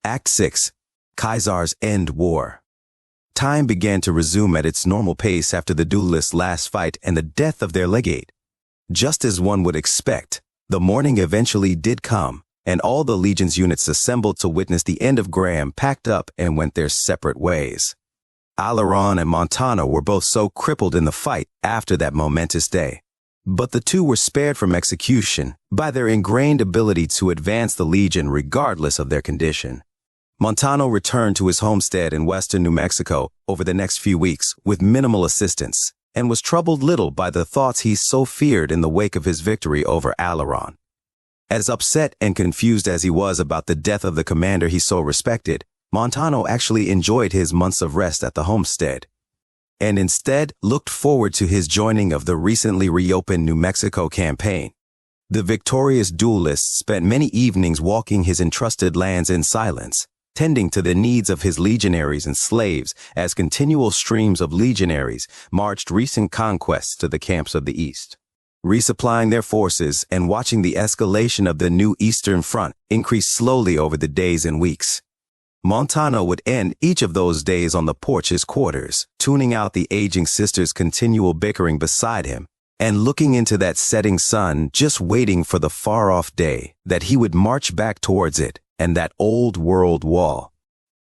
Act 6. Caesar's End War. Time began to resume at its normal pace after the duelists' last fight and the death of their legate. Just as one would expect, the morning eventually did come, and all the Legion's units assembled to witness the end of Graham packed up and went their separate ways. Aileron and Montano were both so crippled in the fight after that momentous day. But the two were spared from execution by their ingrained ability to advance the Legion regardless of their condition. Montano returned to his homestead in western New Mexico over the next few weeks with minimal assistance and was troubled little by the thoughts he so feared in the wake of his victory over Aileron. As upset and confused as he was about the death of the commander he so respected, Montano actually enjoyed his months of rest at the homestead, and instead looked forward to his joining of the recently reopened New Mexico campaign. The victorious duelist spent many evenings walking his entrusted lands in silence, tending to the needs of his legionaries and slaves as continual streams of legionaries marched recent conquests to the camps of the East, resupplying their forces and watching the escalation of the new Eastern Front increase slowly over the days and weeks. Montano would end each of those days on the porch his quarters, tuning out the aging sister's continual bickering beside him, and looking into that setting sun, just waiting for the far-off day that he would march back towards it and that old world wall.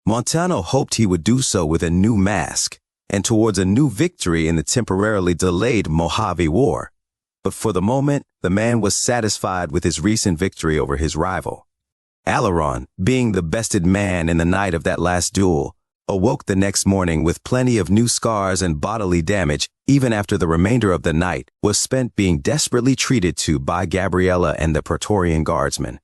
Montano hoped he would do so with a new mask and towards a new victory in the temporarily delayed Mojave War. But for the moment, the man was satisfied with his recent victory over his rival. Aileron, being the bested man in the night of that last duel, awoke the next morning with plenty of new scars and bodily damage, even after the remainder of the night was spent being desperately treated to by Gabriella and the Praetorian guardsmen.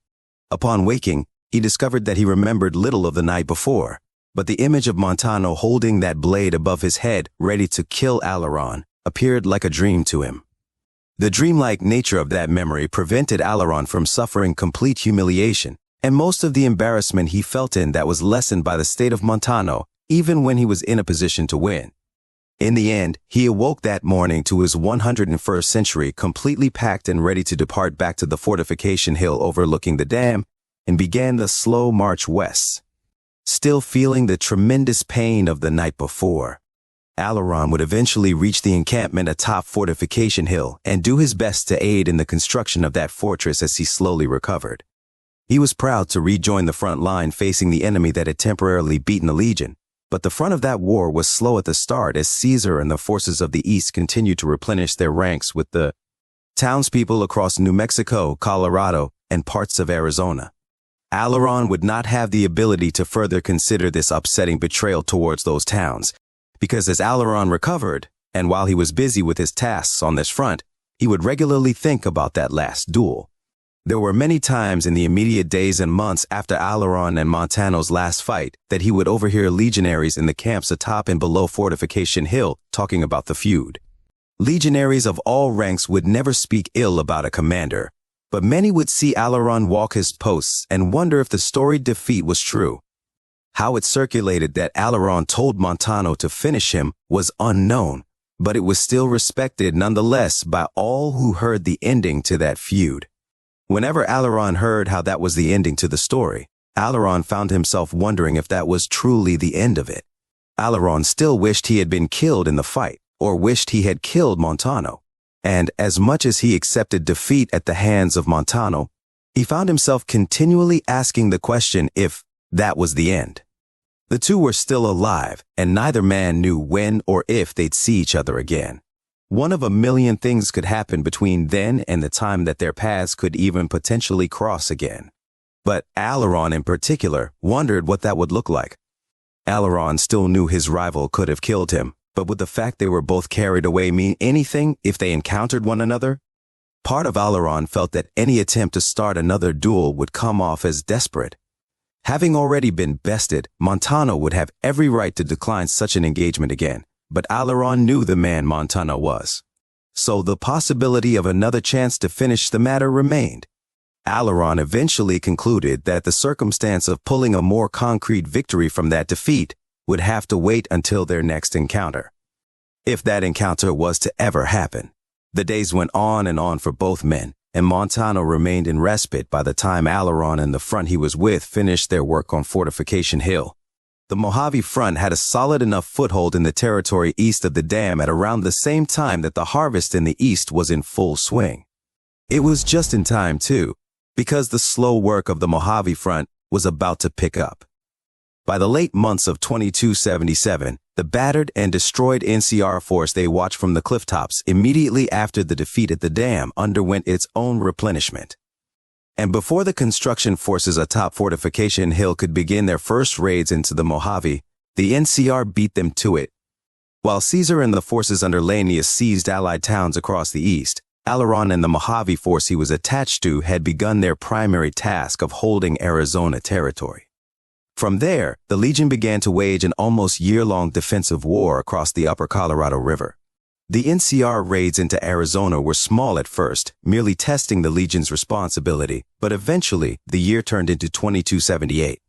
Upon waking, he discovered that he remembered little of the night before, but the image of Montano holding that blade above his head ready to kill Aileron appeared like a dream to him. The dreamlike nature of that memory prevented Aileron from suffering complete humiliation, and most of the embarrassment he felt in that was lessened by the state of Montano, even when he was in a position to win. In the end, he awoke that morning to his 101st century completely packed and ready to depart back to the fortification hill overlooking the dam, and began the slow march west. Still feeling the tremendous pain of the night before, Aileron would eventually reach the encampment atop Fortification Hill and do his best to aid in the construction of that fortress as he slowly recovered. He was proud to rejoin the front line facing the enemy that had temporarily beaten the Legion, but the front of that war was slow at the start as Caesar and the forces of the East continued to replenish their ranks with the townspeople across New Mexico, Colorado, and parts of Arizona. Aileron would not have the ability to further consider this upsetting betrayal towards those towns, because as Aileron recovered, and while he was busy with his tasks on this front, he would regularly think about that last duel. There were many times in the immediate days and months after Aileron and Montano's last fight that he would overhear legionaries in the camps atop and below Fortification Hill talking about the feud. Legionaries of all ranks would never speak ill about a commander, but many would see Aileron walk his posts and wonder if the storied defeat was true. How it circulated that Aileron told Montano to finish him was unknown, but it was still respected nonetheless by all who heard the ending to that feud. Whenever Aileron heard how that was the ending to the story, Aileron found himself wondering if that was truly the end of it. Aileron still wished he had been killed in the fight, or wished he had killed Montano. And as much as he accepted defeat at the hands of Montano, he found himself continually asking the question if that was the end. The two were still alive, and neither man knew when or if they'd see each other again. One of a million things could happen between then and the time that their paths could even potentially cross again. But Aileron in particular wondered what that would look like. Aileron still knew his rival could have killed him, but would the fact they were both carried away mean anything if they encountered one another? Part of Aileron felt that any attempt to start another duel would come off as desperate. Having already been bested, Montano would have every right to decline such an engagement again, but Aileron knew the man Montano was. So the possibility of another chance to finish the matter remained. Aileron eventually concluded that the circumstance of pulling a more concrete victory from that defeat would have to wait until their next encounter. If that encounter was to ever happen. The days went on and on for both men, and Montano remained in respite by the time Aileron and the front he was with finished their work on Fortification Hill. The Mojave front had a solid enough foothold in the territory east of the dam at around the same time that the harvest in the east was in full swing. It was just in time, too, because the slow work of the Mojave front was about to pick up. By the late months of 2277, the battered and destroyed NCR force they watched from the clifftops immediately after the defeat at the dam underwent its own replenishment. And before the construction forces atop Fortification Hill could begin their first raids into the Mojave, the NCR beat them to it. While Caesar and the forces under Laenius seized allied towns across the east, Aileron and the Mojave force he was attached to had begun their primary task of holding Arizona territory. From there, the Legion began to wage an almost year-long defensive war across the upper Colorado River. The NCR raids into Arizona were small at first, merely testing the Legion's responsibility, but eventually the year turned into 2278.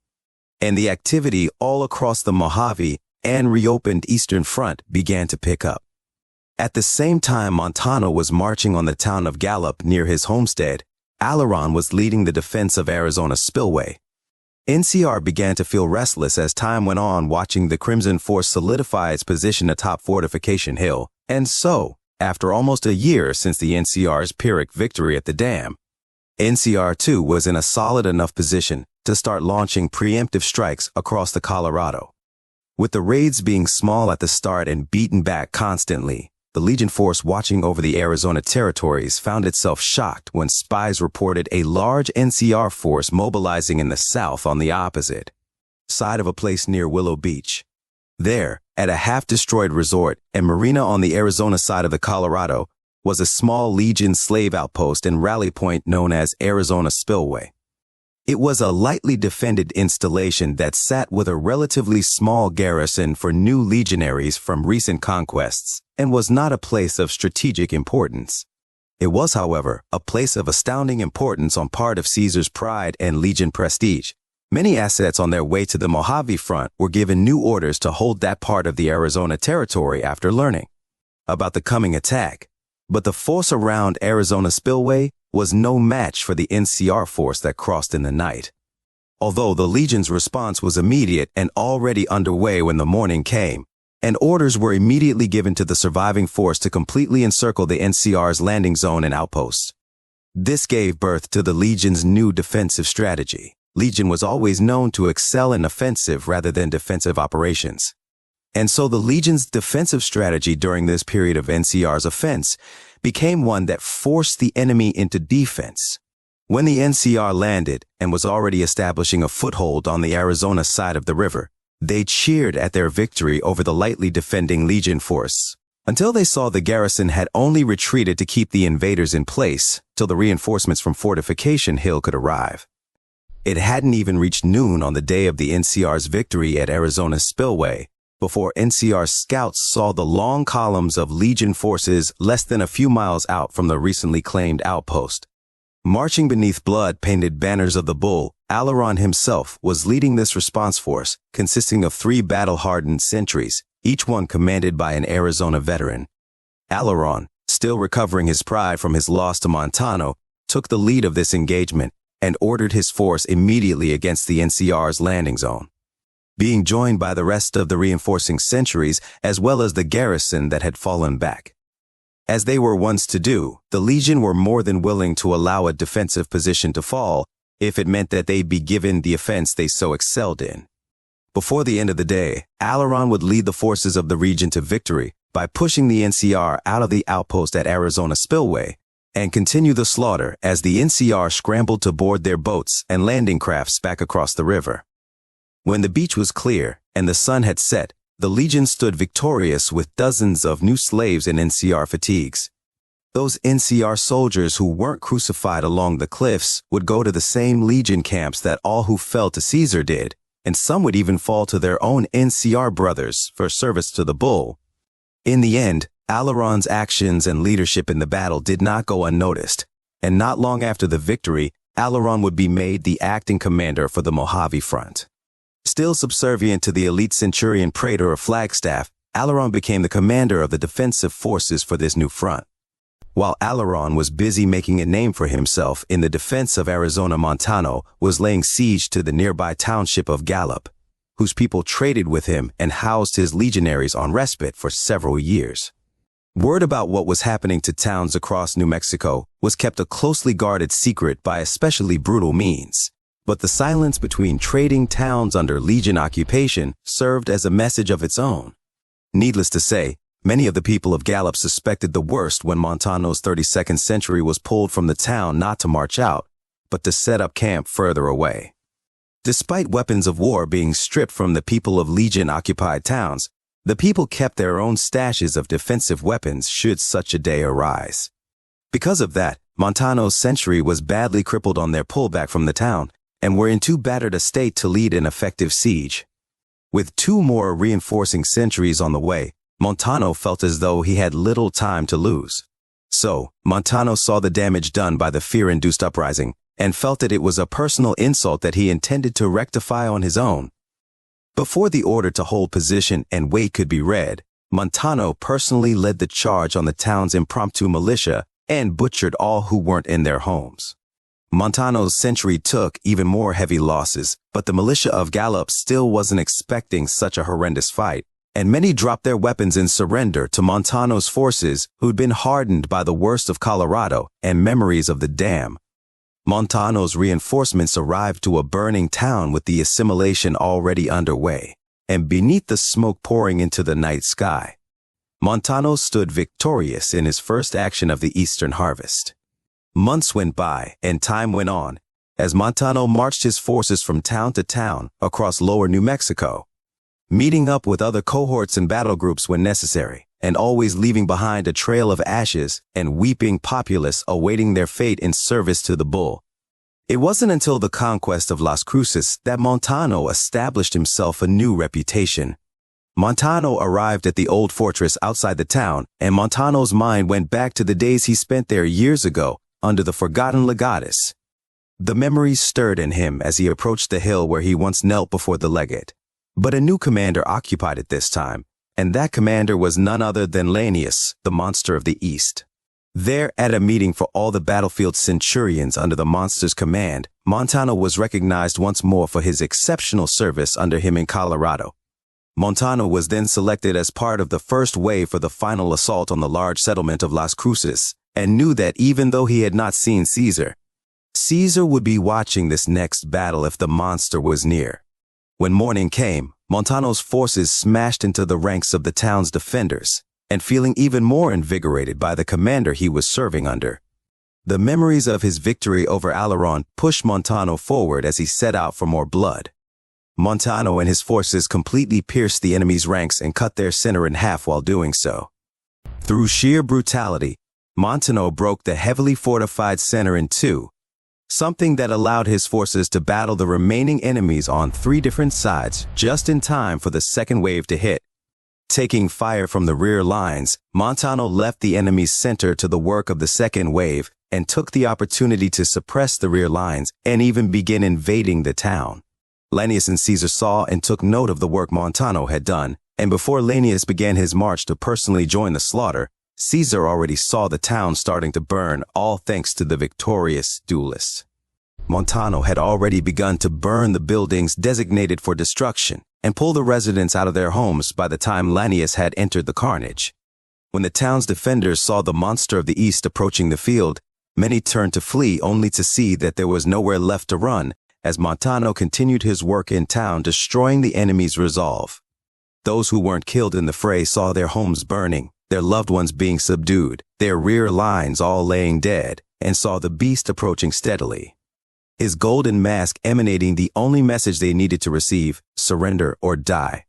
And the activity all across the Mojave and reopened Eastern Front began to pick up. At the same time Montano was marching on the town of Gallup near his homestead, Aileron was leading the defense of Arizona Spillway. NCR began to feel restless as time went on, watching the Crimson Force solidify its position atop Fortification Hill. And so, after almost a year since the NCR's Pyrrhic victory at the dam, NCR too was in a solid enough position to start launching preemptive strikes across the Colorado. With the raids being small at the start and beaten back constantly, the Legion force watching over the Arizona territories found itself shocked when spies reported a large NCR force mobilizing in the south on the opposite side of a place near Willow Beach. There, at a half-destroyed resort and marina on the Arizona side of the Colorado, was a small Legion slave outpost and rally point known as Arizona Spillway. It was a lightly defended installation that sat with a relatively small garrison for new legionaries from recent conquests and was not a place of strategic importance. It was, however, a place of astounding importance on part of Caesar's pride and Legion prestige. Many assets on their way to the Mojave front were given new orders to hold that part of the Arizona territory after learning about the coming attack. But the force around Arizona Spillway was no match for the NCR force that crossed in the night. Although the Legion's response was immediate and already underway when the morning came, and orders were immediately given to the surviving force to completely encircle the NCR's landing zone and outposts. This gave birth to the Legion's new defensive strategy. Legion was always known to excel in offensive rather than defensive operations. And so the Legion's defensive strategy during this period of NCR's offense became one that forced the enemy into defense. When the NCR landed and was already establishing a foothold on the Arizona side of the river, they cheered at their victory over the lightly defending Legion force, until they saw the garrison had only retreated to keep the invaders in place till the reinforcements from Fortification Hill could arrive. It hadn't even reached noon on the day of the NCR's victory at Arizona Spillway before NCR scouts saw the long columns of Legion forces less than a few miles out from the recently claimed outpost. Marching beneath blood-painted banners of the bull, Aileron himself was leading this response force, consisting of 3 battle-hardened sentries, each one commanded by an Arizona veteran. Aileron, still recovering his pride from his loss to Montano, took the lead of this engagement and ordered his force immediately against the NCR's landing zone, being joined by the rest of the reinforcing sentries as well as the garrison that had fallen back. As they were once to do, the Legion were more than willing to allow a defensive position to fall if it meant that they'd be given the offense they so excelled in. Before the end of the day, Aileron would lead the forces of the region to victory by pushing the NCR out of the outpost at Arizona Spillway and continue the slaughter as the NCR scrambled to board their boats and landing crafts back across the river. When the beach was clear and the sun had set, the Legion stood victorious with dozens of new slaves in NCR fatigues. Those NCR soldiers who weren't crucified along the cliffs would go to the same Legion camps that all who fell to Caesar did, and some would even fall to their own NCR brothers for service to the bull. In the end, Aileron's actions and leadership in the battle did not go unnoticed, and not long after the victory, Aileron would be made the acting commander for the Mojave front. Still subservient to the elite centurion praetor of Flagstaff, Aileron became the commander of the defensive forces for this new front. While Alaron was busy making a name for himself in the defense of Arizona, Montano was laying siege to the nearby township of Gallup, whose people traded with him and housed his legionaries on respite for several years. Word about what was happening to towns across New Mexico was kept a closely guarded secret by especially brutal means, but the silence between trading towns under Legion occupation served as a message of its own. Needless to say, many of the people of Gallup suspected the worst when Montano's 32nd Century was pulled from the town not to march out, but to set up camp further away. Despite weapons of war being stripped from the people of Legion-occupied towns, the people kept their own stashes of defensive weapons should such a day arise. Because of that, Montano's century was badly crippled on their pullback from the town and were in too battered a state to lead an effective siege. With 2 more reinforcing centuries on the way, Montano felt as though he had little time to lose. So, Montano saw the damage done by the fear-induced uprising and felt that it was a personal insult that he intended to rectify on his own. Before the order to hold position and wait could be read, Montano personally led the charge on the town's impromptu militia and butchered all who weren't in their homes. Montano's century took even more heavy losses, but the militia of Gallup still wasn't expecting such a horrendous fight, and many dropped their weapons in surrender to Montano's forces who'd been hardened by the worst of Colorado and memories of the dam. Montano's reinforcements arrived to a burning town with the assimilation already underway, and beneath the smoke pouring into the night sky, Montano stood victorious in his first action of the Eastern harvest. Months went by and time went on as Montano marched his forces from town to town across lower New Mexico, meeting up with other cohorts and battle groups when necessary, and always leaving behind a trail of ashes and weeping populace awaiting their fate in service to the bull. It wasn't until the conquest of Las Cruces that Montano established himself a new reputation. Montano arrived at the old fortress outside the town, and Montano's mind went back to the days he spent there years ago under the forgotten legatus. The memories stirred in him as he approached the hill where he once knelt before the legate. But a new commander occupied it this time, and that commander was none other than Lanius, the monster of the East. There, at a meeting for all the battlefield centurions under the monster's command, Montano was recognized once more for his exceptional service under him in Colorado. Montano was then selected as part of the first wave for the final assault on the large settlement of Las Cruces, and knew that even though he had not seen Caesar would be watching this next battle if the monster was near. When morning came, Montano's forces smashed into the ranks of the town's defenders, and feeling even more invigorated by the commander he was serving under. The memories of his victory over Alaron pushed Montano forward as he set out for more blood. Montano and his forces completely pierced the enemy's ranks and cut their center in half while doing so. Through sheer brutality, Montano broke the heavily fortified center in 2, something that allowed his forces to battle the remaining enemies on 3 different sides just in time for the second wave to hit. Taking fire from the rear lines, Montano left the enemy's center to the work of the second wave and took the opportunity to suppress the rear lines and even begin invading the town. Lanius and Caesar saw and took note of the work Montano had done, and before Lanius began his march to personally join the slaughter, Caesar already saw the town starting to burn, all thanks to the victorious duelists. Montano had already begun to burn the buildings designated for destruction and pull the residents out of their homes by the time Lanius had entered the carnage. When the town's defenders saw the monster of the East approaching the field, many turned to flee only to see that there was nowhere left to run as Montano continued his work in town destroying the enemy's resolve. Those who weren't killed in the fray saw their homes burning, their loved ones being subdued, their rear lines all laying dead, and saw the beast approaching steadily, his golden mask emanating the only message they needed to receive: surrender or die.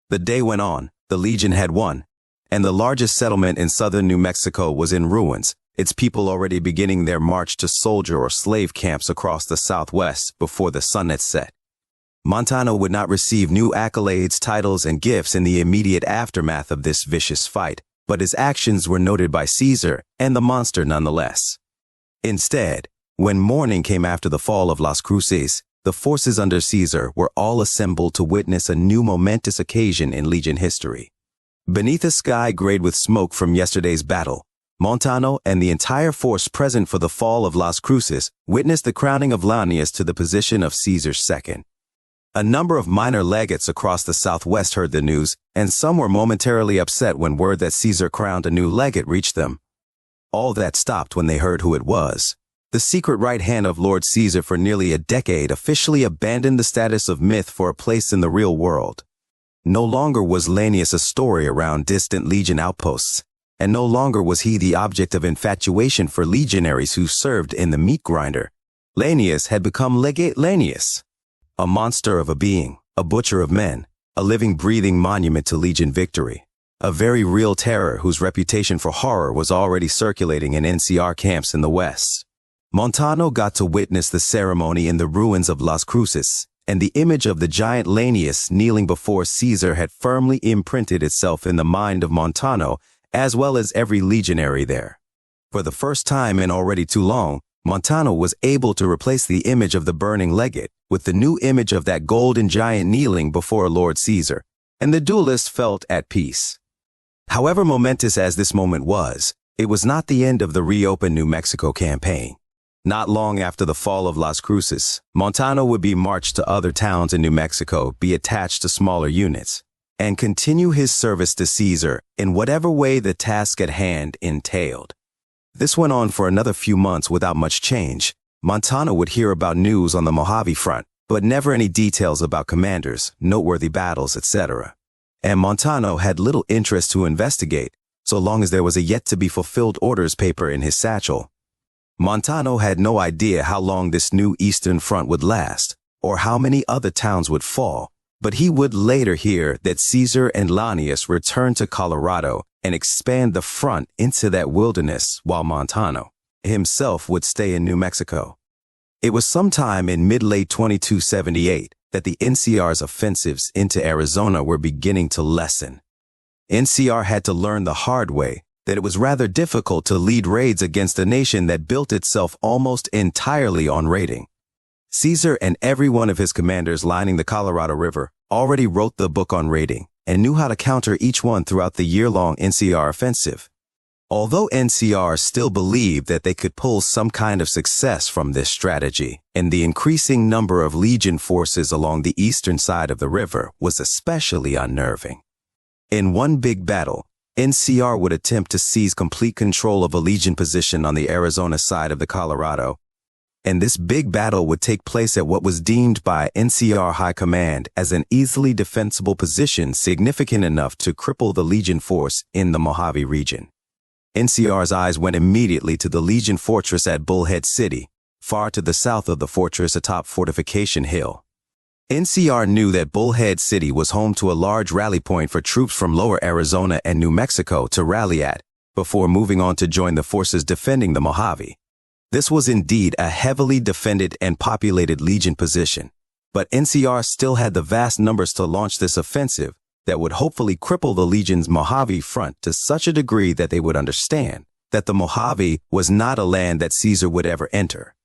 The day went on, the Legion had won, and the largest settlement in southern New Mexico was in ruins, its people already beginning their march to soldier or slave camps across the southwest before the sun had set. Montano would not receive new accolades, titles, and gifts in the immediate aftermath of this vicious fight, but his actions were noted by Caesar and the monster nonetheless. Instead, when morning came after the fall of Las Cruces, the forces under Caesar were all assembled to witness a new momentous occasion in Legion history. Beneath a sky grayed with smoke from yesterday's battle, Montano and the entire force present for the fall of Las Cruces witnessed the crowning of Launius to the position of Caesar's second. A number of minor legates across the southwest heard the news, and some were momentarily upset when word that Caesar crowned a new legate reached them. All that stopped when they heard who it was. The secret right hand of Lord Caesar for nearly a decade officially abandoned the status of myth for a place in the real world. No longer was Launius a story around distant legion outposts, and no longer was he the object of infatuation for legionaries who served in the meat grinder. Launius had become Legate Launius, a monster of a being, a butcher of men, a living, breathing monument to legion victory, a very real terror whose reputation for horror was already circulating in NCR camps in the West. Montano got to witness the ceremony in the ruins of Las Cruces, and the image of the giant Launius kneeling before Caesar had firmly imprinted itself in the mind of Montano, as well as every legionary there. For the first time in already too long, Montano was able to replace the image of the burning legate with the new image of that golden giant kneeling before Lord Caesar, and the duelist felt at peace. However momentous as this moment was, it was not the end of the reopened New Mexico campaign. Not long after the fall of Las Cruces, Montano would be marched to other towns in New Mexico, be attached to smaller units, and continue his service to Caesar in whatever way the task at hand entailed. This went on for another few months without much change. Montano would hear about news on the Mojave front, but never any details about commanders, noteworthy battles, etc. And Montano had little interest to investigate, so long as there was a yet-to-be-fulfilled orders paper in his satchel. Montano had no idea how long this new Eastern Front would last, or how many other towns would fall, but he would later hear that Caesar and Launius returned to Colorado and expand the front into that wilderness, while Montano himself would stay in New Mexico. It was sometime in mid-late 2278 that the NCR's offensives into Arizona were beginning to lessen. NCR had to learn the hard way that it was rather difficult to lead raids against a nation that built itself almost entirely on raiding. Caesar and every one of his commanders lining the Colorado River already wrote the book on raiding and knew how to counter each one throughout the year-long NCR offensive. Although NCR still believed that they could pull some kind of success from this strategy, and the increasing number of Legion forces along the eastern side of the river was especially unnerving. In one big battle, NCR would attempt to seize complete control of a Legion position on the Arizona side of the Colorado, and this big battle would take place at what was deemed by NCR High Command as an easily defensible position significant enough to cripple the Legion force in the Mojave region. NCR's eyes went immediately to the Legion fortress at Bullhead City, far to the south of the fortress atop Fortification Hill. NCR knew that Bullhead City was home to a large rally point for troops from lower Arizona and New Mexico to rally at, before moving on to join the forces defending the Mojave. This was indeed a heavily defended and populated Legion position, but NCR still had the vast numbers to launch this offensive that would hopefully cripple the Legion's Mojave front to such a degree that they would understand that the Mojave was not a land that Caesar would ever enter.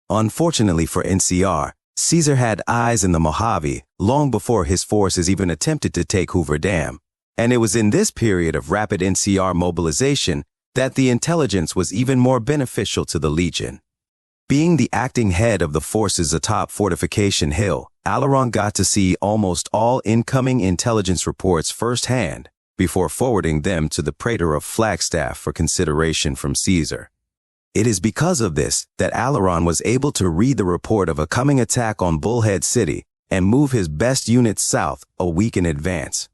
Unfortunately for NCR, Caesar had eyes in the Mojave long before his forces even attempted to take Hoover Dam, and it was in this period of rapid NCR mobilization that the intelligence was even more beneficial to the Legion. Being the acting head of the forces atop Fortification Hill, Alaron got to see almost all incoming intelligence reports firsthand before forwarding them to the Praetor of Flagstaff for consideration from Caesar. It is because of this that Alaron was able to read the report of a coming attack on Bullhead City and move his best units south a week in advance.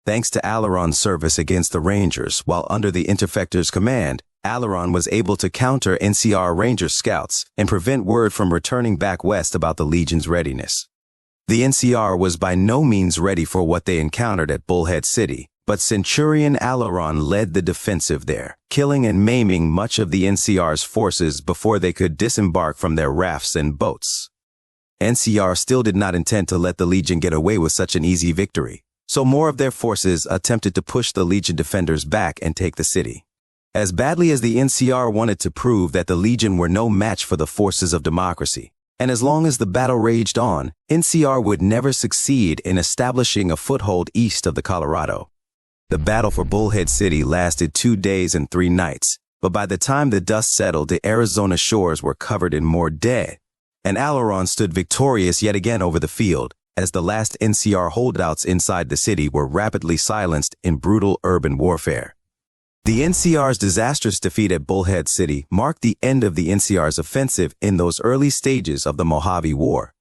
Thanks to Alaron's service against the Rangers while under the Interfector's command, Alaron was able to counter NCR Ranger scouts and prevent word from returning back west about the Legion's readiness. The NCR was by no means ready for what they encountered at Bullhead City, but Centurion Alaron led the defensive there, killing and maiming much of the NCR's forces before they could disembark from their rafts and boats. NCR still did not intend to let the Legion get away with such an easy victory, so more of their forces attempted to push the Legion defenders back and take the city. As badly as the NCR wanted to prove that the Legion were no match for the forces of democracy, and as long as the battle raged on, NCR would never succeed in establishing a foothold east of the Colorado. The battle for Bullhead City lasted 2 days and 3 nights, but by the time the dust settled, the Arizona shores were covered in more dead, and Aileron stood victorious yet again over the field, as the last NCR holdouts inside the city were rapidly silenced in brutal urban warfare. The NCR's disastrous defeat at Bullhead City marked the end of the NCR's offensive in those early stages of the Mojave War.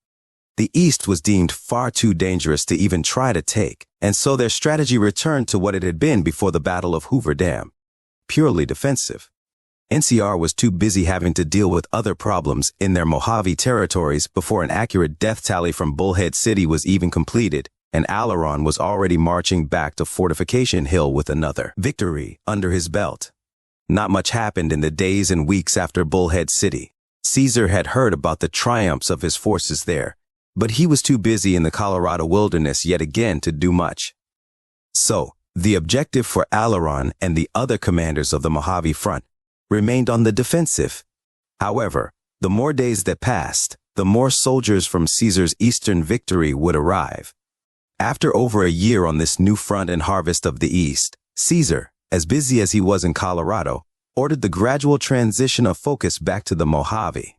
The East was deemed far too dangerous to even try to take, and so their strategy returned to what it had been before the Battle of Hoover Dam: purely defensive. NCR was too busy having to deal with other problems in their Mojave territories before an accurate death tally from Bullhead City was even completed, and Aileron was already marching back to Fortification Hill with another victory under his belt. Not much happened in the days and weeks after Bullhead City. Caesar had heard about the triumphs of his forces there, but he was too busy in the Colorado wilderness yet again to do much. So, the objective for Aileron and the other commanders of the Mojave Front remained on the defensive. However, the more days that passed, the more soldiers from Caesar's eastern victory would arrive. After over a year on this new front and harvest of the East, Caesar, as busy as he was in Colorado, ordered the gradual transition of focus back to the Mojave.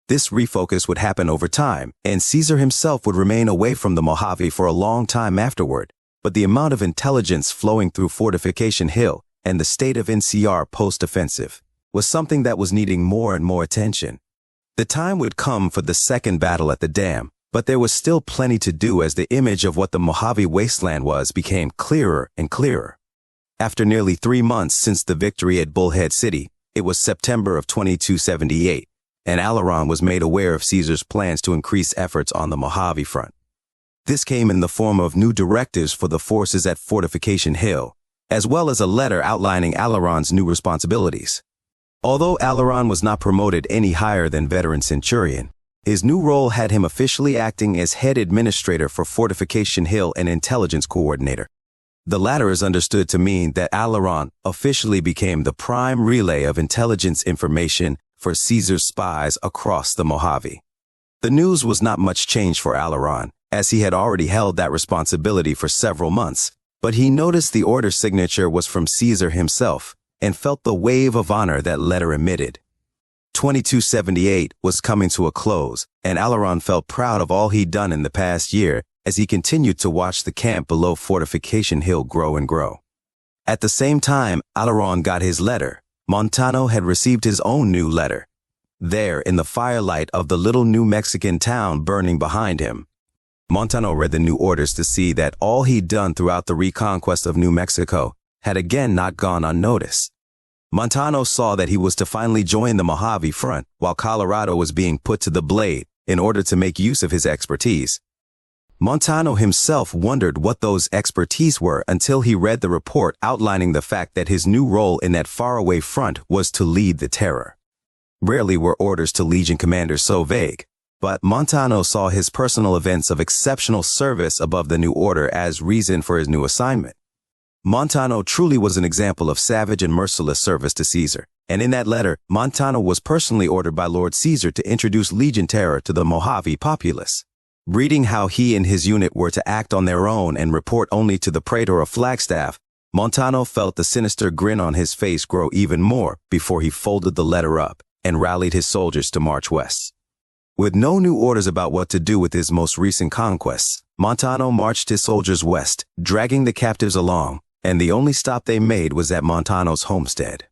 This refocus would happen over time, and Caesar himself would remain away from the Mojave for a long time afterward, but the amount of intelligence flowing through Fortification Hill and the state of NCR post-offensive was something that was needing more and more attention. The time would come for the second battle at the dam, but there was still plenty to do as the image of what the Mojave wasteland was became clearer and clearer. After nearly 3 months since the victory at Bullhead City, it was September of 2278, and Aileron was made aware of Caesar's plans to increase efforts on the Mojave front. This came in the form of new directives for the forces at Fortification Hill, as well as a letter outlining Aileron's new responsibilities. Although Aileron was not promoted any higher than veteran centurion, his new role had him officially acting as head administrator for Fortification Hill and intelligence coordinator. The latter is understood to mean that Aileron officially became the prime relay of intelligence information for Caesar's spies across the Mojave. The news was not much change for Aileron, as he had already held that responsibility for several months, but he noticed the order signature was from Caesar himself, and felt the wave of honor that letter emitted. 2278 was coming to a close, and Aileron felt proud of all he'd done in the past year as he continued to watch the camp below Fortification Hill grow and grow. At the same time Aileron got his letter, Montano had received his own new letter. There, in the firelight of the little New Mexican town burning behind him, Montano read the new orders to see that all he'd done throughout the reconquest of New Mexico had again not gone unnoticed. Montano saw that he was to finally join the Mojave Front while Colorado was being put to the blade in order to make use of his expertise. Montano himself wondered what those expertise were until he read the report outlining the fact that his new role in that faraway front was to lead the terror. Rarely were orders to Legion commanders so vague, but Montano saw his personal events of exceptional service above the new order as reason for his new assignment. Montano truly was an example of savage and merciless service to Caesar, and in that letter, Montano was personally ordered by Lord Caesar to introduce Legion terror to the Mojave populace. Reading how he and his unit were to act on their own and report only to the praetor of Flagstaff, Montano felt the sinister grin on his face grow even more before he folded the letter up and rallied his soldiers to march west. With no new orders about what to do with his most recent conquests, Montano marched his soldiers west, dragging the captives along, and the only stop they made was at Montano's homestead.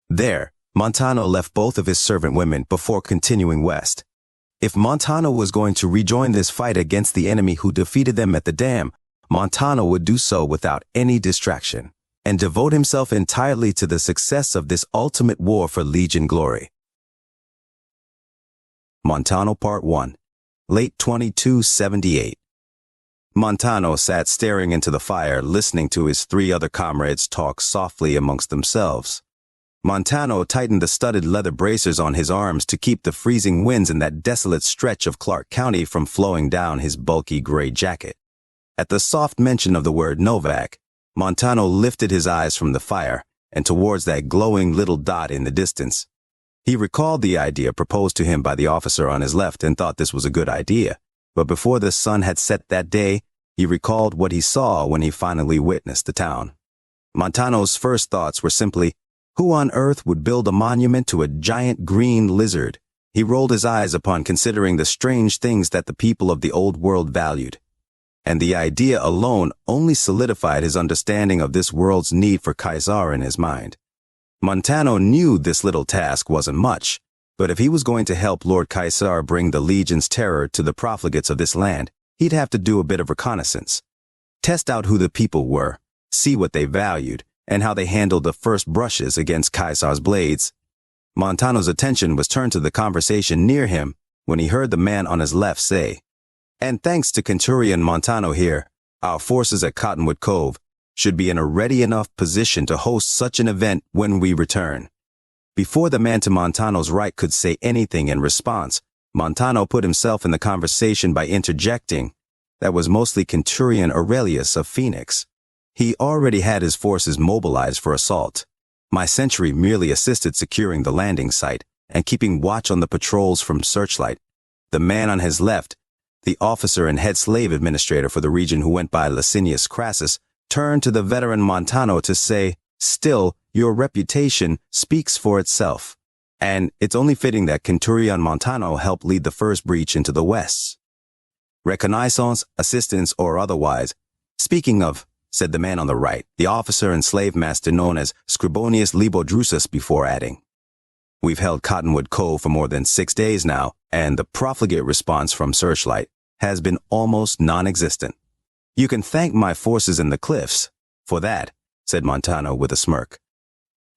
There, Montano left both of his servant women before continuing west. If Montano was going to rejoin this fight against the enemy who defeated them at the dam, Montano would do so without any distraction, and devote himself entirely to the success of this ultimate war for Legion glory. Montano Part 1, late 2278. Montano sat staring into the fire, listening to his 3 other comrades talk softly amongst themselves. Montano tightened the studded leather bracers on his arms to keep the freezing winds in that desolate stretch of Clark County from flowing down his bulky gray jacket. At the soft mention of the word Novak, Montano lifted his eyes from the fire and towards that glowing little dot in the distance. He recalled the idea proposed to him by the officer on his left and thought this was a good idea. But before the sun had set that day, he recalled what he saw when he finally witnessed the town. Montano's first thoughts were simply, Who on earth would build a monument to a giant green lizard? He rolled his eyes upon considering the strange things that the people of the old world valued. And the idea alone only solidified his understanding of this world's need for Caesar in his mind. Montano knew this little task wasn't much, but if he was going to help Lord Caesar bring the Legion's terror to the profligates of this land, he'd have to do a bit of reconnaissance. Test out who the people were, see what they valued, and how they handled the first brushes against Caesar's blades. Montano's attention was turned to the conversation near him when he heard the man on his left say, "And thanks to Centurion Montano here, our forces at Cottonwood Cove should be in a ready enough position to host such an event when we return." Before the man to Montano's right could say anything in response, Montano put himself in the conversation by interjecting. That was mostly Centurion Aurelius of Phoenix. He already had his forces mobilized for assault. My sentry merely assisted securing the landing site and keeping watch on the patrols from Searchlight. The man on his left, the officer and head slave administrator for the region who went by Licinius Crassus, turned to the veteran Montano to say, "Still, your reputation speaks for itself. And it's only fitting that Centurion Montano helped lead the first breach into the West. Reconnaissance, assistance, or otherwise. Speaking of," said the man on the right, the officer and slave master known as Scribonius Libo Drusus, before adding, "We've held Cottonwood Cove for more than 6 days now, and the profligate response from Searchlight has been almost non-existent. You can thank my forces in the cliffs for that," said Montano with a smirk.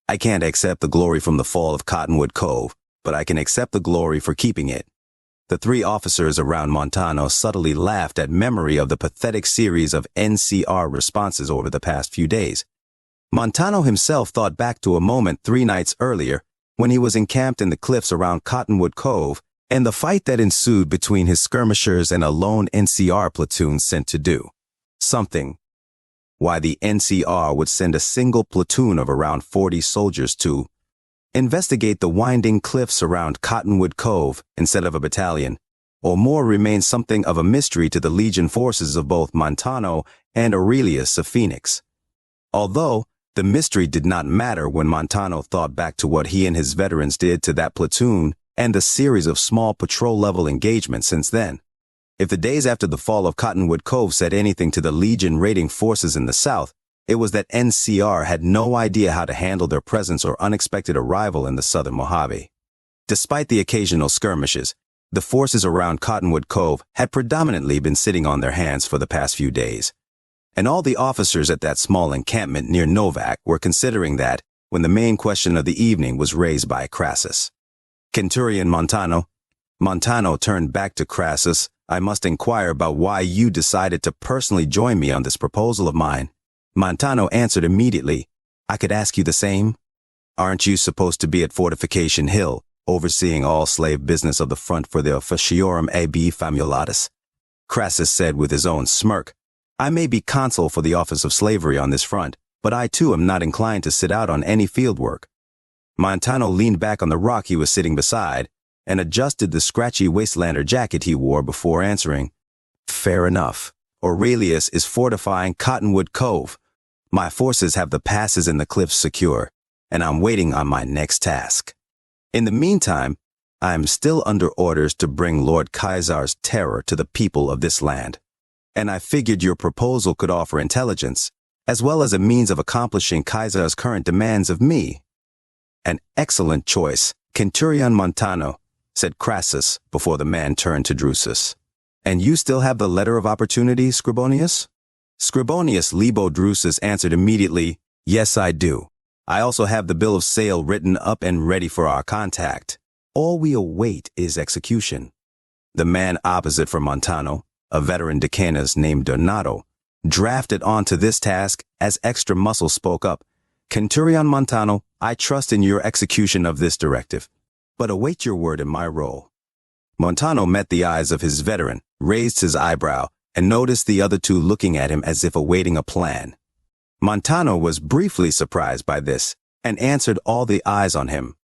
"I can't accept the glory from the fall of Cottonwood Cove, but I can accept the glory for keeping it." The three officers around Montano subtly laughed at memory of the pathetic series of NCR responses over the past few days. Montano himself thought back to a moment 3 nights earlier when he was encamped in the cliffs around Cottonwood Cove and the fight that ensued between his skirmishers and a lone NCR platoon sent to do something. Why the NCR would send a single platoon of around 40 soldiers to investigate the winding cliffs around Cottonwood Cove instead of a battalion, or more, remains something of a mystery to the Legion forces of both Montano and Aurelius of Phoenix. Although the mystery did not matter when Montano thought back to what he and his veterans did to that platoon and the series of small patrol-level engagements since then. If the days after the fall of Cottonwood Cove said anything to the Legion raiding forces in the South, it was that NCR had no idea how to handle their presence or unexpected arrival in the southern Mojave. Despite the occasional skirmishes, the forces around Cottonwood Cove had predominantly been sitting on their hands for the past few days. And all the officers at that small encampment near Novak were considering that when the main question of the evening was raised by Crassus. "Centurion Montano." Montano turned back to Crassus. "I must inquire about why you decided to personally join me on this proposal of mine." Montano answered immediately, "I could ask you the same. Aren't you supposed to be at Fortification Hill, overseeing all slave business of the front for the Officiorum AB Famulatus?" Crassus said with his own smirk, "I may be consul for the office of slavery on this front, but I too am not inclined to sit out on any field work." Montano leaned back on the rock he was sitting beside and adjusted the scratchy wastelander jacket he wore before answering, "Fair enough. Aurelius is fortifying Cottonwood Cove. My forces have the passes in the cliffs secure, and I'm waiting on my next task. In the meantime, I am still under orders to bring Lord Caesar's terror to the people of this land. And I figured your proposal could offer intelligence, as well as a means of accomplishing Caesar's current demands of me." "An excellent choice, Centurion Montano," said Crassus before the man turned to Drusus. "And you still have the letter of opportunity, Scribonius?" Scribonius Libo Drusus answered immediately, "Yes, I do. I also have the bill of sale written up and ready for our contact. All we await is execution." The man opposite from Montano, a veteran decanus named Donato, drafted onto this task as extra muscle spoke up, "Centurion Montano, I trust in your execution of this directive, but await your word in my role." Montano met the eyes of his veteran, raised his eyebrow, and noticed the other two looking at him as if awaiting a plan. Montano was briefly surprised by this and answered all the eyes on him.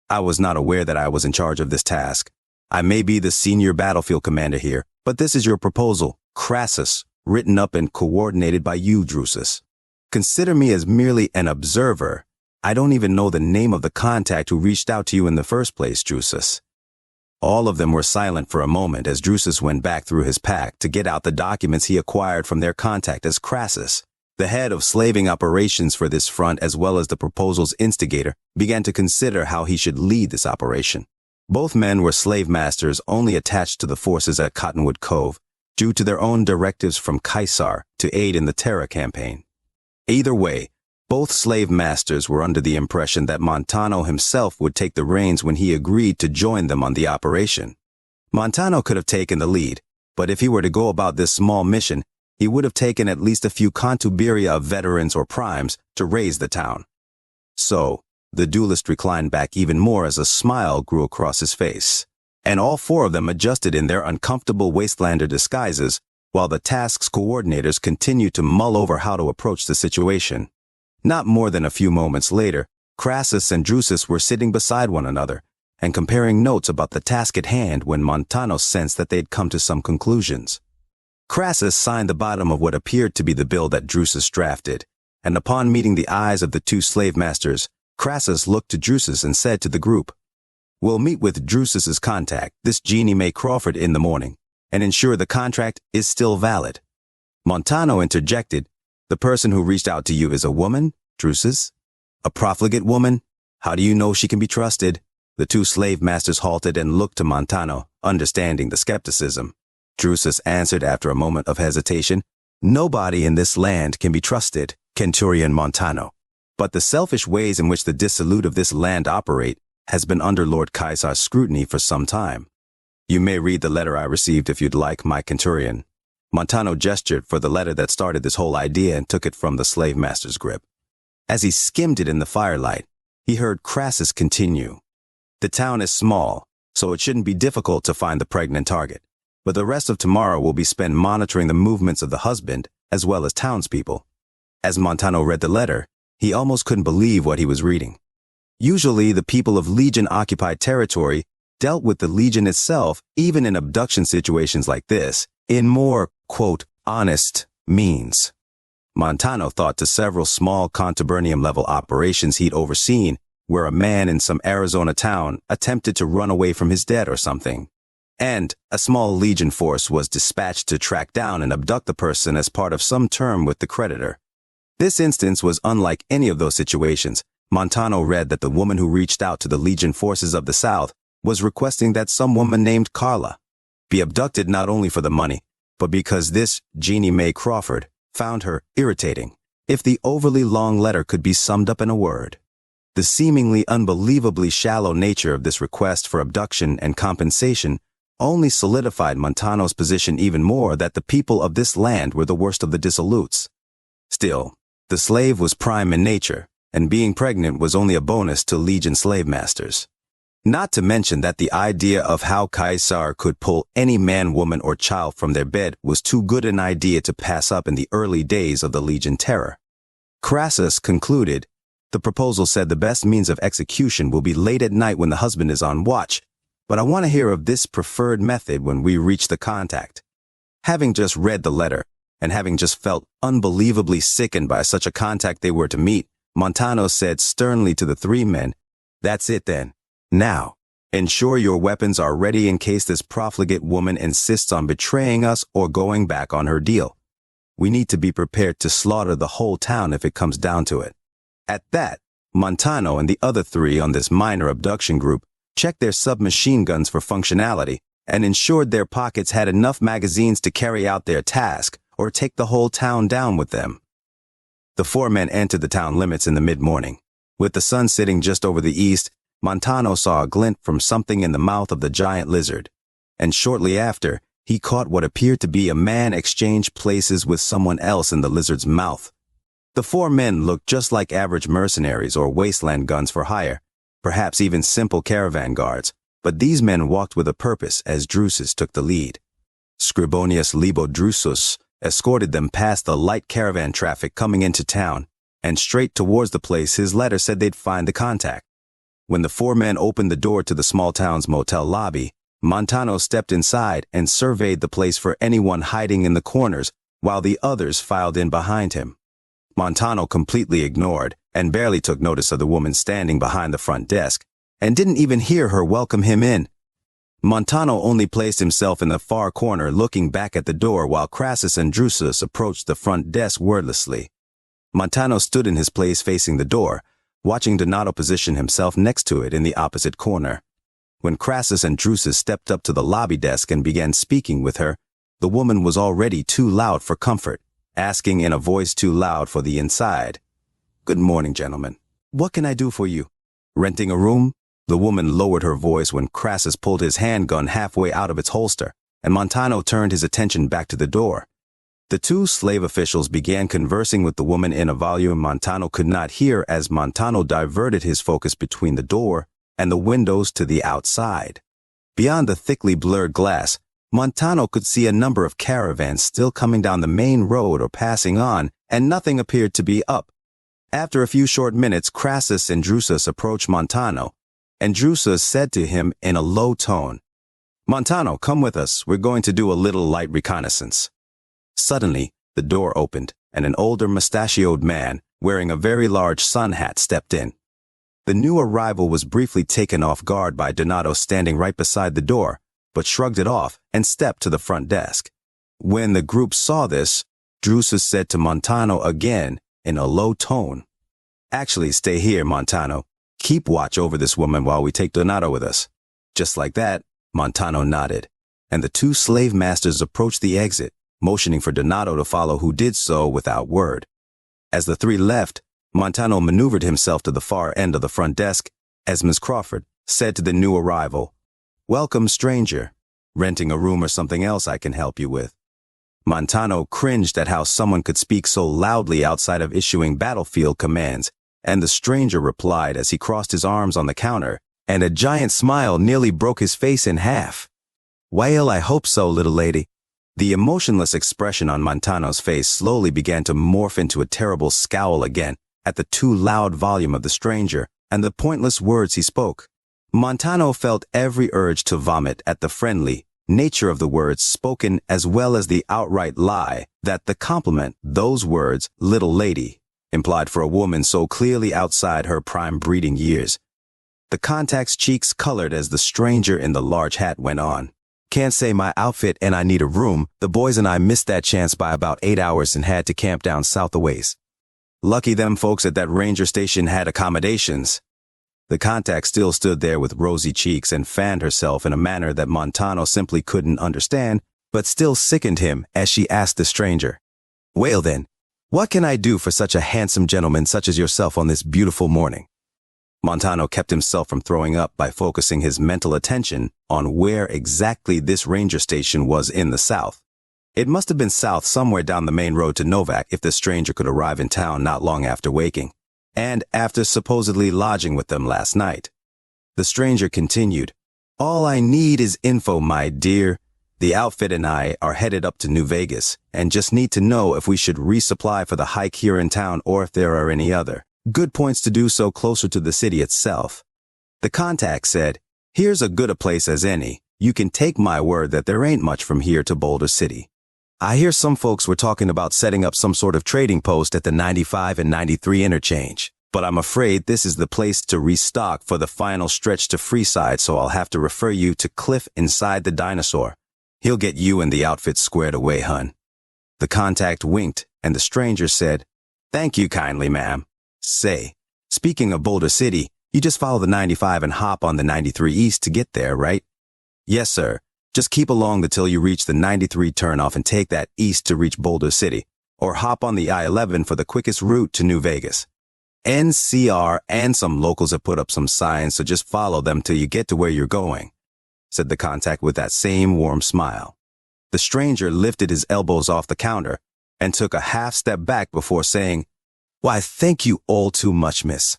"I was not aware that I was in charge of this task. I may be the senior battlefield commander here, but this is your proposal, Crassus, written up and coordinated by you, Drusus. Consider me as merely an observer I don't even know the name of the contact who reached out to you in the first place, Drusus." All of them were silent for a moment as Drusus went back through his pack to get out the documents he acquired from their contact as Crassus, the head of slaving operations for this front as well as the proposal's instigator, began to consider how he should lead this operation. Both men were slave masters only attached to the forces at Cottonwood Cove, due to their own directives from Caesar to aid in the Terra campaign. Either way, both slave masters were under the impression that Montano himself would take the reins when he agreed to join them on the operation. Montano could have taken the lead, but if he were to go about this small mission, he would have taken at least a few contuberia of veterans or primes to raise the town. So, the duelist reclined back even more as a smile grew across his face, and all four of them adjusted in their uncomfortable wastelander disguises, while the task's coordinators continued to mull over how to approach the situation. Not more than a few moments later, Crassus and Drusus were sitting beside one another and comparing notes about the task at hand when Montano sensed that they'd come to some conclusions. Crassus signed the bottom of what appeared to be the bill that Drusus drafted, and upon meeting the eyes of the two slave masters, Crassus looked to Drusus and said to the group, "We'll meet with Drusus's contact, this Jeannie Mae Crawford, in the morning, and ensure the contract is still valid." Montano interjected, "The person who reached out to you is a woman, Drusus? A profligate woman? How do you know she can be trusted?" The two slave masters halted and looked to Montano, understanding the skepticism. Drusus answered after a moment of hesitation, "Nobody in this land can be trusted, Centurion Montano. But the selfish ways in which the dissolute of this land operate has been under Lord Caesar's scrutiny for some time. You may read the letter I received if you'd like, my Centurion." Montano gestured for the letter that started this whole idea and took it from the slave master's grip. As he skimmed it in the firelight, he heard Crassus continue, "The town is small, so it shouldn't be difficult to find the pregnant target. But the rest of tomorrow will be spent monitoring the movements of the husband as well as townspeople." As Montano read the letter, he almost couldn't believe what he was reading. Usually, the people of Legion-occupied territory dealt with the Legion itself, even in abduction situations like this, in more, quote, honest means. Montano thought to several small Contubernium-level operations he'd overseen, where a man in some Arizona town attempted to run away from his dead or something, and a small Legion force was dispatched to track down and abduct the person as part of some term with the creditor. This instance was unlike any of those situations. Montano read that the woman who reached out to the Legion forces of the South was requesting that some woman named Carla be abducted not only for the money, but because this Jeannie Mae Crawford found her irritating, if the overly long letter could be summed up in a word. The seemingly unbelievably shallow nature of this request for abduction and compensation only solidified Montano's position even more that the people of this land were the worst of the dissolutes. Still, the slave was prime in nature, and being pregnant was only a bonus to Legion slave masters. Not to mention that the idea of how Caesar could pull any man, woman, or child from their bed was too good an idea to pass up in the early days of the Legion terror. Crassus concluded, "The proposal said the best means of execution will be late at night when the husband is on watch, but I want to hear of this preferred method when we reach the contact." Having just read the letter, and having just felt unbelievably sickened by such a contact they were to meet, Montano said sternly to the three men, "That's it then. Now, ensure your weapons are ready in case this profligate woman insists on betraying us or going back on her deal. We need to be prepared to slaughter the whole town if it comes down to it." At that, Montano and the other three on this minor abduction group checked their submachine guns for functionality and ensured their pockets had enough magazines to carry out their task or take the whole town down with them. The four men entered the town limits in the mid-morning. With the sun sitting just over the east, Montano saw a glint from something in the mouth of the giant lizard, and shortly after, he caught what appeared to be a man exchange places with someone else in the lizard's mouth. The four men looked just like average mercenaries or wasteland guns for hire, perhaps even simple caravan guards, but these men walked with a purpose as Drusus took the lead. Scribonius Libo Drusus escorted them past the light caravan traffic coming into town, and straight towards the place his letter said they'd find the contact. When the four men opened the door to the small town's motel lobby, Montano stepped inside and surveyed the place for anyone hiding in the corners, while the others filed in behind him. Montano completely ignored and barely took notice of the woman standing behind the front desk, and didn't even hear her welcome him in. Montano only placed himself in the far corner looking back at the door while Crassus and Drusus approached the front desk wordlessly. Montano stood in his place facing the door, watching Donato position himself next to it in the opposite corner. When Crassus and Drusus stepped up to the lobby desk and began speaking with her, the woman was already too loud for comfort, asking in a voice too loud for the inside. "Good morning, gentlemen. What can I do for you? Renting a room?" The woman lowered her voice when Crassus pulled his handgun halfway out of its holster, and Montano turned his attention back to the door. The two slave officials began conversing with the woman in a volume Montano could not hear as Montano diverted his focus between the door and the windows to the outside. Beyond the thickly blurred glass, Montano could see a number of caravans still coming down the main road or passing on, and nothing appeared to be up. After a few short minutes, Crassus and Drusus approached Montano, and Drusus said to him in a low tone, "Montano, come with us. We're going to do a little light reconnaissance." Suddenly, the door opened, and an older mustachioed man, wearing a very large sun hat, stepped in. The new arrival was briefly taken off guard by Donato standing right beside the door, but shrugged it off and stepped to the front desk. When the group saw this, Drusus said to Montano again in a low tone, "Actually, stay here, Montano. Keep watch over this woman while we take Donato with us." Just like that, Montano nodded, and the two slave masters approached the exit, motioning for Donato to follow, who did so without word. As the three left, Montano maneuvered himself to the far end of the front desk as Miss Crawford said to the new arrival, "Welcome, stranger. Renting a room or something else I can help you with?" Montano cringed at how someone could speak so loudly outside of issuing battlefield commands, and the stranger replied as he crossed his arms on the counter, and a giant smile nearly broke his face in half. "Well, I hope so, little lady." The emotionless expression on Montano's face slowly began to morph into a terrible scowl again at the too loud volume of the stranger and the pointless words he spoke. Montano felt every urge to vomit at the friendly nature of the words spoken as well as the outright lie that the compliment, those words, little lady, implied for a woman so clearly outside her prime breeding years. The contact's cheeks colored as the stranger in the large hat went on. "Can't say my outfit and I need a room. The boys and I missed that chance by about 8 hours and had to camp down south a ways. Lucky them folks at that ranger station had accommodations." The contact still stood there with rosy cheeks and fanned herself in a manner that Montano simply couldn't understand, but still sickened him as she asked the stranger, "Well then, what can I do for such a handsome gentleman such as yourself on this beautiful morning?" Montano kept himself from throwing up by focusing his mental attention on where exactly this ranger station was in the south. It must have been south somewhere down the main road to Novak if the stranger could arrive in town not long after waking, and after supposedly lodging with them last night. The stranger continued, "All I need is info, my dear. The outfit and I are headed up to New Vegas and just need to know if we should resupply for the hike here in town or if there are any other good points to do so closer to the city itself." The contact said, "Here's a good a place as any. You can take my word that there ain't much from here to Boulder City. I hear some folks were talking about setting up some sort of trading post at the 95 and 93 interchange, but I'm afraid this is the place to restock for the final stretch to Freeside, so I'll have to refer you to Cliff inside the Dinosaur. He'll get you and the outfit squared away, hun." The contact winked, and the stranger said, "Thank you kindly, ma'am. Say, speaking of Boulder City, you just follow the 95 and hop on the 93 East to get there, right?" "Yes, sir. Just keep along until you reach the 93 turnoff and take that east to reach Boulder City, or hop on the I-11 for the quickest route to New Vegas. NCR and some locals have put up some signs, so just follow them till you get to where you're going," said the contact with that same warm smile. The stranger lifted his elbows off the counter and took a half step back before saying, "Why, thank you all too much, miss."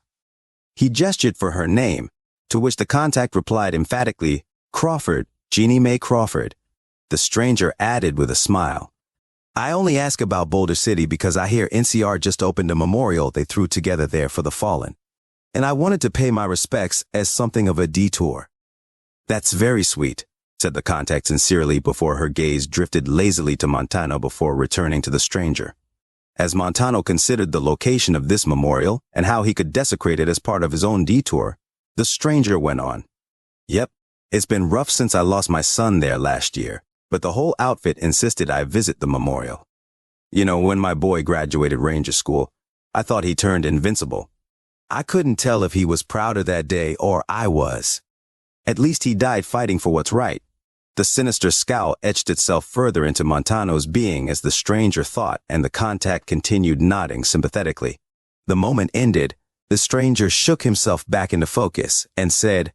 He gestured for her name, to which the contact replied emphatically, "Crawford, Jeannie Mae Crawford." The stranger added with a smile, "I only ask about Boulder City because I hear NCR just opened a memorial they threw together there for the fallen, and I wanted to pay my respects as something of a detour." "That's very sweet," said the contact sincerely before her gaze drifted lazily to Montano before returning to the stranger. As Montano considered the location of this memorial and how he could desecrate it as part of his own detour, the stranger went on. Yep, it's been rough since I lost my son there last year, but the whole outfit insisted I visit the memorial. You know, when my boy graduated Ranger School, I thought he turned invincible. I couldn't tell if he was prouder that day or I was. At least he died fighting for what's right. The sinister scowl etched itself further into Montano's being as the stranger thought, and the contact continued nodding sympathetically. The moment ended, the stranger shook himself back into focus and said,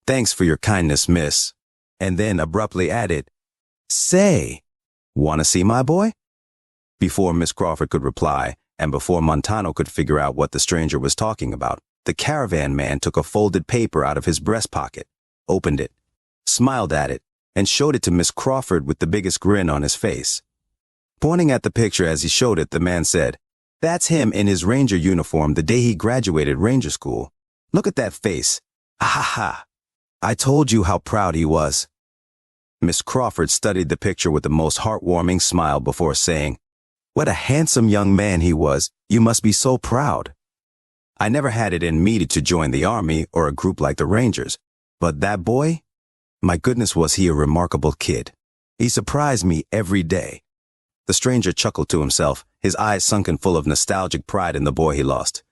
"Thanks for your kindness, miss," and then abruptly added, "Say, wanna see my boy?" Before Miss Crawford could reply, and before Montano could figure out what the stranger was talking about, the caravan man took a folded paper out of his breast pocket, opened it, smiled at it, and showed it to Miss Crawford with the biggest grin on his face. Pointing at the picture as he showed it, the man said, "That's him in his ranger uniform the day he graduated Ranger School. Look at that face. Ha ha ha. I told you how proud he was." Miss Crawford studied the picture with the most heartwarming smile before saying, "What a handsome young man he was. You must be so proud. I never had it in me to join the army or a group like the Rangers, but that boy? My goodness, was he a remarkable kid. He surprised me every day." The stranger chuckled to himself, his eyes sunken full of nostalgic pride in the boy he lost.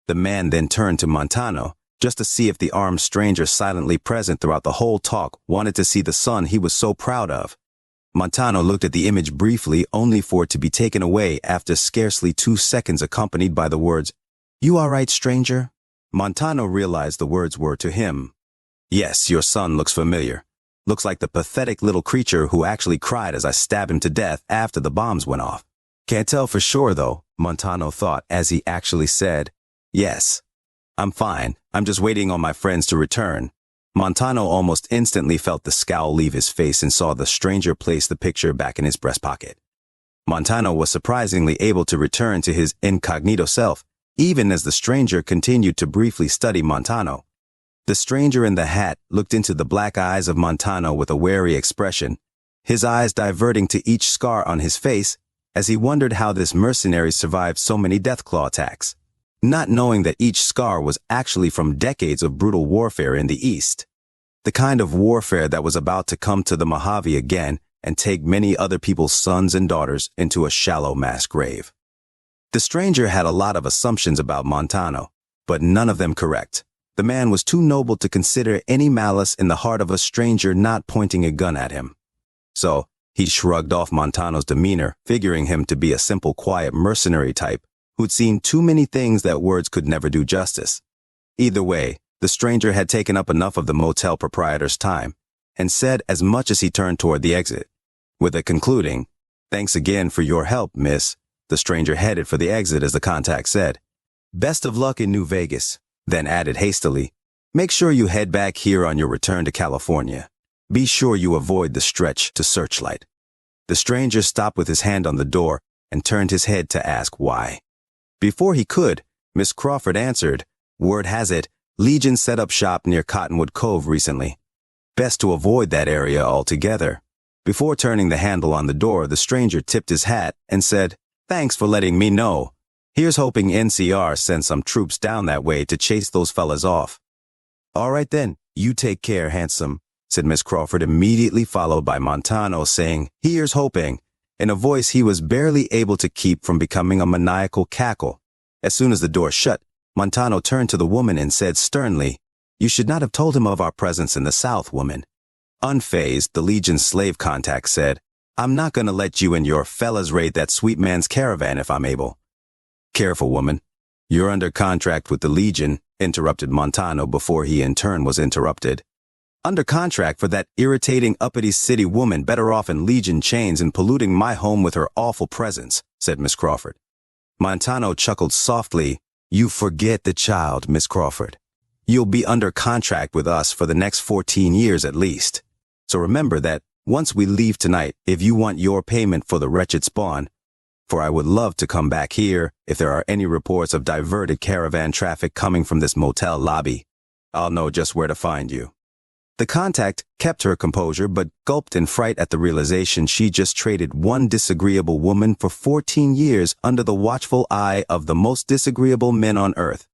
The man then turned to Montano, just to see if the armed stranger silently present throughout the whole talk wanted to see the son he was so proud of. Montano looked at the image briefly, only for it to be taken away after scarcely 2 seconds, accompanied by the words, "You all right, stranger?" Montano realized the words were to him. "Yes, your son looks familiar. Looks like the pathetic little creature who actually cried as I stabbed him to death after the bombs went off. Can't tell for sure, though," Montano thought as he actually said, "Yes. I'm fine. I'm just waiting on my friends to return." Montano almost instantly felt the scowl leave his face and saw the stranger place the picture back in his breast pocket. Montano was surprisingly able to return to his incognito self, even as the stranger continued to briefly study Montano. The stranger in the hat looked into the black eyes of Montano with a wary expression, his eyes diverting to each scar on his face as he wondered how this mercenary survived so many deathclaw attacks, not knowing that each scar was actually from decades of brutal warfare in the East. The kind of warfare that was about to come to the Mojave again and take many other people's sons and daughters into a shallow mass grave. The stranger had a lot of assumptions about Montano, but none of them correct. The man was too noble to consider any malice in the heart of a stranger not pointing a gun at him. So, he shrugged off Montano's demeanor, figuring him to be a simple, quiet mercenary type who'd seen too many things that words could never do justice. Either way, the stranger had taken up enough of the motel proprietor's time and said as much as he turned toward the exit. With a concluding, "Thanks again for your help, miss," the stranger headed for the exit as the contact said, "Best of luck in New Vegas," then added hastily, "Make sure you head back here on your return to California. Be sure you avoid the stretch to Searchlight." The stranger stopped with his hand on the door and turned his head to ask why. Before he could, Miss Crawford answered, "Word has it, Legion set up shop near Cottonwood Cove recently. Best to avoid that area altogether." Before turning the handle on the door, the stranger tipped his hat and said, "Thanks for letting me know. Here's hoping NCR sends some troops down that way to chase those fellas off." "All right then, you take care, handsome," said Miss Crawford, immediately followed by Montano saying, "Here's hoping," in a voice he was barely able to keep from becoming a maniacal cackle. As soon as the door shut, Montano turned to the woman and said sternly, "You should not have told him of our presence in the South, woman." Unfazed, the Legion's slave contact said, "I'm not gonna let you and your fellas raid that sweet man's caravan if I'm able." "Careful, woman. You're under contract with the Legion," interrupted Montano before he in turn was interrupted. "Under contract for that irritating uppity city woman, better off in Legion chains and polluting my home with her awful presence," said Miss Crawford. Montano chuckled softly. "You forget the child, Miss Crawford. You'll be under contract with us for the next 14 years at least. So remember that once we leave tonight, if you want your payment for the wretched spawn, for I would love to come back here if there are any reports of diverted caravan traffic coming from this motel lobby, I'll know just where to find you." The contact kept her composure but gulped in fright at the realization she just traded one disagreeable woman for 14 years under the watchful eye of the most disagreeable men on Earth.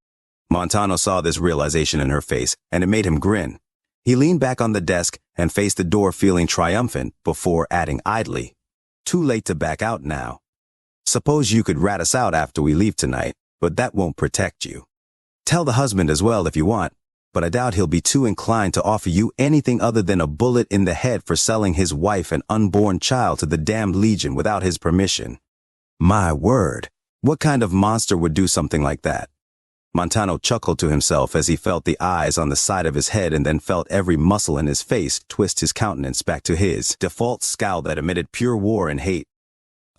Montano saw this realization in her face, and it made him grin. He leaned back on the desk and faced the door feeling triumphant before adding idly, "Too late to back out now. Suppose you could rat us out after we leave tonight, but that won't protect you. Tell the husband as well if you want, but I doubt he'll be too inclined to offer you anything other than a bullet in the head for selling his wife and unborn child to the damned Legion without his permission." My word, what kind of monster would do something like that? Montano chuckled to himself as he felt the eyes on the side of his head and then felt every muscle in his face twist his countenance back to his default scowl that emitted pure war and hate.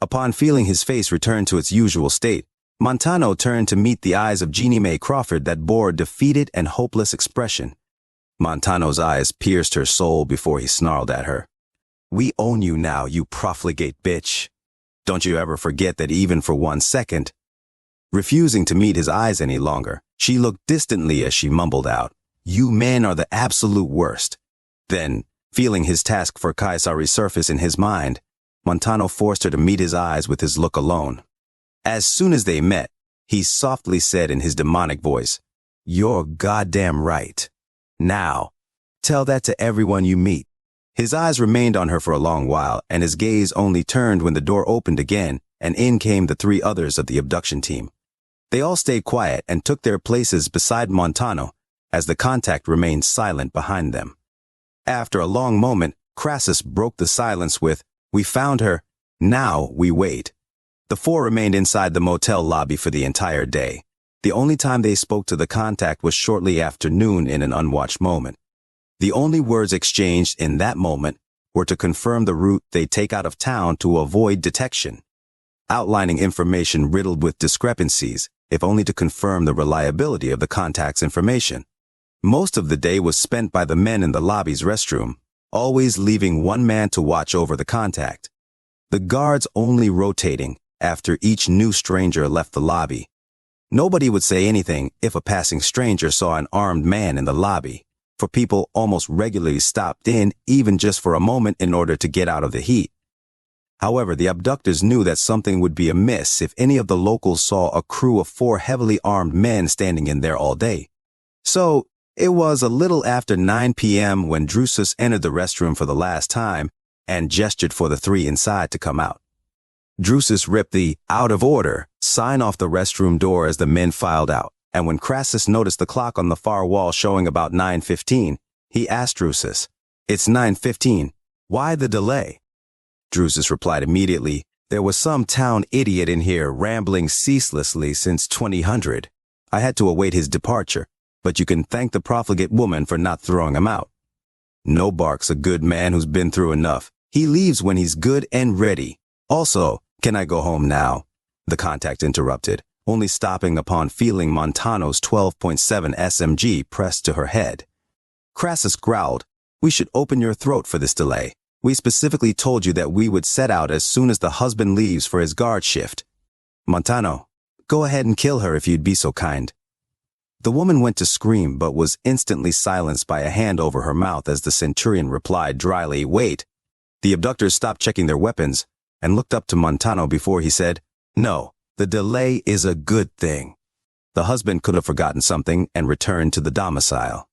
Upon feeling his face return to its usual state, Montano turned to meet the eyes of Jeannie Mae Crawford that bore a defeated and hopeless expression. Montano's eyes pierced her soul before he snarled at her. "We own you now, you profligate bitch. Don't you ever forget that even for 1 second." Refusing to meet his eyes any longer, she looked distantly as she mumbled out, "You men are the absolute worst." Then, feeling his task for Caesar resurface in his mind, Montano forced her to meet his eyes with his look alone. As soon as they met, he softly said in his demonic voice, "You're goddamn right. Now, tell that to everyone you meet." His eyes remained on her for a long while, and his gaze only turned when the door opened again, and in came the 3 others of the abduction team. They all stayed quiet and took their places beside Montano, as the contact remained silent behind them. After a long moment, Crassus broke the silence with, "We found her. Now we wait." The 4 remained inside the motel lobby for the entire day. The only time they spoke to the contact was shortly after noon in an unwatched moment. The only words exchanged in that moment were to confirm the route they'd take out of town to avoid detection, outlining information riddled with discrepancies, if only to confirm the reliability of the contact's information. Most of the day was spent by the men in the lobby's restroom, always leaving one man to watch over the contact. The guards only rotating after each new stranger left the lobby. Nobody would say anything if a passing stranger saw an armed man in the lobby, for people almost regularly stopped in even just for a moment in order to get out of the heat. However, the abductors knew that something would be amiss if any of the locals saw a crew of 4 heavily armed men standing in there all day. So, it was a little after 9 p.m. when Drusus entered the restroom for the last time and gestured for the 3 inside to come out. Drusus ripped the "out of order" sign off the restroom door as the men filed out, and when Crassus noticed the clock on the far wall showing about 9:15, he asked Drusus, "It's 9:15. Why the delay?" Drusus replied immediately, "There was some town idiot in here rambling ceaselessly since 2000. I had to await his departure, but you can thank the profligate woman for not throwing him out. No bark's a good man who's been through enough. He leaves when he's good and ready. Also, can I go home now?" The contact interrupted, only stopping upon feeling Montano's 12.7 SMG pressed to her head. Crassus growled, "We should open your throat for this delay. We specifically told you that we would set out as soon as the husband leaves for his guard shift. Montano, go ahead and kill her if you'd be so kind." The woman went to scream but was instantly silenced by a hand over her mouth as the centurion replied dryly, "Wait." The abductors stopped checking their weapons and looked up to Montano before he said, "No, the delay is a good thing." The husband could have forgotten something and returned to the domicile.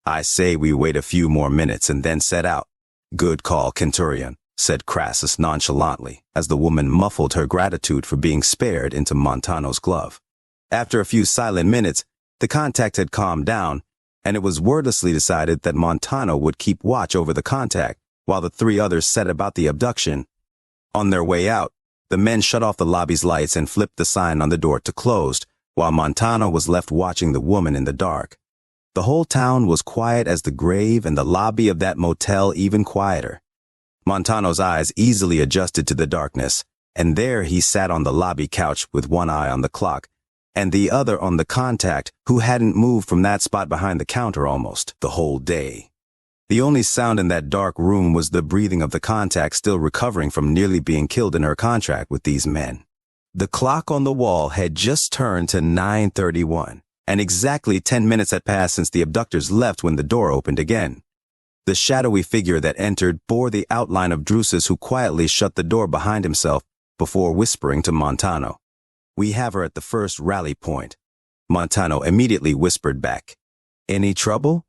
"I say we wait a few more minutes and then set out." "Good call, Centurion," said Crassus nonchalantly, as the woman muffled her gratitude for being spared into Montano's glove. After a few silent minutes, the contact had calmed down, and it was wordlessly decided that Montano would keep watch over the contact, while the 3 others set about the abduction. On their way out, the men shut off the lobby's lights and flipped the sign on the door to closed, while Montano was left watching the woman in the dark. The whole town was quiet as the grave, and the lobby of that motel even quieter. Montano's eyes easily adjusted to the darkness, and there he sat on the lobby couch with one eye on the clock, and the other on the contact, who hadn't moved from that spot behind the counter almost the whole day. The only sound in that dark room was the breathing of the contact still recovering from nearly being killed in her contract with these men. The clock on the wall had just turned to 9:31. And exactly 10 minutes had passed since the abductors left when the door opened again. The shadowy figure that entered bore the outline of Drusus, who quietly shut the door behind himself before whispering to Montano. "We have her at the first rally point." Montano immediately whispered back. "Any trouble?"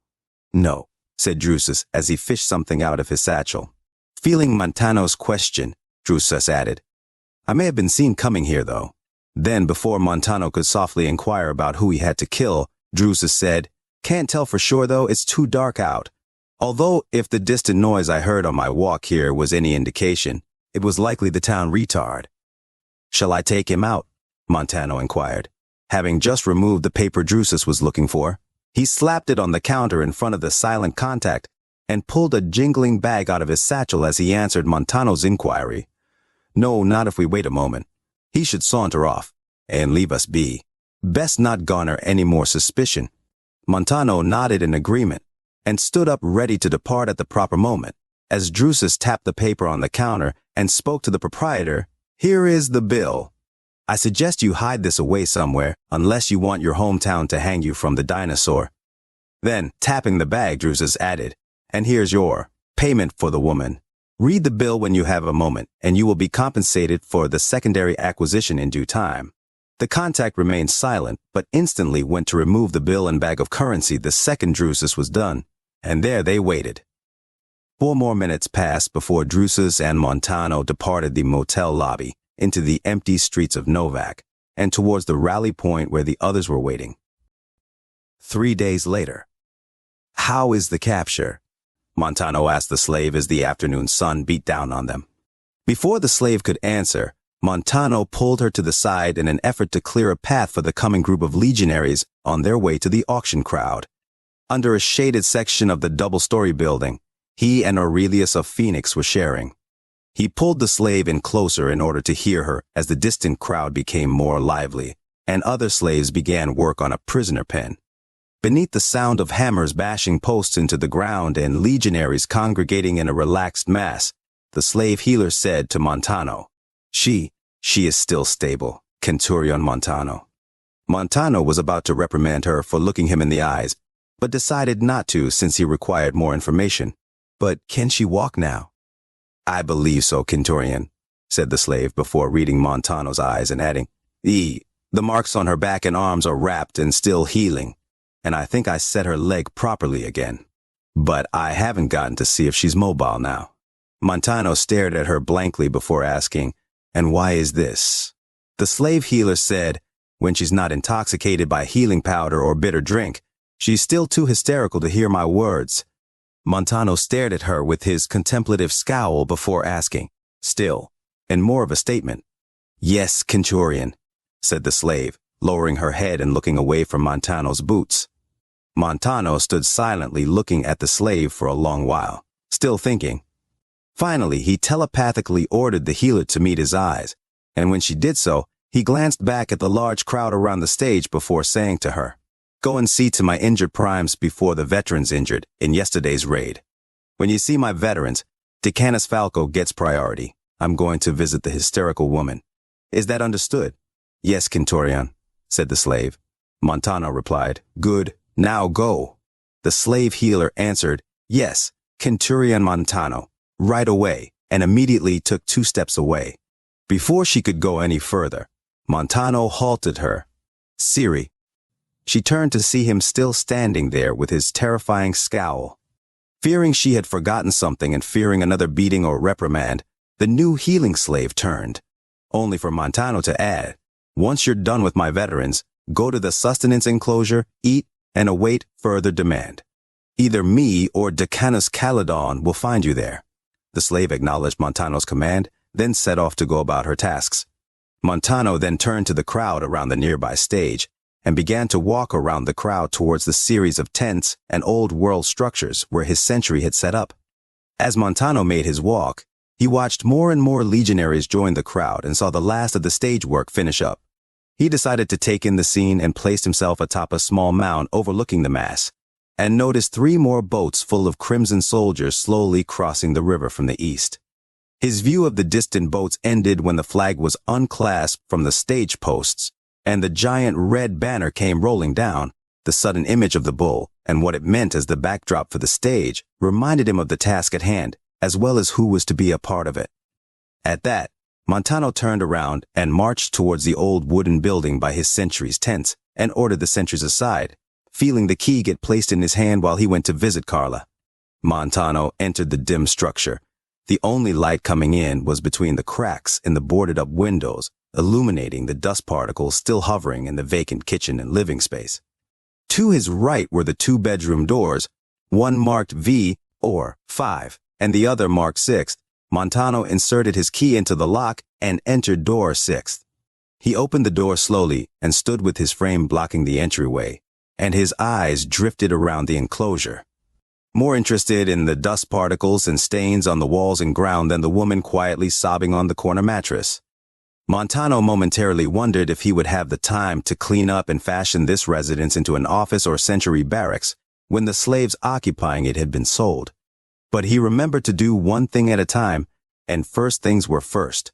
"No," said Drusus as he fished something out of his satchel. Feeling Montano's question, Drusus added, "I may have been seen coming here, though." Then, before Montano could softly inquire about who he had to kill, Drusus said, "Can't tell for sure, though. It's too dark out. Although, if the distant noise I heard on my walk here was any indication, it was likely the town retard." "Shall I take him out?" Montano inquired. Having just removed the paper Drusus was looking for, he slapped it on the counter in front of the silent contact and pulled a jingling bag out of his satchel as he answered Montano's inquiry. "No, not if we wait a moment. He should saunter off and leave us be. Best not garner any more suspicion." Montano nodded in agreement and stood up ready to depart at the proper moment. As Drusus tapped the paper on the counter and spoke to the proprietor, "Here is the bill. I suggest you hide this away somewhere unless you want your hometown to hang you from the dinosaur." Then, tapping the bag, Drusus added, "And here's your payment for the woman. Read the bill when you have a moment, and you will be compensated for the secondary acquisition in due time." The contact remained silent, but instantly went to remove the bill and bag of currency the second Drusus was done, and there they waited. 4 more minutes passed before Drusus and Montano departed the motel lobby into the empty streets of Novak and towards the rally point where the others were waiting. 3 days later. "How is the capture?" Montano asked the slave as the afternoon sun beat down on them. Before the slave could answer, Montano pulled her to the side in an effort to clear a path for the coming group of legionaries on their way to the auction crowd. Under a shaded section of the double-story building, he and Aurelius of Phoenix were sharing. He pulled the slave in closer in order to hear her as the distant crowd became more lively, and other slaves began work on a prisoner pen. Beneath the sound of hammers bashing posts into the ground and legionaries congregating in a relaxed mass, the slave healer said to Montano, She is still stable, Centurion Montano." Montano was about to reprimand her for looking him in the eyes, but decided not to since he required more information. "But can she walk now?" "I believe so, Centurion," said the slave before reading Montano's eyes and adding, The marks on her back and arms are wrapped and still healing, and I think I set her leg properly again. But I haven't gotten to see if she's mobile now." Montano stared at her blankly before asking, "And why is this?" The slave healer said, "When she's not intoxicated by healing powder or bitter drink, she's still too hysterical to hear my words." Montano stared at her with his contemplative scowl before asking, still, in more of a statement, "Yes, Centurion," said the slave, lowering her head and looking away from Montano's boots. Montano stood silently looking at the slave for a long while, still thinking. Finally, he telepathically ordered the healer to meet his eyes, and when she did so, he glanced back at the large crowd around the stage before saying to her, "Go and see to my injured primes before the veterans injured in yesterday's raid. When you see my veterans, Decanus Falco gets priority. I'm going to visit the hysterical woman. Is that understood?" "Yes, Centurion," said the slave. Montano replied, "Good, now go." The slave healer answered, "Yes, Centurion Montano," right away, and immediately took 2 steps away. Before she could go any further, Montano halted her. "Siri." She turned to see him still standing there with his terrifying scowl. Fearing she had forgotten something and fearing another beating or reprimand, the new healing slave turned, only for Montano to add, "Once you're done with my veterans, go to the sustenance enclosure, eat, and await further demand. Either me or Decanus Calydon will find you there." The slave acknowledged Montano's command, then set off to go about her tasks. Montano then turned to the crowd around the nearby stage and began to walk around the crowd towards the series of tents and old-world structures where his sentry had set up. As Montano made his walk, he watched more and more legionaries join the crowd and saw the last of the stage work finish up. He decided to take in the scene and placed himself atop a small mound overlooking the mass, and noticed 3 more boats full of crimson soldiers slowly crossing the river from the east. His view of the distant boats ended when the flag was unclasped from the stage posts, and the giant red banner came rolling down, the sudden image of the bull, and what it meant as the backdrop for the stage reminded him of the task at hand, as well as who was to be a part of it. At that, Montano turned around and marched towards the old wooden building by his sentries' tents and ordered the sentries aside, feeling the key get placed in his hand while he went to visit Carla. Montano entered the dim structure. The only light coming in was between the cracks in the boarded-up windows, illuminating the dust particles still hovering in the vacant kitchen and living space. To his right were the 2 bedroom doors, one marked V or 5, and the other marked 6. Montano inserted his key into the lock and entered door 6. He opened the door slowly and stood with his frame blocking the entryway, and his eyes drifted around the enclosure, more interested in the dust particles and stains on the walls and ground than the woman quietly sobbing on the corner mattress. Montano momentarily wondered if he would have the time to clean up and fashion this residence into an office or century barracks when the slaves occupying it had been sold. But he remembered to do one thing at a time, and first things were first.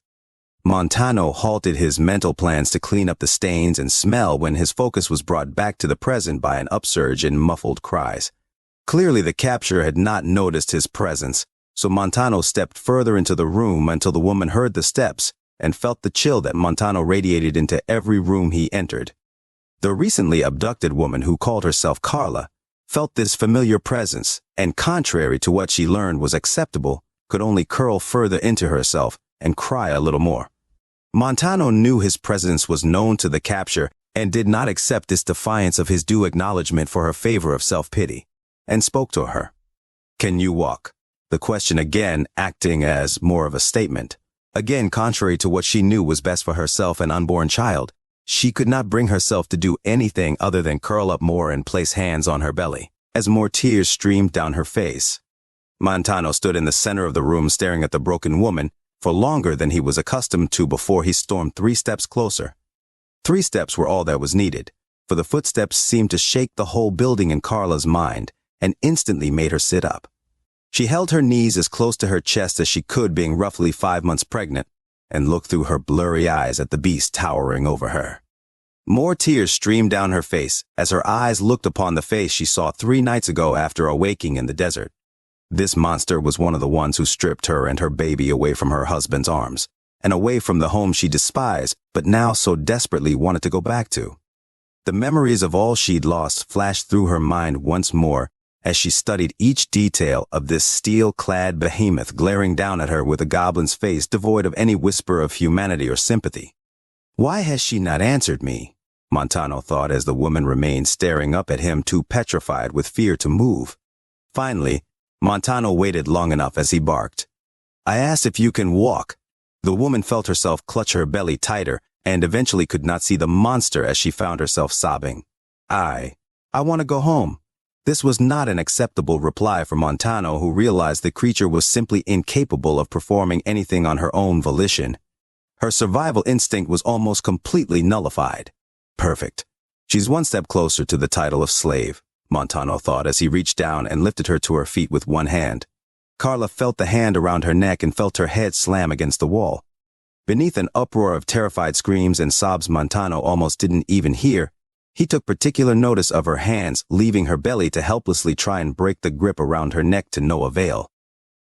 Montano halted his mental plans to clean up the stains and smell when his focus was brought back to the present by an upsurge in muffled cries. Clearly the capture had not noticed his presence, so Montano stepped further into the room until the woman heard the steps and felt the chill that Montano radiated into every room he entered. The recently abducted woman who called herself Carla felt this familiar presence, and contrary to what she learned was acceptable, could only curl further into herself and cry a little more. Montano knew his presence was known to the capture and did not accept this defiance of his due acknowledgement for her favor of self-pity, and spoke to her. "Can you walk?" The question again acting as more of a statement. Again, contrary to what she knew was best for herself and unborn child, she could not bring herself to do anything other than curl up more and place hands on her belly, as more tears streamed down her face. Montano stood in the center of the room staring at the broken woman for longer than he was accustomed to before he stormed 3 steps closer. 3 steps were all that was needed, for the footsteps seemed to shake the whole building in Carla's mind and instantly made her sit up. She held her knees as close to her chest as she could, being roughly 5 months pregnant, and looked through her blurry eyes at the beast towering over her. More tears streamed down her face as her eyes looked upon the face she saw 3 nights ago after awaking in the desert. This monster was one of the ones who stripped her and her baby away from her husband's arms, and away from the home she despised but now so desperately wanted to go back to. The memories of all she'd lost flashed through her mind once more as she studied each detail of this steel-clad behemoth glaring down at her with a goblin's face devoid of any whisper of humanity or sympathy. "Why has she not answered me?" Montano thought as the woman remained staring up at him, too petrified with fear to move. Finally, Montano waited long enough as he barked, "I asked if you can walk." The woman felt herself clutch her belly tighter and eventually could not see the monster as she found herself sobbing. I want to go home." This was not an acceptable reply for Montano, who realized the creature was simply incapable of performing anything on her own volition. Her survival instinct was almost completely nullified. Perfect. She's one step closer to the title of slave, Montano thought as he reached down and lifted her to her feet with one hand. Carla felt the hand around her neck and felt her head slam against the wall. Beneath an uproar of terrified screams and sobs Montano almost didn't even hear, he took particular notice of her hands leaving her belly to helplessly try and break the grip around her neck to no avail.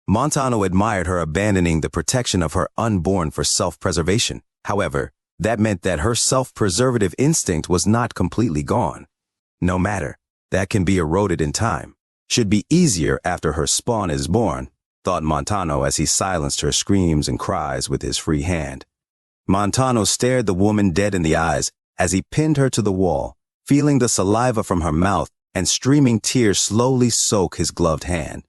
Montano admired her abandoning the protection of her unborn for self-preservation. However, that meant that her self-preservative instinct was not completely gone. No matter, that can be eroded in time. Should be easier after her spawn is born, thought Montano as he silenced her screams and cries with his free hand. Montano stared the woman dead in the eyes as he pinned her to the wall, feeling the saliva from her mouth and streaming tears slowly soak his gloved hand.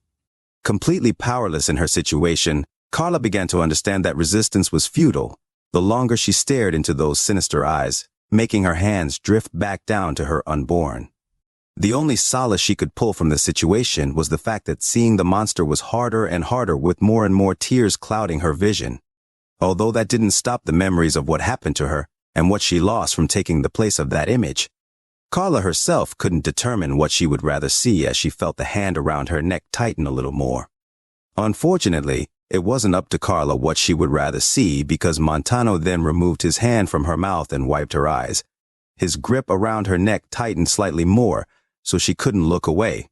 Completely powerless in her situation, Carla began to understand that resistance was futile the longer she stared into those sinister eyes, making her hands drift back down to her unborn. The only solace she could pull from the situation was the fact that seeing the monster was harder and harder, with more and more tears clouding her vision. Although that didn't stop the memories of what happened to her and what she lost from taking the place of that image. Carla herself couldn't determine what she would rather see as she felt the hand around her neck tighten a little more. Unfortunately, it wasn't up to Carla what she would rather see, because Montano then removed his hand from her mouth and wiped her eyes. His grip around her neck tightened slightly more, so she couldn't look away.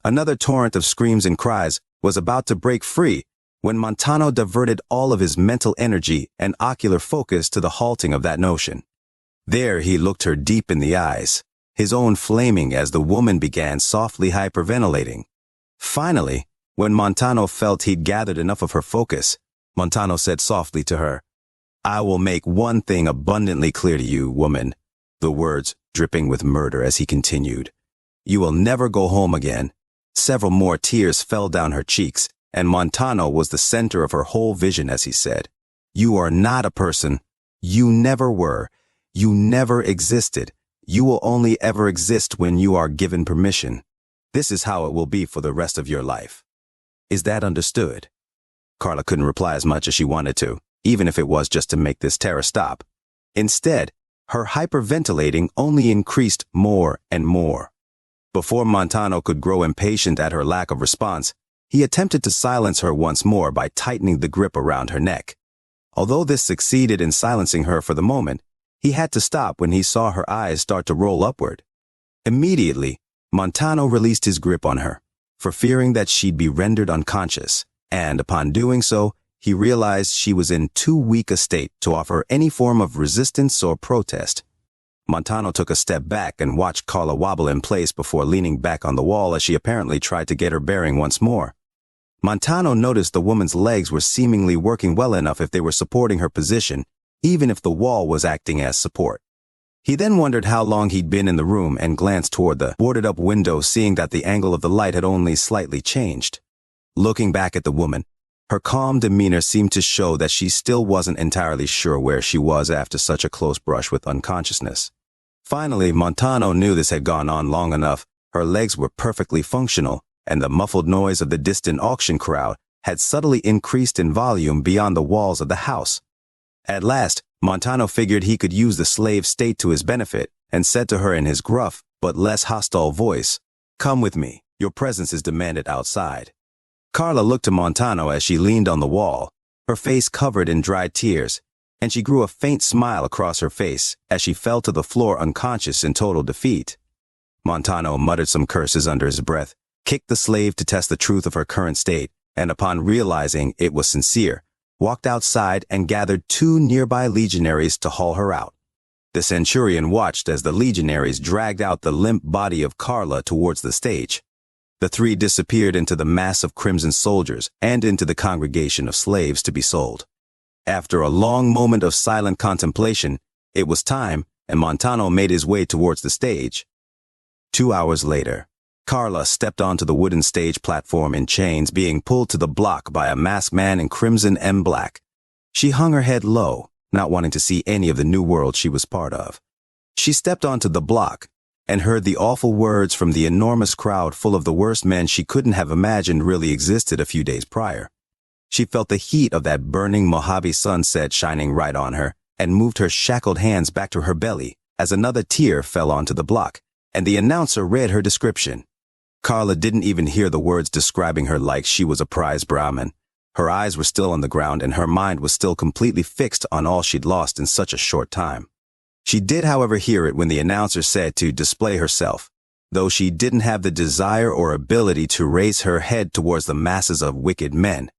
Another torrent of screams and cries was about to break free when Montano diverted all of his mental energy and ocular focus to the halting of that notion. There he looked her deep in the eyes, his own flaming as the woman began softly hyperventilating. Finally, when Montano felt he'd gathered enough of her focus, Montano said softly to her, "I will make one thing abundantly clear to you, woman," the words dripping with murder as he continued. "You will never go home again." Several more tears fell down her cheeks, and Montano was the center of her whole vision as he said, "You are not a person. You never were. You never existed. You will only ever exist when you are given permission. This is how it will be for the rest of your life. Is that understood?" Carla couldn't reply as much as she wanted to, even if it was just to make this terror stop. Instead, her hyperventilating only increased more and more. Before Montano could grow impatient at her lack of response, he attempted to silence her once more by tightening the grip around her neck. Although this succeeded in silencing her for the moment, he had to stop when he saw her eyes start to roll upward. Immediately, Montano released his grip on her, for fearing that she'd be rendered unconscious, and upon doing so, he realized she was in too weak a state to offer any form of resistance or protest. Montano took a step back and watched Carla wobble in place before leaning back on the wall as she apparently tried to get her bearing once more. Montano noticed the woman's legs were seemingly working well enough if they were supporting her position, even if the wall was acting as support. He then wondered how long he'd been in the room and glanced toward the boarded-up window, seeing that the angle of the light had only slightly changed. Looking back at the woman, her calm demeanor seemed to show that she still wasn't entirely sure where she was after such a close brush with unconsciousness. Finally, Montano knew this had gone on long enough. Her legs were perfectly functional, and the muffled noise of the distant auction crowd had subtly increased in volume beyond the walls of the house. At last, Montano figured he could use the slave state to his benefit and said to her in his gruff but less hostile voice, "Come with me. Your presence is demanded outside." Carla looked to Montano as she leaned on the wall, her face covered in dried tears, and she grew a faint smile across her face as she fell to the floor unconscious in total defeat. Montano muttered some curses under his breath, kicked the slave to test the truth of her current state, and upon realizing it was sincere, walked outside and gathered 2 nearby legionaries to haul her out. The centurion watched as the legionaries dragged out the limp body of Carla towards the stage. The 3 disappeared into the mass of crimson soldiers and into the congregation of slaves to be sold. After a long moment of silent contemplation, it was time, and Montano made his way towards the stage. 2 hours later, Carla stepped onto the wooden stage platform in chains, being pulled to the block by a masked man in crimson and black. She hung her head low, not wanting to see any of the new world she was part of. She stepped onto the block and heard the awful words from the enormous crowd full of the worst men she couldn't have imagined really existed a few days prior. She felt the heat of that burning Mojave sunset shining right on her and moved her shackled hands back to her belly as another tear fell onto the block, and the announcer read her description. Carla didn't even hear the words describing her like she was a prize Brahmin. Her eyes were still on the ground and her mind was still completely fixed on all she'd lost in such a short time. She did, however, hear it when the announcer said to display herself, though she didn't have the desire or ability to raise her head towards the masses of wicked men.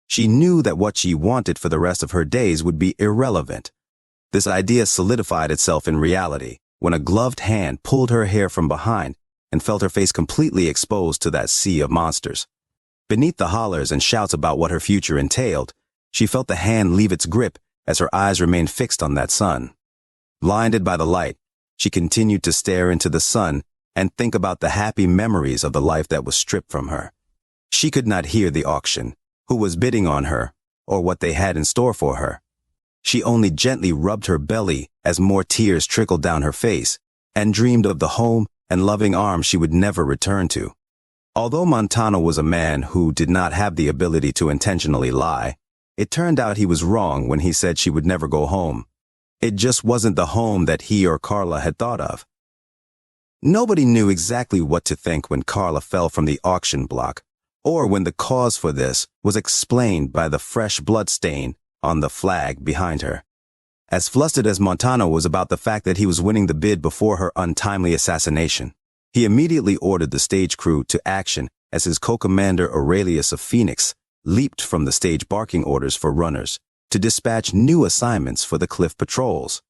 She knew that what she wanted for the rest of her days would be irrelevant. This idea solidified itself in reality when a gloved hand pulled her hair from behind and felt her face completely exposed to that sea of monsters. Beneath the hollers and shouts about what her future entailed, she felt the hand leave its grip as her eyes remained fixed on that sun. Blinded by the light, she continued to stare into the sun and think about the happy memories of the life that was stripped from her. She could not hear the auction, who was bidding on her, or what they had in store for her. She only gently rubbed her belly as more tears trickled down her face, and dreamed of the home and loving arms she would never return to. Although Montano was a man who did not have the ability to intentionally lie, it turned out he was wrong when he said she would never go home. It just wasn't the home that he or Carla had thought of. Nobody knew exactly what to think when Carla fell from the auction block, or when the cause for this was explained by the fresh blood stain on the flag behind her. As flustered as Montano was about the fact that he was winning the bid before her untimely assassination, He immediately ordered the stage crew to action as his co-commander Aurelius of Phoenix leaped from the stage barking orders for runners to dispatch new assignments for the cliff patrols.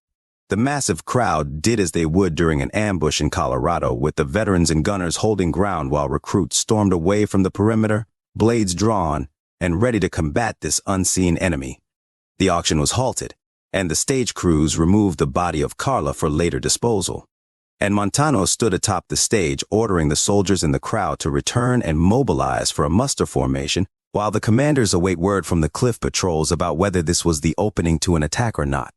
The massive crowd did as they would during an ambush in Colorado, with the veterans and gunners holding ground while recruits stormed away from the perimeter, blades drawn, and ready to combat this unseen enemy. The auction was halted, and the stage crews removed the body of Carla for later disposal. And Montano stood atop the stage, ordering the soldiers in the crowd to return and mobilize for a muster formation, while the commanders await word from the cliff patrols about whether this was the opening to an attack or not.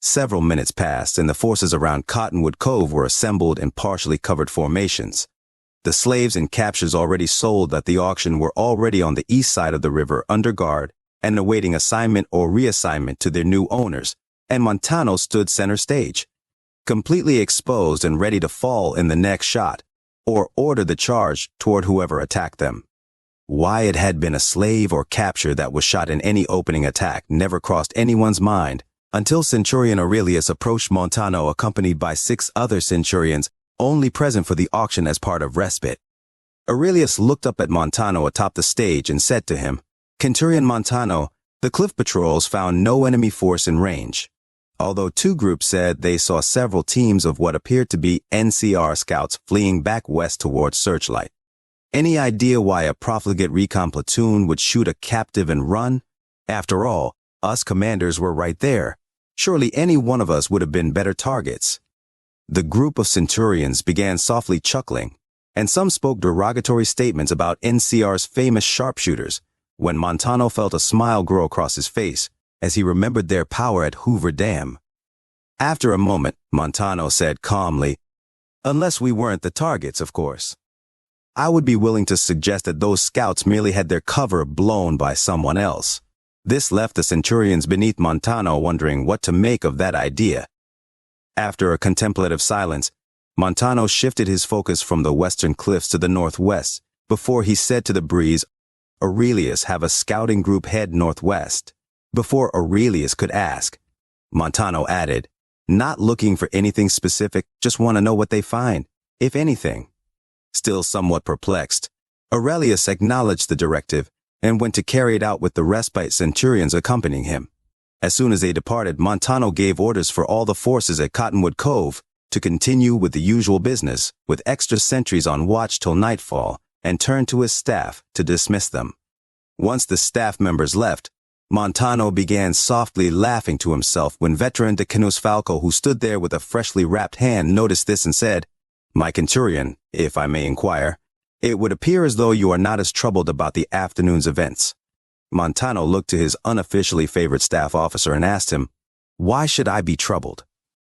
Several minutes passed, and the forces around Cottonwood Cove were assembled in partially covered formations. The slaves and captures already sold at the auction were already on the east side of the river under guard and awaiting assignment or reassignment to their new owners, and Montano stood center stage, completely exposed and ready to fall in the next shot, or order the charge toward whoever attacked them. Why it had been a slave or capture that was shot in any opening attack never crossed anyone's mind, until Centurion Aurelius approached Montano accompanied by 6 other centurions, only present for the auction as part of respite. Aurelius looked up at Montano atop the stage and said to him, "Centurion Montano, the cliff patrols found no enemy force in range, although 2 groups said they saw several teams of what appeared to be NCR scouts fleeing back west towards Searchlight. Any idea why a profligate recon platoon would shoot a captive and run? After all, us commanders were right there. Surely any one of us would have been better targets." The group of centurions began softly chuckling, and some spoke derogatory statements about NCR's famous sharpshooters, when Montano felt a smile grow across his face as he remembered their power at Hoover Dam. After a moment, Montano said calmly, "Unless we weren't the targets, of course. I would be willing to suggest that those scouts merely had their cover blown by someone else." This left the centurions beneath Montano wondering what to make of that idea. After a contemplative silence, Montano shifted his focus from the western cliffs to the northwest before he said to the breeze, "Aurelius, have a scouting group head northwest." Before Aurelius could ask, Montano added, "Not looking for anything specific, just want to know what they find, if anything." Still somewhat perplexed, Aurelius acknowledged the directive and went to carry it out with the respite centurions accompanying him. As soon as they departed, Montano gave orders for all the forces at Cottonwood Cove to continue with the usual business, with extra sentries on watch till nightfall, and turned to his staff to dismiss them. Once the staff members left, Montano began softly laughing to himself when veteran de Canus Falco, who stood there with a freshly wrapped hand, noticed this and said, "My centurion, if I may inquire, it would appear as though you are not as troubled about the afternoon's events." Montano looked to his unofficially favored staff officer and asked him, "Why should I be troubled?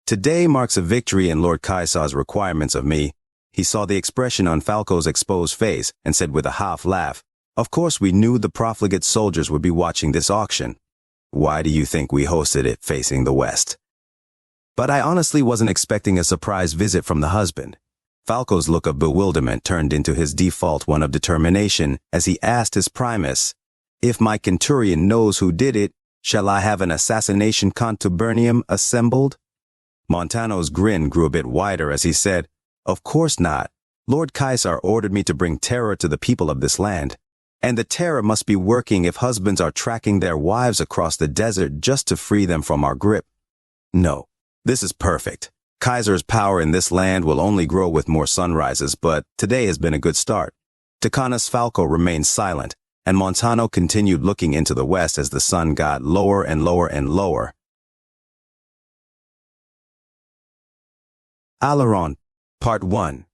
Today marks a victory in Lord Caesar's requirements of me." He saw the expression on Falco's exposed face and said with a half laugh, "Of course we knew the profligate soldiers would be watching this auction. Why do you think we hosted it facing the west?" But I honestly wasn't expecting a surprise visit from the husband. Falco's look of bewilderment turned into his default one of determination as he asked his primus, "If my centurion knows who did it, shall I have an assassination contubernum assembled?" Montano's grin grew a bit wider as he said, "Of course not. Lord Caesar ordered me to bring terror to the people of this land. And the terror must be working if husbands are tracking their wives across the desert just to free them from our grip. No, this is perfect. Kaiser's power in this land will only grow with more sunrises, but today has been a good start." Ticanus Falco remained silent, and Montano continued looking into the west as the sun got lower and lower and lower. Aileron, Part 1.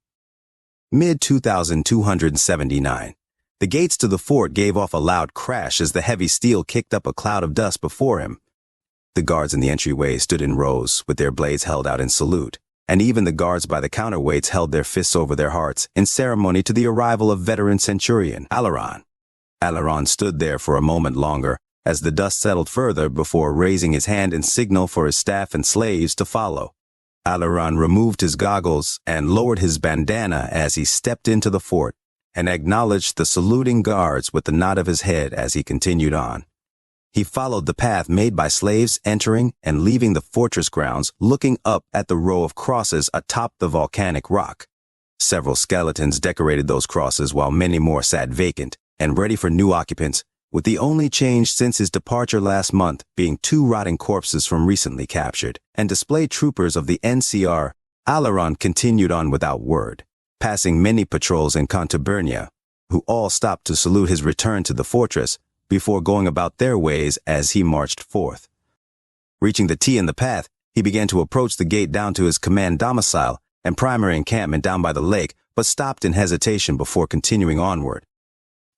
Mid-2279. The gates to the fort gave off a loud crash as the heavy steel kicked up a cloud of dust before him. The guards in the entryway stood in rows, with their blades held out in salute, and even the guards by the counterweights held their fists over their hearts in ceremony to the arrival of veteran centurion Aileron. Aileron stood there for a moment longer as the dust settled further before raising his hand in signal for his staff and slaves to follow. Aileron removed his goggles and lowered his bandana as he stepped into the fort and acknowledged the saluting guards with the nod of his head as he continued on. He followed the path made by slaves entering and leaving the fortress grounds, looking up at the row of crosses atop the volcanic rock. Several skeletons decorated those crosses while many more sat vacant and ready for new occupants, with the only change since his departure last month being 2 rotting corpses from recently captured and displayed troopers of the NCR. Alaron continued on without word, passing many patrols in Contubernia, who all stopped to salute his return to the fortress before going about their ways as he marched forth. Reaching the T in the path, he began to approach the gate down to his command domicile and primary encampment down by the lake, but stopped in hesitation before continuing onward.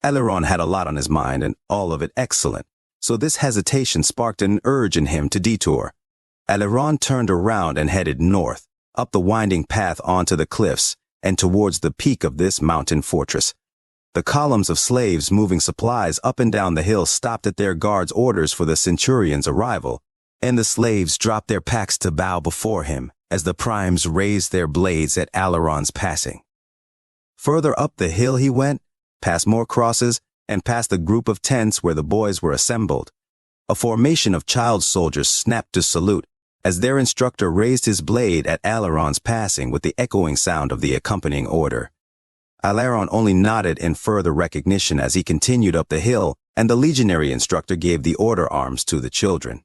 Alaron had a lot on his mind, and all of it excellent, so this hesitation sparked an urge in him to detour. Alaron turned around and headed north, up the winding path onto the cliffs, and towards the peak of this mountain fortress. The columns of slaves moving supplies up and down the hill stopped at their guards' orders for the centurion's arrival, and the slaves dropped their packs to bow before him as the primes raised their blades at Alaron's passing. Further up the hill he went, past more crosses, and past the group of tents where the boys were assembled. A formation of child soldiers snapped to salute as their instructor raised his blade at Alaron's passing with the echoing sound of the accompanying order. Alaron only nodded in further recognition as he continued up the hill, and the legionary instructor gave the order arms to the children.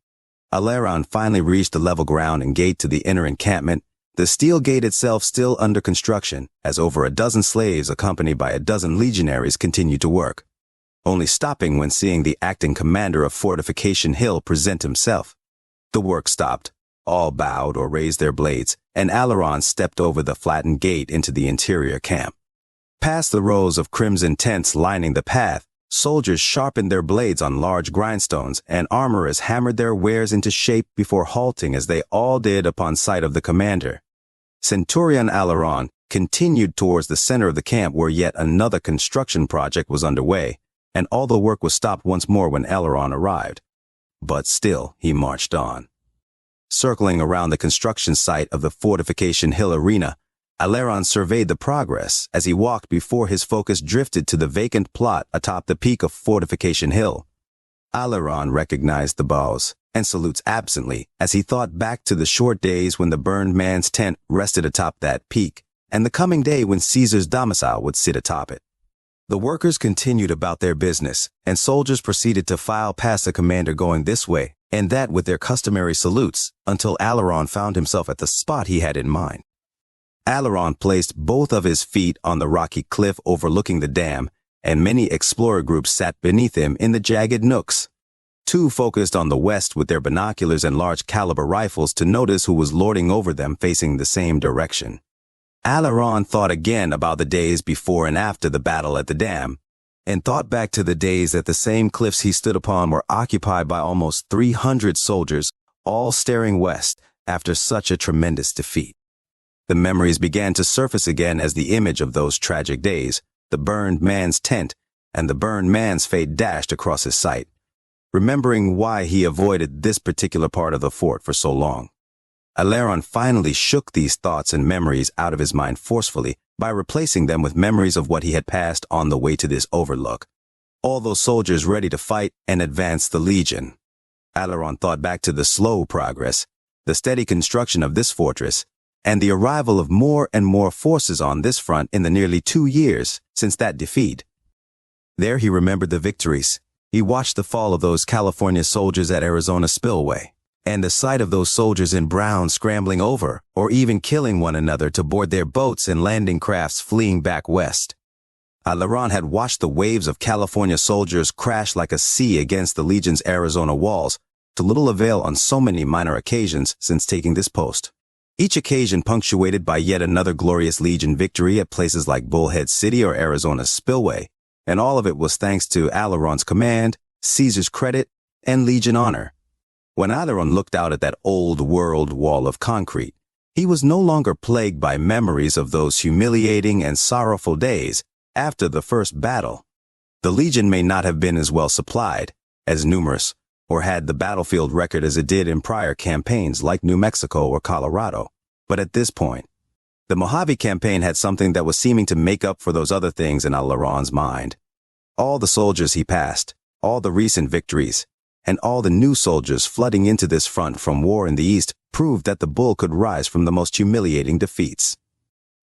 Alaron finally reached the level ground and gate to the inner encampment, the steel gate itself still under construction, as over a dozen slaves accompanied by a dozen legionaries continued to work, only stopping when seeing the acting commander of Fortification Hill present himself. The work stopped, all bowed or raised their blades, and Alaron stepped over the flattened gate into the interior camp. Past the rows of crimson tents lining the path, soldiers sharpened their blades on large grindstones, and armorers hammered their wares into shape before halting as they all did upon sight of the commander. Centurion Alaron continued towards the center of the camp where yet another construction project was underway, and all the work was stopped once more when Alaron arrived. But still, he marched on. Circling around the construction site of the Fortification Hill arena, Alaron surveyed the progress as he walked before his focus drifted to the vacant plot atop the peak of Fortification Hill. Alaron recognized the bows and salutes absently as he thought back to the short days when the burned man's tent rested atop that peak, and the coming day when Caesar's domicile would sit atop it. The workers continued about their business, and soldiers proceeded to file past the commander going this way and that with their customary salutes until Alaron found himself at the spot he had in mind. Alaron placed both of his feet on the rocky cliff overlooking the dam, and many explorer groups sat beneath him in the jagged nooks. 2 focused on the west with their binoculars and large caliber rifles to notice who was lording over them facing the same direction. Alaron thought again about the days before and after the battle at the dam, and thought back to the days that the same cliffs he stood upon were occupied by almost 300 soldiers, all staring west after such a tremendous defeat. The memories began to surface again as the image of those tragic days, the burned man's tent, and the burned man's fate dashed across his sight, remembering why he avoided this particular part of the fort for so long. Alaron finally shook these thoughts and memories out of his mind forcefully by replacing them with memories of what he had passed on the way to this overlook. All those soldiers ready to fight and advance the legion. Alaron thought back to the slow progress, the steady construction of this fortress, and the arrival of more and more forces on this front in the nearly 2 years since that defeat. There he remembered the victories. He watched the fall of those California soldiers at Arizona Spillway, and the sight of those soldiers in brown scrambling over or even killing one another to board their boats and landing crafts fleeing back west. Alaron had watched the waves of California soldiers crash like a sea against the Legion's Arizona walls, to little avail on so many minor occasions since taking this post. Each occasion punctuated by yet another glorious Legion victory at places like Bullhead City or Arizona Spillway, and all of it was thanks to Alaron's command, Caesar's credit, and Legion honor. When Alaron looked out at that old world wall of concrete, he was no longer plagued by memories of those humiliating and sorrowful days after the first battle. The Legion may not have been as well supplied, as numerous, or had the battlefield record as it did in prior campaigns like New Mexico or Colorado, but at this point, the Mojave campaign had something that was seeming to make up for those other things in Alaron's mind. All the soldiers he passed, all the recent victories, and all the new soldiers flooding into this front from war in the East proved that the bull could rise from the most humiliating defeats.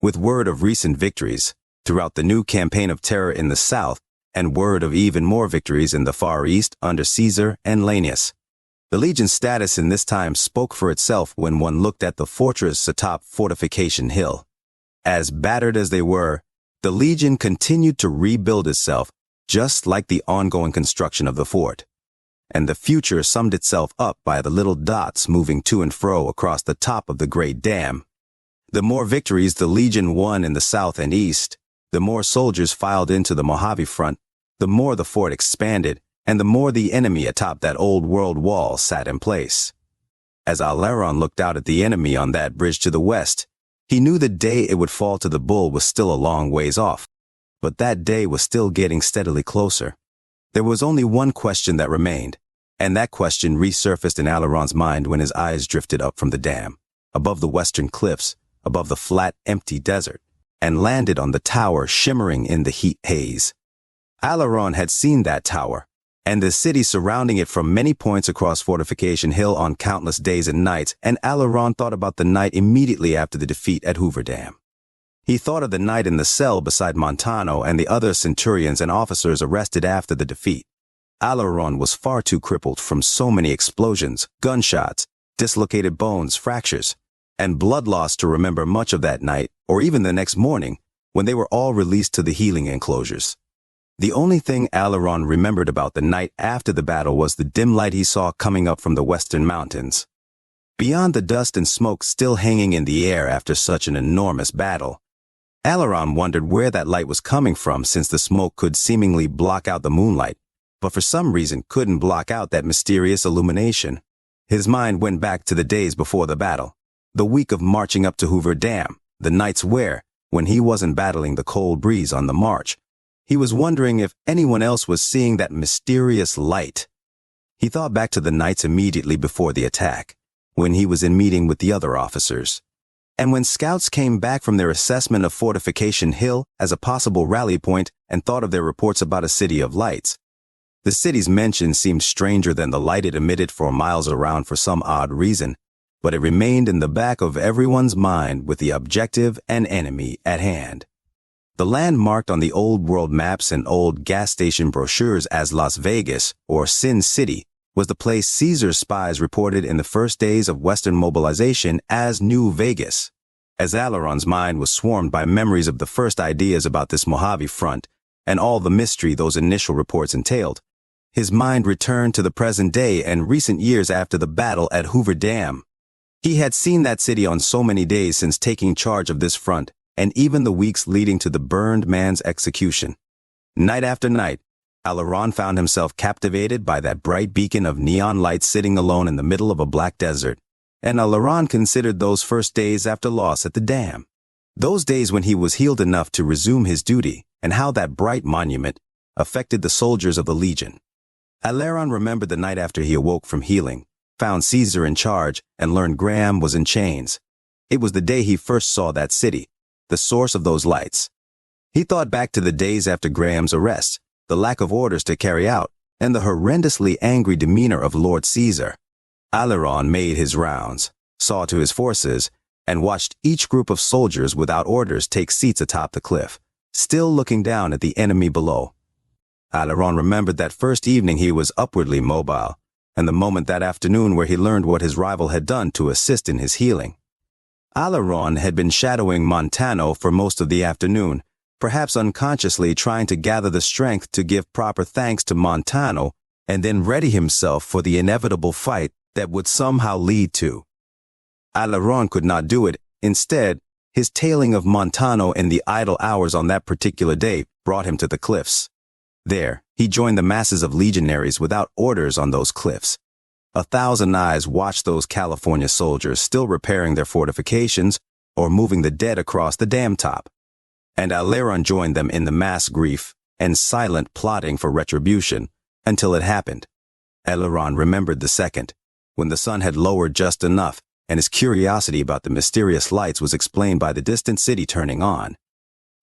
With word of recent victories throughout the new campaign of terror in the south, and word of even more victories in the Far East under Caesar and Lanius. The Legion's status in this time spoke for itself when one looked at the fortress atop Fortification Hill. As battered as they were, the Legion continued to rebuild itself, just like the ongoing construction of the fort. And the future summed itself up by the little dots moving to and fro across the top of the great dam. The more victories the Legion won in the south and east, the more soldiers filed into the Mojave front, the more the fort expanded, and the more the enemy atop that old world wall sat in place. As Aileron looked out at the enemy on that bridge to the west, he knew the day it would fall to the bull was still a long ways off, but that day was still getting steadily closer. There was only one question that remained, and that question resurfaced in Aileron's mind when his eyes drifted up from the dam, above the western cliffs, above the flat, empty desert, and landed on the tower shimmering in the heat haze. Aileron had seen that tower, and the city surrounding it from many points across Fortification Hill on countless days and nights, and Aileron thought about the night immediately after the defeat at Hoover Dam. He thought of the night in the cell beside Montano and the other centurions and officers arrested after the defeat. Aileron was far too crippled from so many explosions, gunshots, dislocated bones, fractures, and blood loss to remember much of that night, or even the next morning, when they were all released to the healing enclosures. The only thing Aileron remembered about the night after the battle was the dim light he saw coming up from the western mountains. Beyond the dust and smoke still hanging in the air after such an enormous battle, Aileron wondered where that light was coming from, since the smoke could seemingly block out the moonlight, but for some reason couldn't block out that mysterious illumination. His mind went back to the days before the battle, the week of marching up to Hoover Dam, the nights where, when he wasn't battling the cold breeze on the march, he was wondering if anyone else was seeing that mysterious light. He thought back to the nights immediately before the attack, when he was in meeting with the other officers. And when scouts came back from their assessment of Fortification Hill as a possible rally point and thought of their reports about a city of lights, the city's mention seemed stranger than the light it emitted for miles around for some odd reason, but it remained in the back of everyone's mind with the objective and enemy at hand. The land marked on the old world maps and old gas station brochures as Las Vegas, or Sin City, was the place Caesar's spies reported in the first days of Western mobilization as New Vegas. As Aileron's mind was swarmed by memories of the first ideas about this Mojave front and all the mystery those initial reports entailed, his mind returned to the present day and recent years after the battle at Hoover Dam. He had seen that city on so many days since taking charge of this front, and even the weeks leading to the burned man's execution. Night after night, Aileron found himself captivated by that bright beacon of neon lights sitting alone in the middle of a black desert, and Aileron considered those first days after loss at the dam, those days when he was healed enough to resume his duty, and how that bright monument affected the soldiers of the Legion. Aileron remembered the night after he awoke from healing, found Caesar in charge, and learned Graham was in chains. It was the day he first saw that city, the source of those lights. He thought back to the days after Graham's arrest, the lack of orders to carry out, and the horrendously angry demeanor of Lord Caesar. Aileron made his rounds, saw to his forces, and watched each group of soldiers without orders take seats atop the cliff, still looking down at the enemy below. Aileron remembered that first evening he was upwardly mobile, and the moment that afternoon where he learned what his rival had done to assist in his healing. Aileron had been shadowing Montano for most of the afternoon, perhaps unconsciously trying to gather the strength to give proper thanks to Montano and then ready himself for the inevitable fight that would somehow lead to. Aileron could not do it. Instead, his tailing of Montano in the idle hours on that particular day brought him to the cliffs. There, he joined the masses of legionaries without orders on those cliffs. 1,000 eyes watched those California soldiers still repairing their fortifications or moving the dead across the dam top. And Aileron joined them in the mass grief and silent plotting for retribution until it happened. Aileron remembered the second, when the sun had lowered just enough and his curiosity about the mysterious lights was explained by the distant city turning on.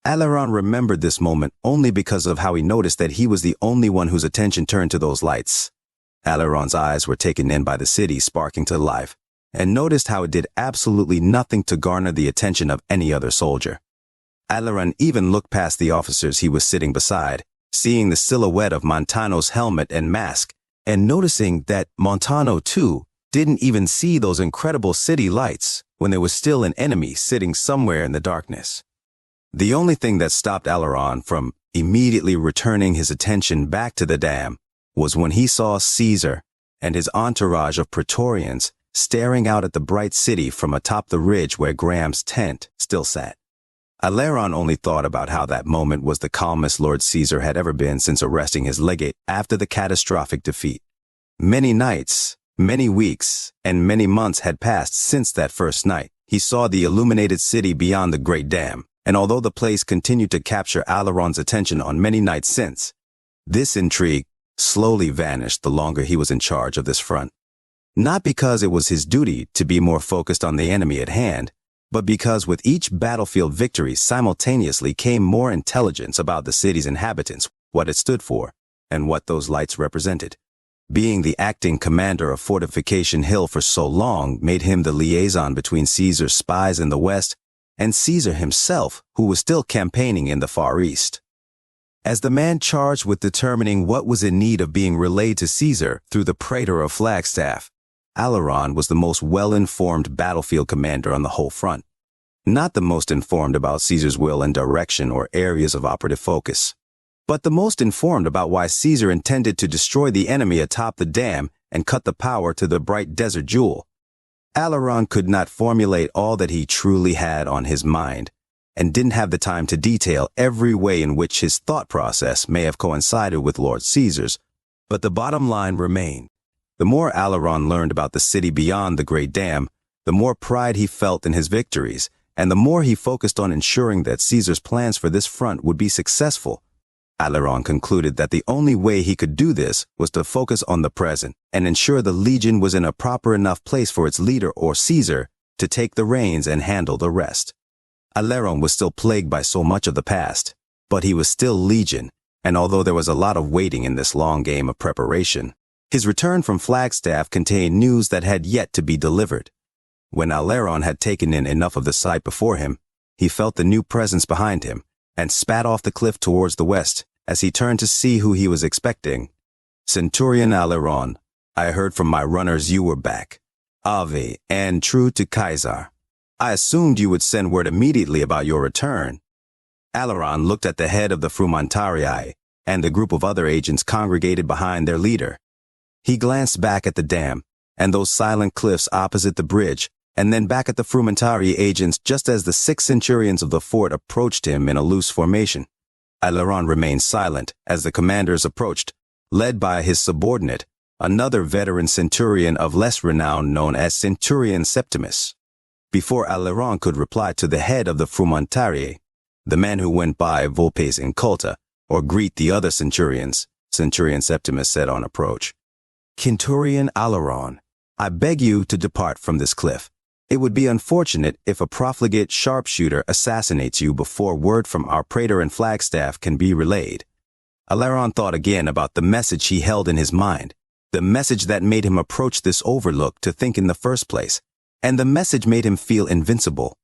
Aileron remembered this moment only because of how he noticed that he was the only one whose attention turned to those lights. Aileron's eyes were taken in by the city sparking to life, and noticed how it did absolutely nothing to garner the attention of any other soldier. Aileron even looked past the officers he was sitting beside, seeing the silhouette of Montano's helmet and mask, and noticing that Montano, too, didn't even see those incredible city lights when there was still an enemy sitting somewhere in the darkness. The only thing that stopped Aileron from immediately returning his attention back to the dam was when he saw Caesar and his entourage of Praetorians staring out at the bright city from atop the ridge where Graham's tent still sat. Aileron only thought about how that moment was the calmest Lord Caesar had ever been since arresting his legate after the catastrophic defeat. Many nights, many weeks, and many months had passed since that first night. He saw the illuminated city beyond the Great Dam, and although the place continued to capture Aileron's attention on many nights since, this intrigue slowly vanished the longer he was in charge of this front. Not because it was his duty to be more focused on the enemy at hand, but because with each battlefield victory simultaneously came more intelligence about the city's inhabitants, what it stood for, and what those lights represented. Being the acting commander of Fortification Hill for so long made him the liaison between Caesar's spies in the west and Caesar himself, who was still campaigning in the Far East. As the man charged with determining what was in need of being relayed to Caesar through the praetor of Flagstaff, Aileron was the most well-informed battlefield commander on the whole front. Not the most informed about Caesar's will and direction or areas of operative focus, but the most informed about why Caesar intended to destroy the enemy atop the dam and cut the power to the bright desert jewel. Aileron could not formulate all that he truly had on his mind, and didn't have the time to detail every way in which his thought process may have coincided with Lord Caesar's, but the bottom line remained. The more Aileron learned about the city beyond the Great Dam, the more pride he felt in his victories, and the more he focused on ensuring that Caesar's plans for this front would be successful. Aileron concluded that the only way he could do this was to focus on the present and ensure the legion was in a proper enough place for its leader or Caesar to take the reins and handle the rest. Aileron was still plagued by so much of the past, but he was still legion, and although there was a lot of waiting in this long game of preparation, his return from Flagstaff contained news that had yet to be delivered. When Aileron had taken in enough of the sight before him, he felt the new presence behind him and spat off the cliff towards the west as he turned to see who he was expecting. Centurion Aileron, I heard from my runners you were back. Ave, and true to Caesar. I assumed you would send word immediately about your return. Aileron looked at the head of the Frumentarii and the group of other agents congregated behind their leader. He glanced back at the dam and those silent cliffs opposite the bridge, and then back at the Frumentarii agents just as the 6 centurions of the fort approached him in a loose formation. Aileron remained silent as the commanders approached, led by his subordinate, another veteran centurion of less renown known as Centurion Septimus. Before Aileron could reply to the head of the Frumentarii, the man who went by Volpes Inculta, or greet the other centurions, Centurion Septimus said on approach. Centurion Aileron, I beg you to depart from this cliff. It would be unfortunate if a profligate sharpshooter assassinates you before word from our praetor and Flagstaff can be relayed. Aileron thought again about the message he held in his mind, the message that made him approach this overlook to think in the first place, and the message made him feel invincible.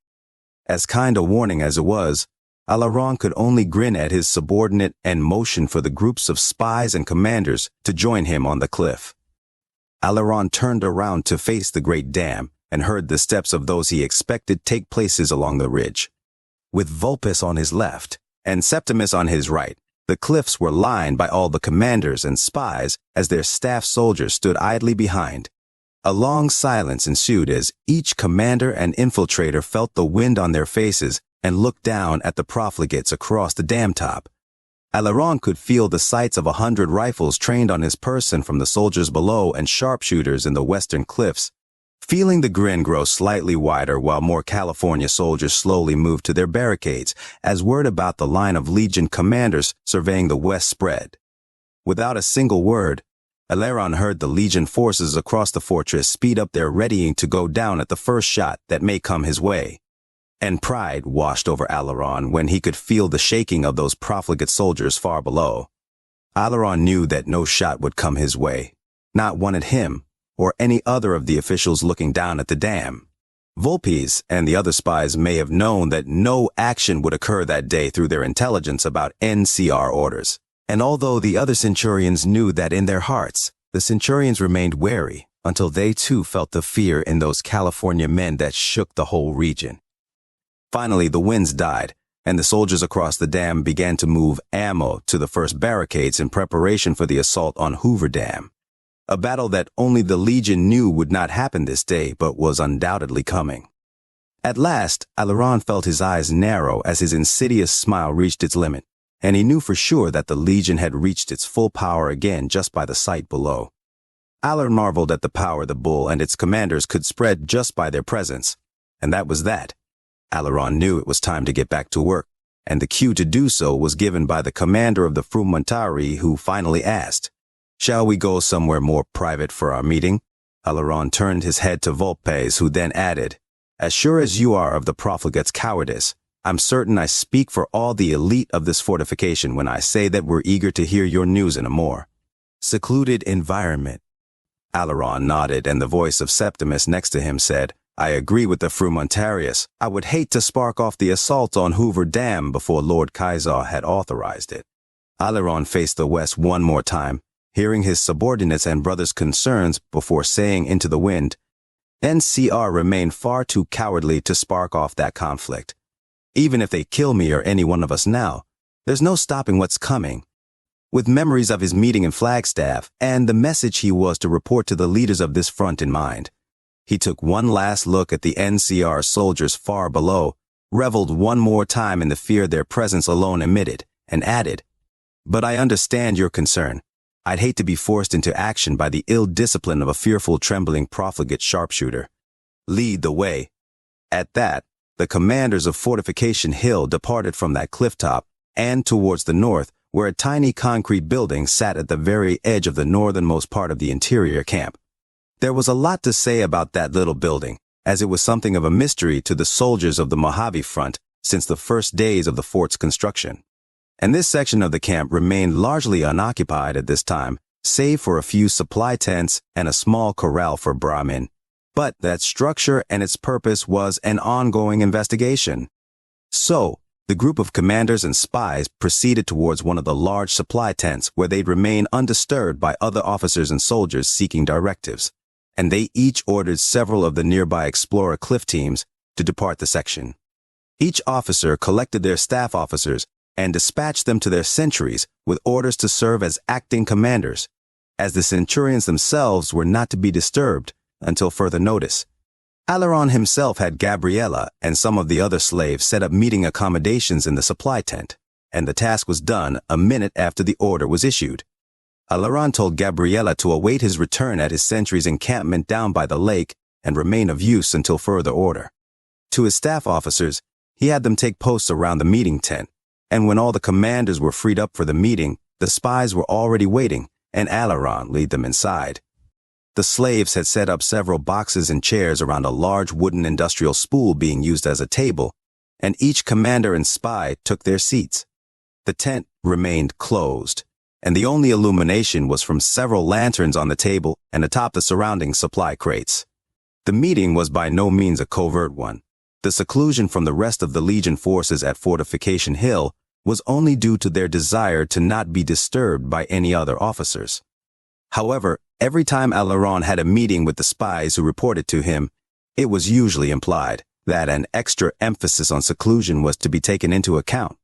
As kind a warning as it was, Aileron could only grin at his subordinate and motion for the groups of spies and commanders to join him on the cliff. Aileron turned around to face the great dam and heard the steps of those he expected take places along the ridge. With Volpes on his left and Septimus on his right, the cliffs were lined by all the commanders and spies as their staff soldiers stood idly behind. A long silence ensued as each commander and infiltrator felt the wind on their faces and looked down at the profligates across the dam top. Aileron could feel the sights of 100 rifles trained on his person from the soldiers below and sharpshooters in the western cliffs, feeling the grin grow slightly wider while more California soldiers slowly moved to their barricades as word about the line of Legion commanders surveying the west spread. Without a single word, Aileron heard the Legion forces across the fortress speed up their readying to go down at the first shot that may come his way. And pride washed over Aileron when he could feel the shaking of those profligate soldiers far below. Aileron knew that no shot would come his way, not one at him or any other of the officials looking down at the dam. Volpes and the other spies may have known that no action would occur that day through their intelligence about NCR orders. And although the other Centurions knew that in their hearts, the Centurions remained wary until they too felt the fear in those California men that shook the whole region. Finally, the winds died, and the soldiers across the dam began to move ammo to the first barricades in preparation for the assault on Hoover Dam. A battle that only the Legion knew would not happen this day, but was undoubtedly coming. At last, Aileron felt his eyes narrow as his insidious smile reached its limit, and he knew for sure that the Legion had reached its full power again just by the sight below. Aileron marveled at the power the bull and its commanders could spread just by their presence, and that was that. Aileron knew it was time to get back to work, and the cue to do so was given by the commander of the Frumentarii, who finally asked, "Shall we go somewhere more private for our meeting?" Aileron turned his head to Volpes, who then added, "As sure as you are of the profligate's cowardice, I'm certain I speak for all the elite of this fortification when I say that we're eager to hear your news in a more secluded environment." Aileron nodded, and the voice of Septimus next to him said, "I agree with the Frumentarius. I would hate to spark off the assault on Hoover Dam before Lord Kaiser had authorized it." Aileron faced the west one more time, hearing his subordinates and brothers' concerns before saying into the wind, "NCR remain far too cowardly to spark off that conflict. Even if they kill me or any one of us now, there's no stopping what's coming." With memories of his meeting in Flagstaff and the message he was to report to the leaders of this front in mind, he took one last look at the NCR soldiers far below, reveled one more time in the fear their presence alone emitted, and added, "But I understand your concern. I'd hate to be forced into action by the ill discipline of a fearful, trembling profligate sharpshooter. Lead the way." At that, the commanders of Fortification Hill departed from that clifftop and towards the north, where a tiny concrete building sat at the very edge of the northernmost part of the interior camp. There was a lot to say about that little building, as it was something of a mystery to the soldiers of the Mojave Front since the first days of the fort's construction. And this section of the camp remained largely unoccupied at this time, save for a few supply tents and a small corral for Brahmin. But that structure and its purpose was an ongoing investigation. So, the group of commanders and spies proceeded towards one of the large supply tents where they'd remain undisturbed by other officers and soldiers seeking directives, and they each ordered several of the nearby Explorer Cliff teams to depart the section. Each officer collected their staff officers and dispatched them to their centuries with orders to serve as acting commanders, as the Centurions themselves were not to be disturbed until further notice. Aileron himself had Gabriella and some of the other slaves set up meeting accommodations in the supply tent, and the task was done a minute after the order was issued. Aileron told Gabriella to await his return at his sentry's encampment down by the lake and remain of use until further order. To his staff officers, he had them take posts around the meeting tent, and when all the commanders were freed up for the meeting, the spies were already waiting, and Aileron lead them inside. The slaves had set up several boxes and chairs around a large wooden industrial spool being used as a table, and each commander and spy took their seats. The tent remained closed, and the only illumination was from several lanterns on the table and atop the surrounding supply crates. The meeting was by no means a covert one. The seclusion from the rest of the Legion forces at Fortification Hill was only due to their desire to not be disturbed by any other officers. However, every time Aileron had a meeting with the spies who reported to him, it was usually implied that an extra emphasis on seclusion was to be taken into account.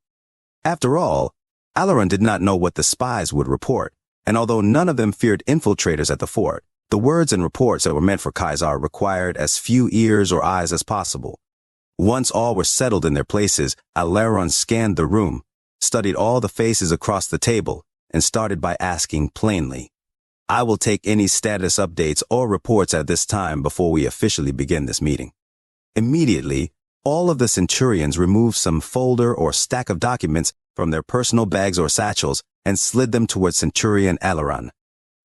After all, Aileron did not know what the spies would report, and although none of them feared infiltrators at the fort, the words and reports that were meant for Kaiser required as few ears or eyes as possible. Once all were settled in their places, Aileron scanned the room, studied all the faces across the table, and started by asking plainly, "I will take any status updates or reports at this time before we officially begin this meeting." Immediately, all of the Centurions removed some folder or stack of documents from their personal bags or satchels and slid them towards Centurion Aileron.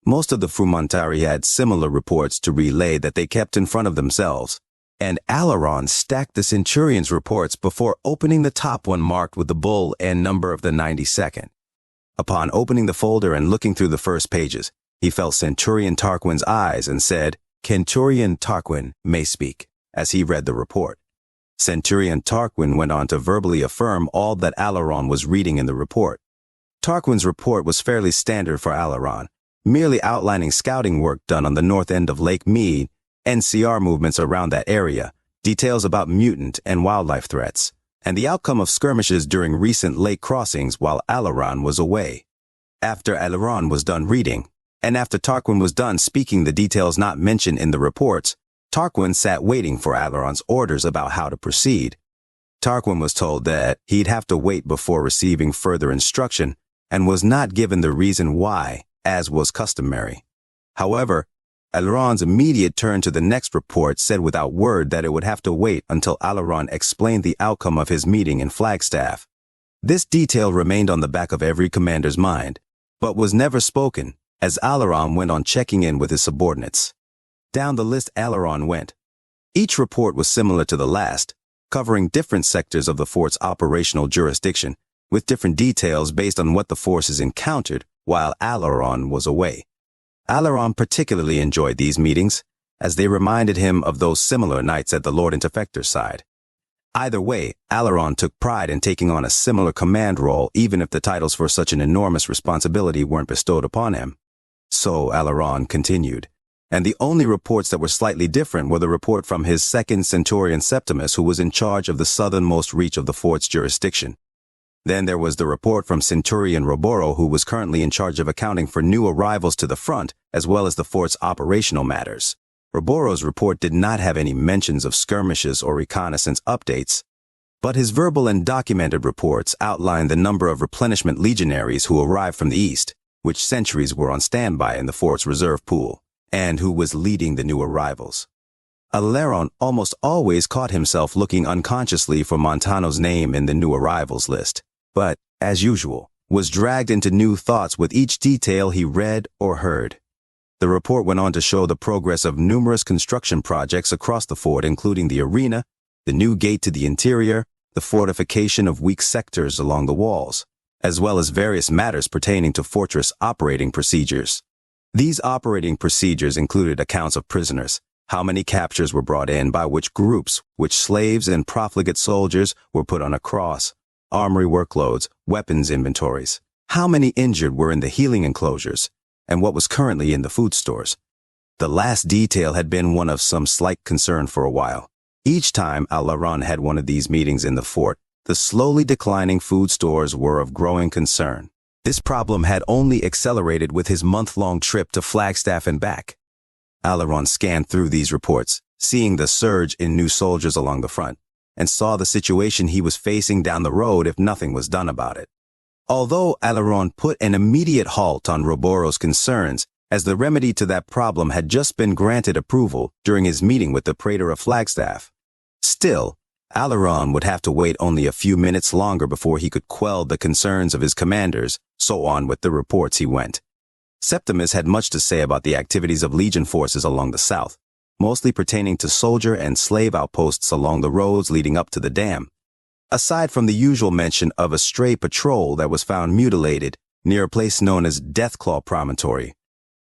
Most of the Frumentarii had similar reports to relay that they kept in front of themselves, and Aileron stacked the Centurion's reports before opening the top one marked with the bull and number of the 92nd. Upon opening the folder and looking through the first pages, he felt Centurion Tarquin's eyes and said, "Centurion Tarquin may speak." as he read the report. Centurion Tarquin went on to verbally affirm all that Alaron was reading in the report. Tarquin's report was fairly standard for Alaron, merely outlining scouting work done on the north end of Lake Mead, NCR movements around that area, details about mutant and wildlife threats, and the outcome of skirmishes during recent lake crossings while Alaron was away. After Alaron was done reading, and after Tarquin was done speaking the details not mentioned in the reports, Tarquin sat waiting for Alaron's orders about how to proceed. Tarquin was told that he'd have to wait before receiving further instruction and was not given the reason why, as was customary. However, Alaron's immediate turn to the next report said without word that it would have to wait until Alaron explained the outcome of his meeting in Flagstaff. This detail remained on the back of every commander's mind, but was never spoken as Alaron went on checking in with his subordinates. Down the list Alaron went. Each report was similar to the last, covering different sectors of the fort's operational jurisdiction, with different details based on what the forces encountered while Alaron was away. Alaron particularly enjoyed these meetings, as they reminded him of those similar nights at the Lord Interfector's side. Either way, Alaron took pride in taking on a similar command role even if the titles for such an enormous responsibility weren't bestowed upon him. So Alaron continued, and the only reports that were slightly different were the report from his second Centurion Septimus, who was in charge of the southernmost reach of the fort's jurisdiction. Then there was the report from Centurion Roboro, who was currently in charge of accounting for new arrivals to the front, as well as the fort's operational matters. Roboro's report did not have any mentions of skirmishes or reconnaissance updates, but his verbal and documented reports outlined the number of replenishment legionaries who arrived from the east, which sentries were on standby in the fort's reserve pool, and who was leading the new arrivals. Alaron almost always caught himself looking unconsciously for Montano's name in the new arrivals list, but, as usual, was dragged into new thoughts with each detail he read or heard. The report went on to show the progress of numerous construction projects across the fort, including the arena, the new gate to the interior, the fortification of weak sectors along the walls, as well as various matters pertaining to fortress operating procedures. These operating procedures included accounts of prisoners, how many captures were brought in by which groups, which slaves and profligate soldiers were put on a cross, armory workloads, weapons inventories, how many injured were in the healing enclosures, and what was currently in the food stores. The last detail had been one of some slight concern for a while. Each time Alaron had one of these meetings in the fort, the slowly declining food stores were of growing concern. This problem had only accelerated with his month-long trip to Flagstaff and back. Alaron scanned through these reports, seeing the surge in new soldiers along the front, and saw the situation he was facing down the road if nothing was done about it. Although Alaron put an immediate halt on Roboro's concerns, as the remedy to that problem had just been granted approval during his meeting with the Praetor of Flagstaff. Still, Alaron would have to wait only a few minutes longer before he could quell the concerns of his commanders, so on with the reports he went. Septimus had much to say about the activities of Legion forces along the south, mostly pertaining to soldier and slave outposts along the roads leading up to the dam. Aside from the usual mention of a stray patrol that was found mutilated near a place known as Deathclaw Promontory,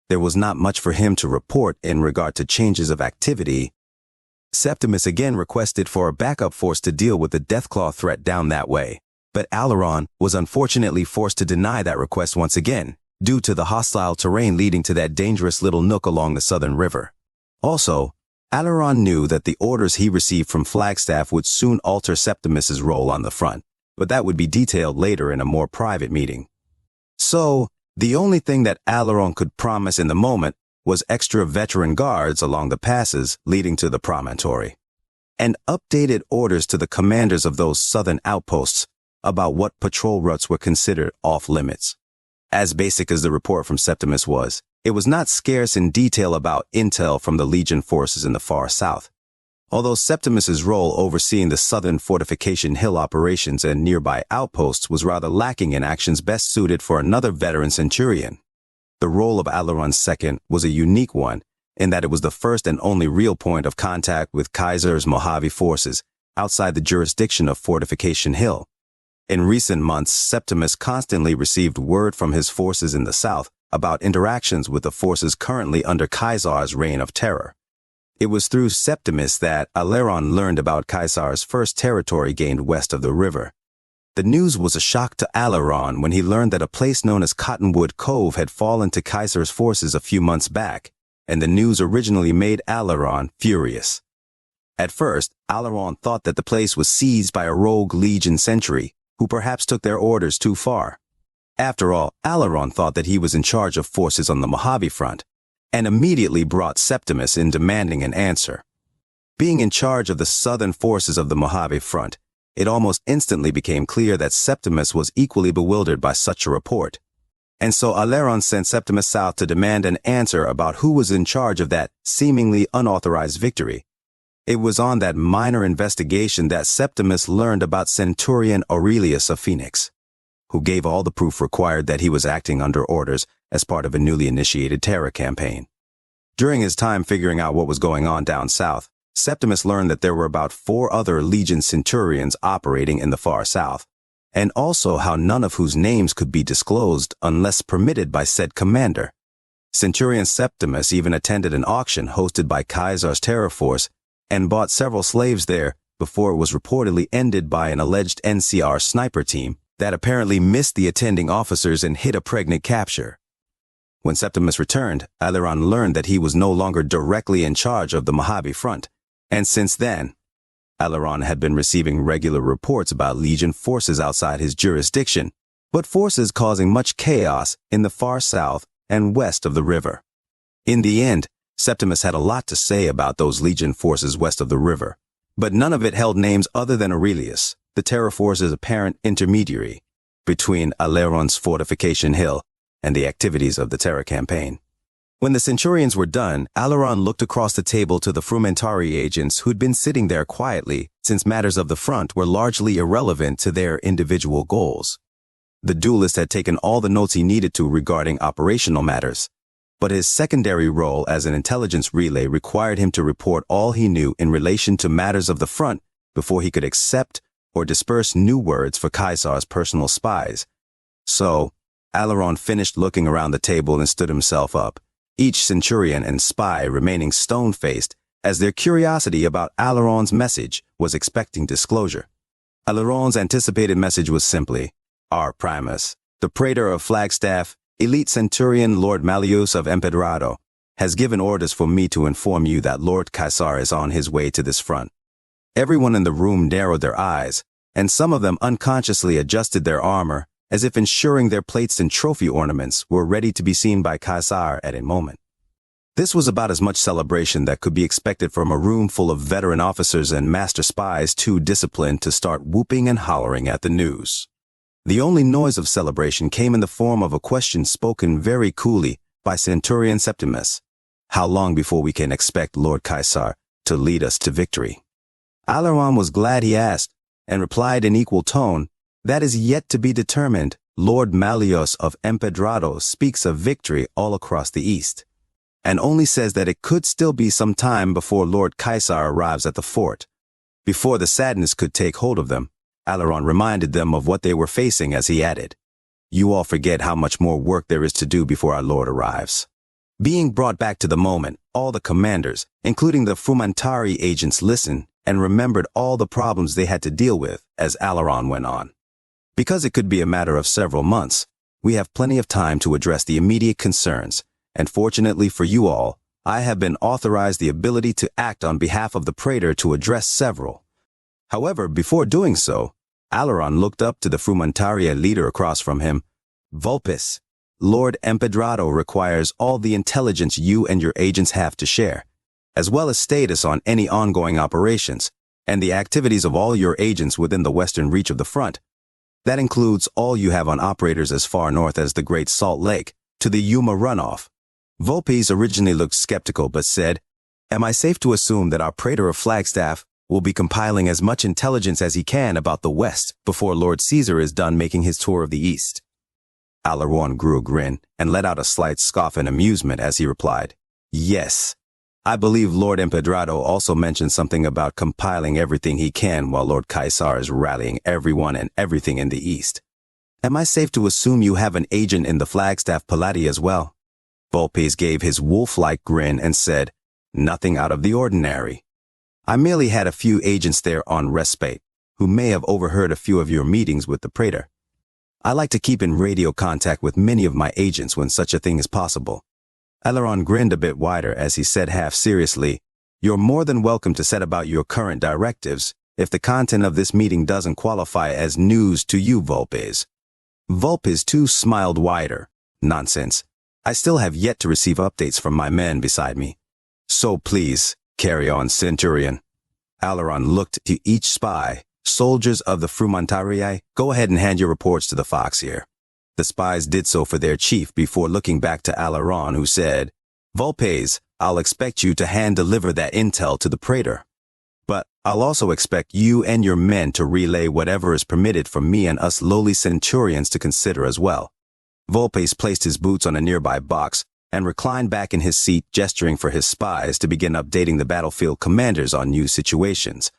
there was not much for him to report in regard to changes of activity. Septimus again requested for a backup force to deal with the Deathclaw threat down that way, but Alaron was unfortunately forced to deny that request once again, due to the hostile terrain leading to that dangerous little nook along the southern river. Also, Alaron knew that the orders he received from Flagstaff would soon alter Septimus's role on the front, but that would be detailed later in a more private meeting. So, the only thing that Alaron could promise in the moment was extra veteran guards along the passes leading to the promontory, and updated orders to the commanders of those southern outposts about what patrol routes were considered off-limits. As basic as the report from Septimus was, it was not scarce in detail about intel from the Legion forces in the far south. Although Septimus's role overseeing the southern fortification hill operations and nearby outposts was rather lacking in actions best suited for another veteran centurion, the role of Alaron's second was a unique one in that it was the first and only real point of contact with Kaiser's Mojave forces outside the jurisdiction of Fortification Hill. In recent months, Septimus constantly received word from his forces in the south about interactions with the forces currently under Kaiser's reign of terror. It was through Septimus that Aleron learned about Caesar's first territory gained west of the river. The news was a shock to Aleron when he learned that a place known as Cottonwood Cove had fallen to Caesar's forces a few months back, and the news originally made Aleron furious. At first, Aleron thought that the place was seized by a rogue Legion sentry, who perhaps took their orders too far. After all, Aleron thought that he was in charge of forces on the Mojave front, and immediately brought Septimus in demanding an answer. Being in charge of the southern forces of the Mojave front, it almost instantly became clear that Septimus was equally bewildered by such a report. And so Aleron sent Septimus south to demand an answer about who was in charge of that seemingly unauthorized victory. It was on that minor investigation that Septimus learned about Centurion Aurelius of Phoenix, who gave all the proof required that he was acting under orders as part of a newly initiated terror campaign. During his time figuring out what was going on down south, Septimus learned that there were about 4 other Legion Centurions operating in the far south, and also how none of whose names could be disclosed unless permitted by said commander. Centurion Septimus even attended an auction hosted by Caesar's terror force and bought several slaves there before it was reportedly ended by an alleged NCR sniper team that apparently missed the attending officers and hit a pregnant capture. When Septimus returned, Aleron learned that he was no longer directly in charge of the Mojave front, and since then, Aleron had been receiving regular reports about Legion forces outside his jurisdiction, but forces causing much chaos in the far south and west of the river. In the end, Septimus had a lot to say about those Legion forces west of the river, but none of it held names other than Aurelius, the terror force's apparent intermediary between Aleron's Fortification Hill and the activities of the terror campaign. When the Centurions were done, Aleron looked across the table to the Frumentari agents who'd been sitting there quietly since matters of the front were largely irrelevant to their individual goals. The duelist had taken all the notes he needed to regarding operational matters, but his secondary role as an intelligence relay required him to report all he knew in relation to matters of the front before he could accept or disperse new words for Caesar's personal spies. So, Aleron finished looking around the table and stood himself up, each Centurion and spy remaining stone-faced as their curiosity about Aleron's message was expecting disclosure. Aleron's anticipated message was simply, "Our Primus, the Praetor of Flagstaff, Elite Centurion Lord Malleus of Empedrado, has given orders for me to inform you that Lord Caesar is on his way to this front." Everyone in the room narrowed their eyes, and some of them unconsciously adjusted their armor as if ensuring their plates and trophy ornaments were ready to be seen by Caesar at a moment. This was about as much celebration that could be expected from a room full of veteran officers and master spies too disciplined to start whooping and hollering at the news. The only noise of celebration came in the form of a question spoken very coolly by Centurion Septimus. "How long before we can expect Lord Caesar to lead us to victory?" Aleron was glad he asked, and replied in equal tone, "That is yet to be determined. Lord Malleus of Empedrado speaks of victory all across the east, and only says that it could still be some time before Lord Caesar arrives at the fort." Before the sadness could take hold of them, Aleron reminded them of what they were facing as he added, "You all forget how much more work there is to do before our Lord arrives." Being brought back to the moment, all the commanders, including the Frumentari agents, listened and remembered all the problems they had to deal with as Aleron went on. "Because it could be a matter of several months, we have plenty of time to address the immediate concerns, and fortunately for you all, I have been authorized the ability to act on behalf of the Praetor to address several." However, before doing so, Aleron looked up to the Frumentaria leader across from him. "Vulpes, Lord Empedrado requires all the intelligence you and your agents have to share, as well as status on any ongoing operations, and the activities of all your agents within the western reach of the front. That includes all you have on operators as far north as the Great Salt Lake, to the Yuma runoff." Vulpes originally looked skeptical but said, "Am I safe to assume that our Praetor of Flagstaff will be compiling as much intelligence as he can about the West before Lord Caesar is done making his tour of the East?" Aleron grew a grin and let out a slight scoff in amusement as he replied, "Yes. I believe Lord Empedrado also mentioned something about compiling everything he can while Lord Caesar is rallying everyone and everything in the East. Am I safe to assume you have an agent in the Flagstaff Palati as well?" Vulpes gave his wolf-like grin and said, Nothing out of the ordinary. I merely had a few agents there on respite, who may have overheard a few of your meetings with the Praetor. I like to keep in radio contact with many of my agents when such a thing is possible. Aileron grinned a bit wider as he said half seriously, "You're more than welcome to set about your current directives if the content of this meeting doesn't qualify as news to you, Vulpes." Vulpes too smiled wider. "Nonsense. I still have yet to receive updates from my men beside me. So please, carry on, Centurion." Aileron looked to each spy. "Soldiers of the Frumentarii, go ahead and hand your reports to the Fox here." The spies did so for their chief before looking back to Aileron, who said, "Vulpes, I'll expect you to hand-deliver that intel to the Praetor. But I'll also expect you and your men to relay whatever is permitted for me and us lowly centurions to consider as well." Vulpes placed his boots on a nearby box and reclined back in his seat, gesturing for his spies to begin updating the battlefield commanders on new situations.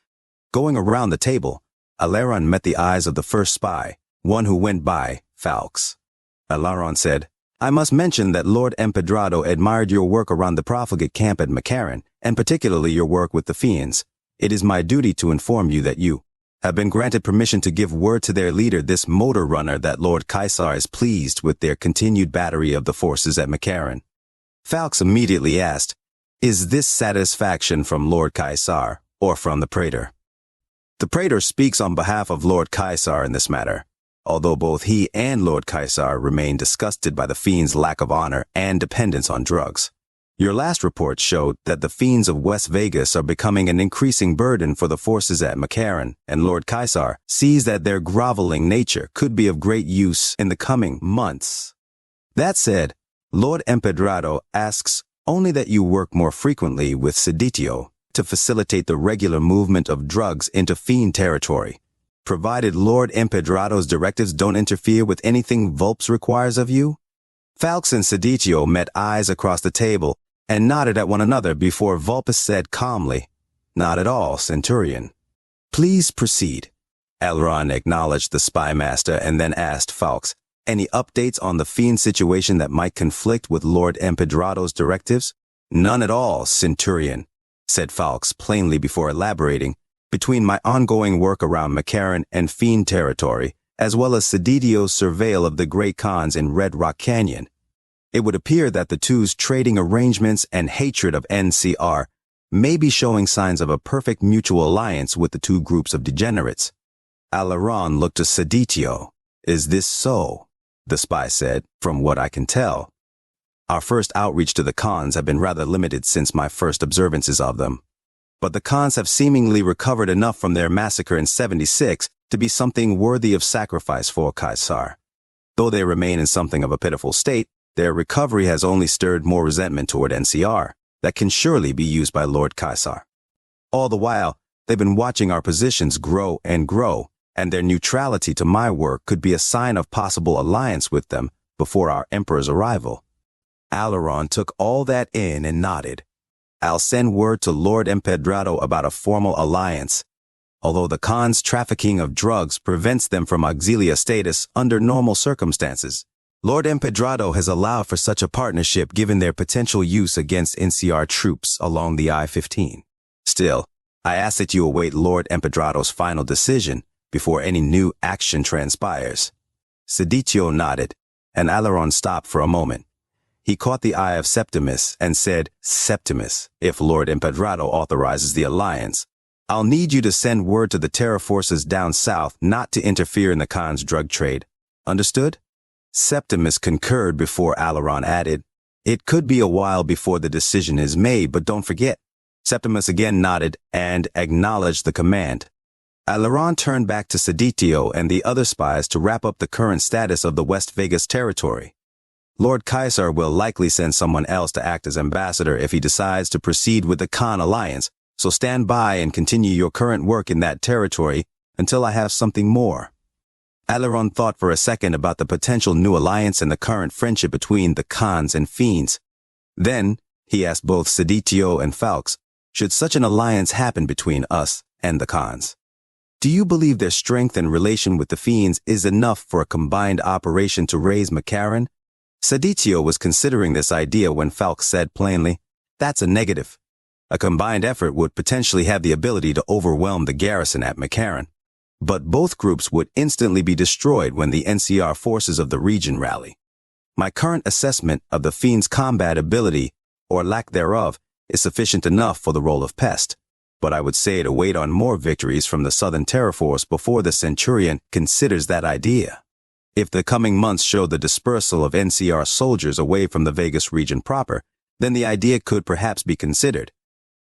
Going around the table, Aileron met the eyes of the first spy, one who went by Falx. Aileron said, "I must mention that Lord Empedrado admired your work around the profligate camp at Macaron, and particularly your work with the Fiends. It is my duty to inform you that you have been granted permission to give word to their leader, this motor runner, that Lord Caesar is pleased with their continued battery of the forces at Macaron." Falx immediately asked, "Is this satisfaction from Lord Caesar or from the Praetor?" "The Praetor speaks on behalf of Lord Caesar in this matter, although both he and Lord Caesar remain disgusted by the Fiends' lack of honor and dependence on drugs. Your last report showed that the Fiends of West Vegas are becoming an increasing burden for the forces at Macaron, and Lord Caesar sees that their groveling nature could be of great use in the coming months. That said, Lord Empedrado asks only that you work more frequently with Seditio to facilitate the regular movement of drugs into Fiend territory, provided Lord Empedrado's directives don't interfere with anything Vulpes requires of you." Falx and Seditio met eyes across the table and nodded at one another before Vulpes said calmly, "Not at all, Centurion." "Please proceed." Aileron acknowledged the spy master and then asked Falx, "Any updates on the Fiend situation that might conflict with Lord Empedrado's directives?" "None at all, Centurion," said Falx plainly before elaborating. "Between my ongoing work around Macaron and Fiend territory, as well as Seditio's surveil of the Great Khans in Red Rock Canyon, it would appear that the two's trading arrangements and hatred of NCR may be showing signs of a perfect mutual alliance with the two groups of degenerates." Aileron looked to Seditio. "Is this so?" the spy said. "From what I can tell, our first outreach to the Khans have been rather limited since my first observances of them. But the Khans have seemingly recovered enough from their massacre in 76 to be something worthy of sacrifice for Caesar. Though they remain in something of a pitiful state, their recovery has only stirred more resentment toward NCR that can surely be used by Lord Caesar. All the while, they've been watching our positions grow, and their neutrality to my work could be a sign of possible alliance with them before our Emperor's arrival." Aileron took all that in and nodded. "I'll send word to Lord Empedrado about a formal alliance. Although the Khan's trafficking of drugs prevents them from auxilia status under normal circumstances, Lord Empedrado has allowed for such a partnership given their potential use against NCR troops along the I-15. Still, I ask that you await Lord Empedrado's final decision before any new action transpires." Seditio nodded, and Aileron stopped for a moment. He caught the eye of Septimus and said, "Septimus, if Lord Empedrado authorizes the alliance, I'll need you to send word to the terror forces down south not to interfere in the Khan's drug trade. Understood?" Septimus concurred before Aileron added, "It could be a while before the decision is made, but don't forget." Septimus again nodded and acknowledged the command. Aileron turned back to Seditio and the other spies to wrap up the current status of the West Vegas territory. Lord Caesar will likely send someone else to act as ambassador if he decides to proceed with the Khan alliance, so stand by and continue your current work in that territory until I have something more. Aileron thought for a second about the potential new alliance and the current friendship between the Khans and Fiends. Then, he asked both Seditio and Falx, should such an alliance happen between us and the Khans, do you believe their strength and relation with the Fiends is enough for a combined operation to raise Macaron? Seditio was considering this idea when Falx said plainly, "That's a negative. A combined effort would potentially have the ability to overwhelm the garrison at McCarran. But both groups would instantly be destroyed when the NCR forces of the region rally. My current assessment of the Fiend's combat ability, or lack thereof, is sufficient enough for the role of pest, but I would say to wait on more victories from the Southern Terror Force before the Centurion considers that idea. If the coming months show the dispersal of NCR soldiers away from the Vegas region proper, then the idea could perhaps be considered,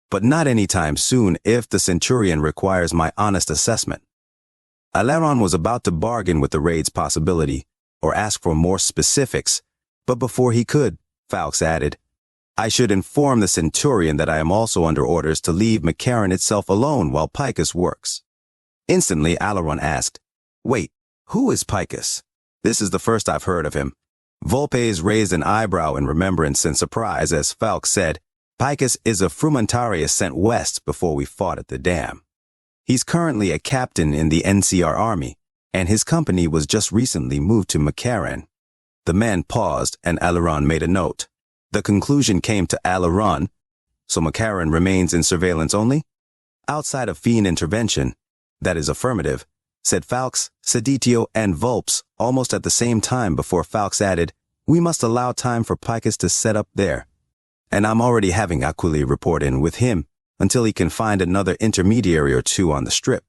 but not anytime soon if the Centurion requires my honest assessment. Aleron was about to bargain with the raid's possibility, or ask for more specifics, but before he could, Falks added, I should inform the Centurion that I am also under orders to leave McCarran itself alone while Picus works. Instantly, Aleron asked, Wait, who is Picus? This is the first I've heard of him. Volpes raised an eyebrow in remembrance and surprise as Falks said, Picus is a frumentarius sent west before we fought at the dam. He's currently a captain in the NCR army, and his company was just recently moved to McCarran. The man paused, and Aleron made a note. The conclusion came to Aleron, so McCarran remains in surveillance only? Outside of Fiend intervention, that is affirmative, said Falks, Seditio, and Vulpes almost at the same time before Falks added, We must allow time for Picus to set up there. And I'm already having Aquili report in with him until he can find another intermediary or two on the strip.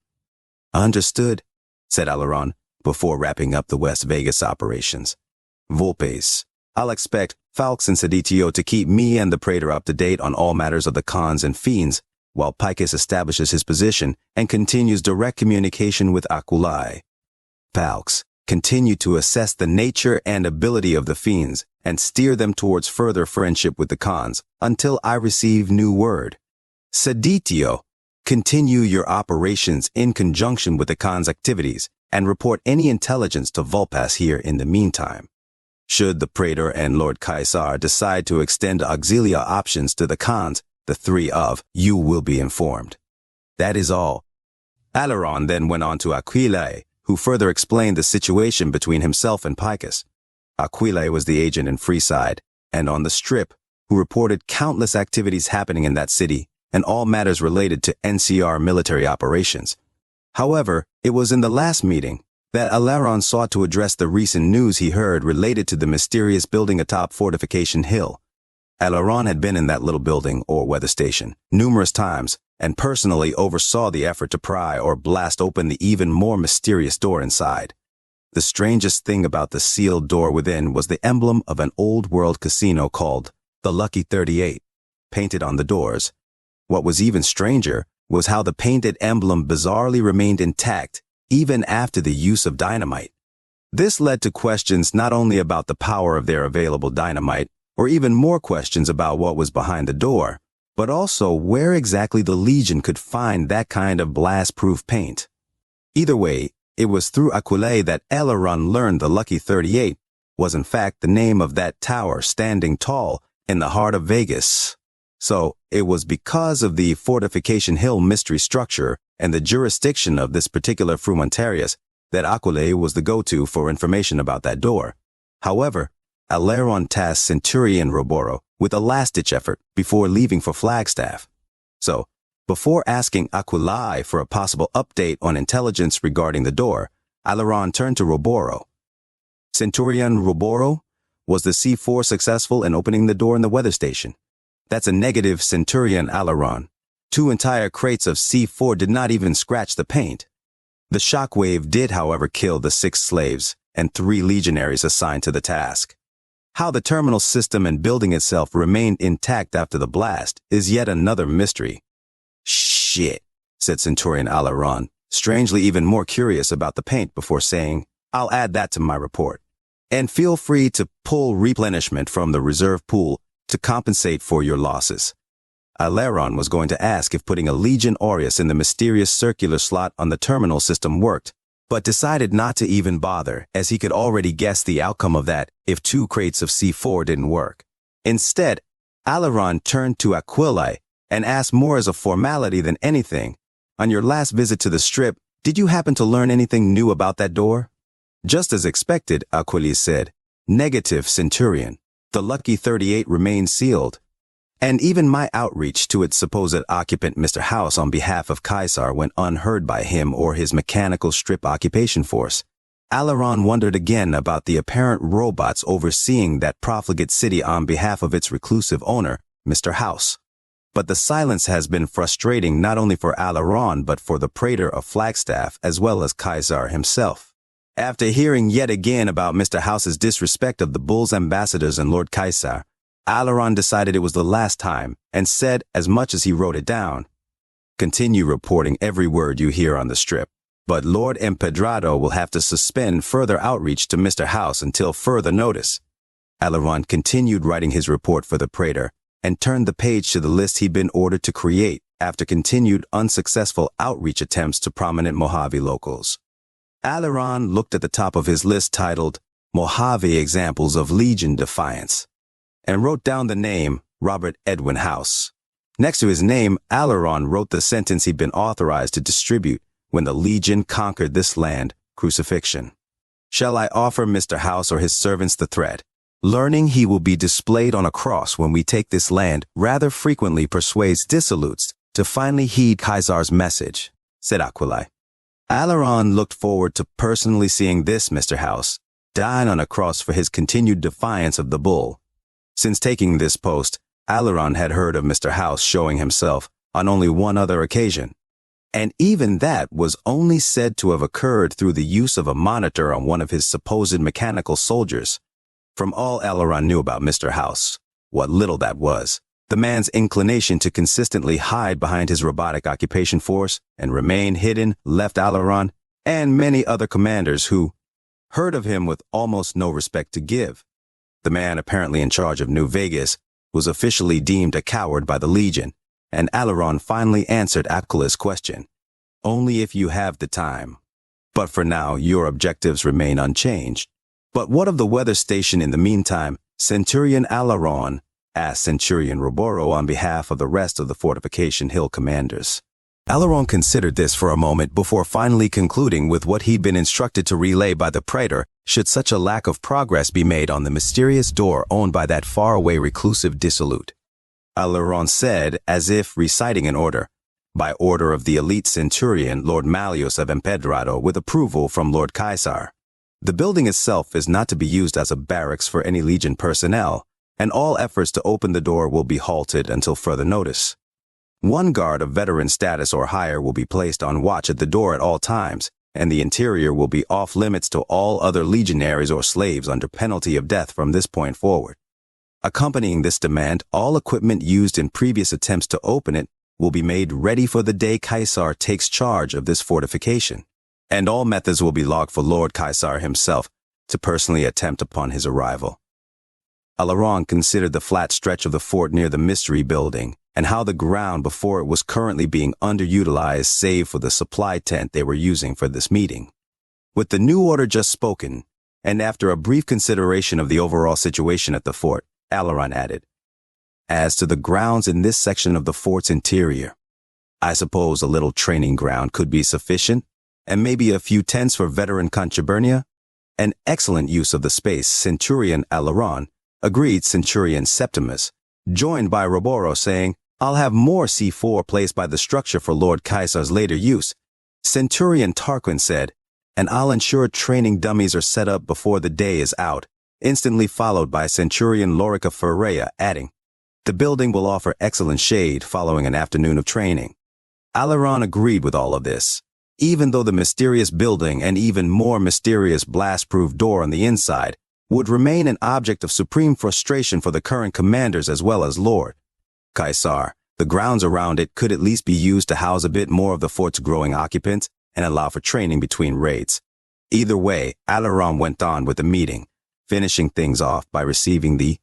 Understood, said Aleron, before wrapping up the West Vegas operations. Volpes, I'll expect Falks and Seditio to keep me and the Praetor up to date on all matters of the cons and fiends, while Picus establishes his position and continues direct communication with Aquili. Falks, continue to assess the nature and ability of the fiends and steer them towards further friendship with the cons until I receive new word. Seditio, continue your operations in conjunction with the cons' activities and report any intelligence to Vulpes here in the meantime. Should the Praetor and Lord Caesar decide to extend auxilia options to the cons, the three of you will be informed. That is all. Aleron then went on to Aquili, who further explained the situation between himself and Picus. Aquili was the agent in Freeside, and on the Strip, who reported countless activities happening in that city and all matters related to NCR military operations. However, it was in the last meeting that Aleron sought to address the recent news he heard related to the mysterious building atop Fortification Hill. Aleron had been in that little building, or weather station, numerous times, and personally oversaw the effort to pry or blast open the even more mysterious door inside. The strangest thing about the sealed door within was the emblem of an old-world casino called the Lucky 38, painted on the doors. What was even stranger was how the painted emblem bizarrely remained intact even after the use of dynamite. This led to questions not only about the power of their available dynamite, or even more questions about what was behind the door, but also where exactly the Legion could find that kind of blast-proof paint. Either way, it was through Aquili that Aleron learned the Lucky 38 was in fact the name of that tower standing tall in the heart of Vegas. So, it was because of the Fortification Hill mystery structure and the jurisdiction of this particular frumentarius that Aquili was the go-to for information about that door. However, Aleron tasked Centurion Roboro with a last-ditch effort before leaving for Flagstaff. So, before asking Aquili for a possible update on intelligence regarding the door, Aleron turned to Roboro. Centurion Roboro, was the C4 successful in opening the door in the weather station? That's a negative, Centurion Aleron. 2 entire crates of C4 did not even scratch the paint. The shockwave did, however, kill the 6 slaves and 3 legionaries assigned to the task. How the terminal system and building itself remained intact after the blast is yet another mystery. Shit, said Centurion Aleron, strangely even more curious about the paint before saying, I'll add that to my report. And feel free to pull replenishment from the reserve pool to compensate for your losses. Aleron was going to ask if putting a Legion Aureus in the mysterious circular slot on the terminal system worked, but decided not to even bother, as he could already guess the outcome of that if 2 crates of C4 didn't work. Instead, Aleron turned to Aquili and asked more as a formality than anything, on your last visit to the Strip, did you happen to learn anything new about that door? Just as expected, Aquili said, negative, Centurion. The Lucky 38 remains sealed. And even my outreach to its supposed occupant Mr. House on behalf of Caesar went unheard by him or his mechanical strip occupation force. Alaron wondered again about the apparent robots overseeing that profligate city on behalf of its reclusive owner, Mr. House. But the silence has been frustrating not only for Alaron but for the praetor of Flagstaff as well as Caesar himself. After hearing yet again about Mr. House's disrespect of the Bull's ambassadors and Lord Caesar, Alaron decided it was the last time and said as much as he wrote it down. Continue reporting every word you hear on the strip, but Lord Empedrado will have to suspend further outreach to Mr. House until further notice. Alaron continued writing his report for the praetor and turned the page to the list he'd been ordered to create after continued unsuccessful outreach attempts to prominent Mojave locals. Alaron looked at the top of his list titled Mojave Examples of Legion Defiance and wrote down the name Robert Edwin House. Next to his name, Alaron wrote the sentence he'd been authorized to distribute when the Legion conquered this land, crucifixion. Shall I offer Mr. House or his servants the threat? Learning he will be displayed on a cross when we take this land rather frequently persuades dissolutes to finally heed Caesar's message, said Aquilai. Alaron looked forward to personally seeing this Mr. House dying on a cross for his continued defiance of the bull. Since taking this post, Alaron had heard of Mr. House showing himself on only one other occasion, and even that was only said to have occurred through the use of a monitor on one of his supposed mechanical soldiers. From all Alaron knew about Mr. House, what little that was, the man's inclination to consistently hide behind his robotic occupation force and remain hidden left Alaron and many other commanders who heard of him with almost no respect to give. The man apparently in charge of New Vegas was officially deemed a coward by the Legion, and Alaron finally answered Aquilai's question. Only if you have the time. But for now, your objectives remain unchanged. But what of the weather station in the meantime? Centurion Alaron asked Centurion Roboro on behalf of the rest of the Fortification Hill commanders. Alaron considered this for a moment before finally concluding with what he'd been instructed to relay by the praetor should such a lack of progress be made on the mysterious door owned by that faraway reclusive dissolute. Alaron said, as if reciting an order, by order of the elite centurion Lord Malleus of Empedrado with approval from Lord Caesar. The building itself is not to be used as a barracks for any Legion personnel, and all efforts to open the door will be halted until further notice. One guard of veteran status or higher will be placed on watch at the door at all times, and the interior will be off limits to all other legionaries or slaves under penalty of death from this point forward. Accompanying this demand, all equipment used in previous attempts to open it will be made ready for the day Caesar takes charge of this fortification, and all methods will be logged for Lord Caesar himself to personally attempt upon his arrival. Alaron considered the flat stretch of the fort near the Mystery Building and how the ground before it was currently being underutilized save for the supply tent they were using for this meeting. With the new order just spoken, and after a brief consideration of the overall situation at the fort, Alaron added, as to the grounds in this section of the fort's interior, I suppose a little training ground could be sufficient, and maybe a few tents for veteran contubernia? An excellent use of the space, Centurion Alaron, agreed Centurion Septimus, joined by Roboro saying, I'll have more C4 placed by the structure for Lord Caesar's later use. Centurion Tarquin said, and I'll ensure training dummies are set up before the day is out, instantly followed by Centurion Lorica Ferreira adding, the building will offer excellent shade following an afternoon of training. Alaron agreed with all of this, even though the mysterious building and even more mysterious blast-proof door on the inside would remain an object of supreme frustration for the current commanders as well as Lord Caesar. The grounds around it could at least be used to house a bit more of the fort's growing occupants and allow for training between raids. Either way, Alaron went on with the meeting, finishing things off by receiving the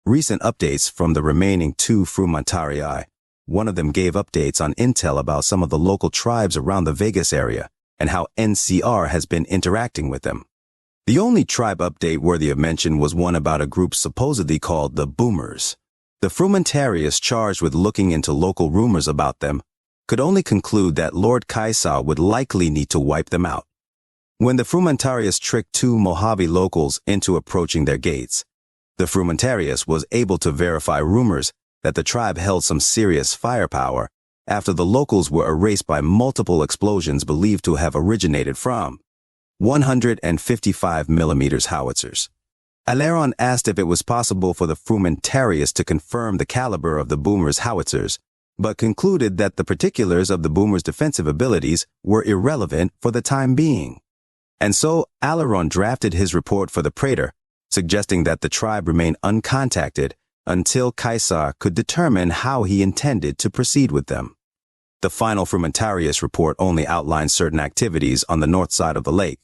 recent updates from the remaining two frumentarii. One of them gave updates on intel about some of the local tribes around the Vegas area and how NCR has been interacting with them. The only tribe update worthy of mention was one about a group supposedly called the Boomers. The frumentarius charged with looking into local rumors about them could only conclude that Lord Caesar would likely need to wipe them out. When the frumentarius tricked two Mojave locals into approaching their gates, the frumentarius was able to verify rumors that the tribe held some serious firepower after the locals were erased by multiple explosions believed to have originated from 155mm howitzers. Aleron asked if it was possible for the Frumentarius to confirm the caliber of the boomer's howitzers, but concluded that the particulars of the boomer's defensive abilities were irrelevant for the time being. And so Aleron drafted his report for the praetor, suggesting that the tribe remain uncontacted until Caesar could determine how he intended to proceed with them. The final Frumentarius report only outlined certain activities on the north side of the lake.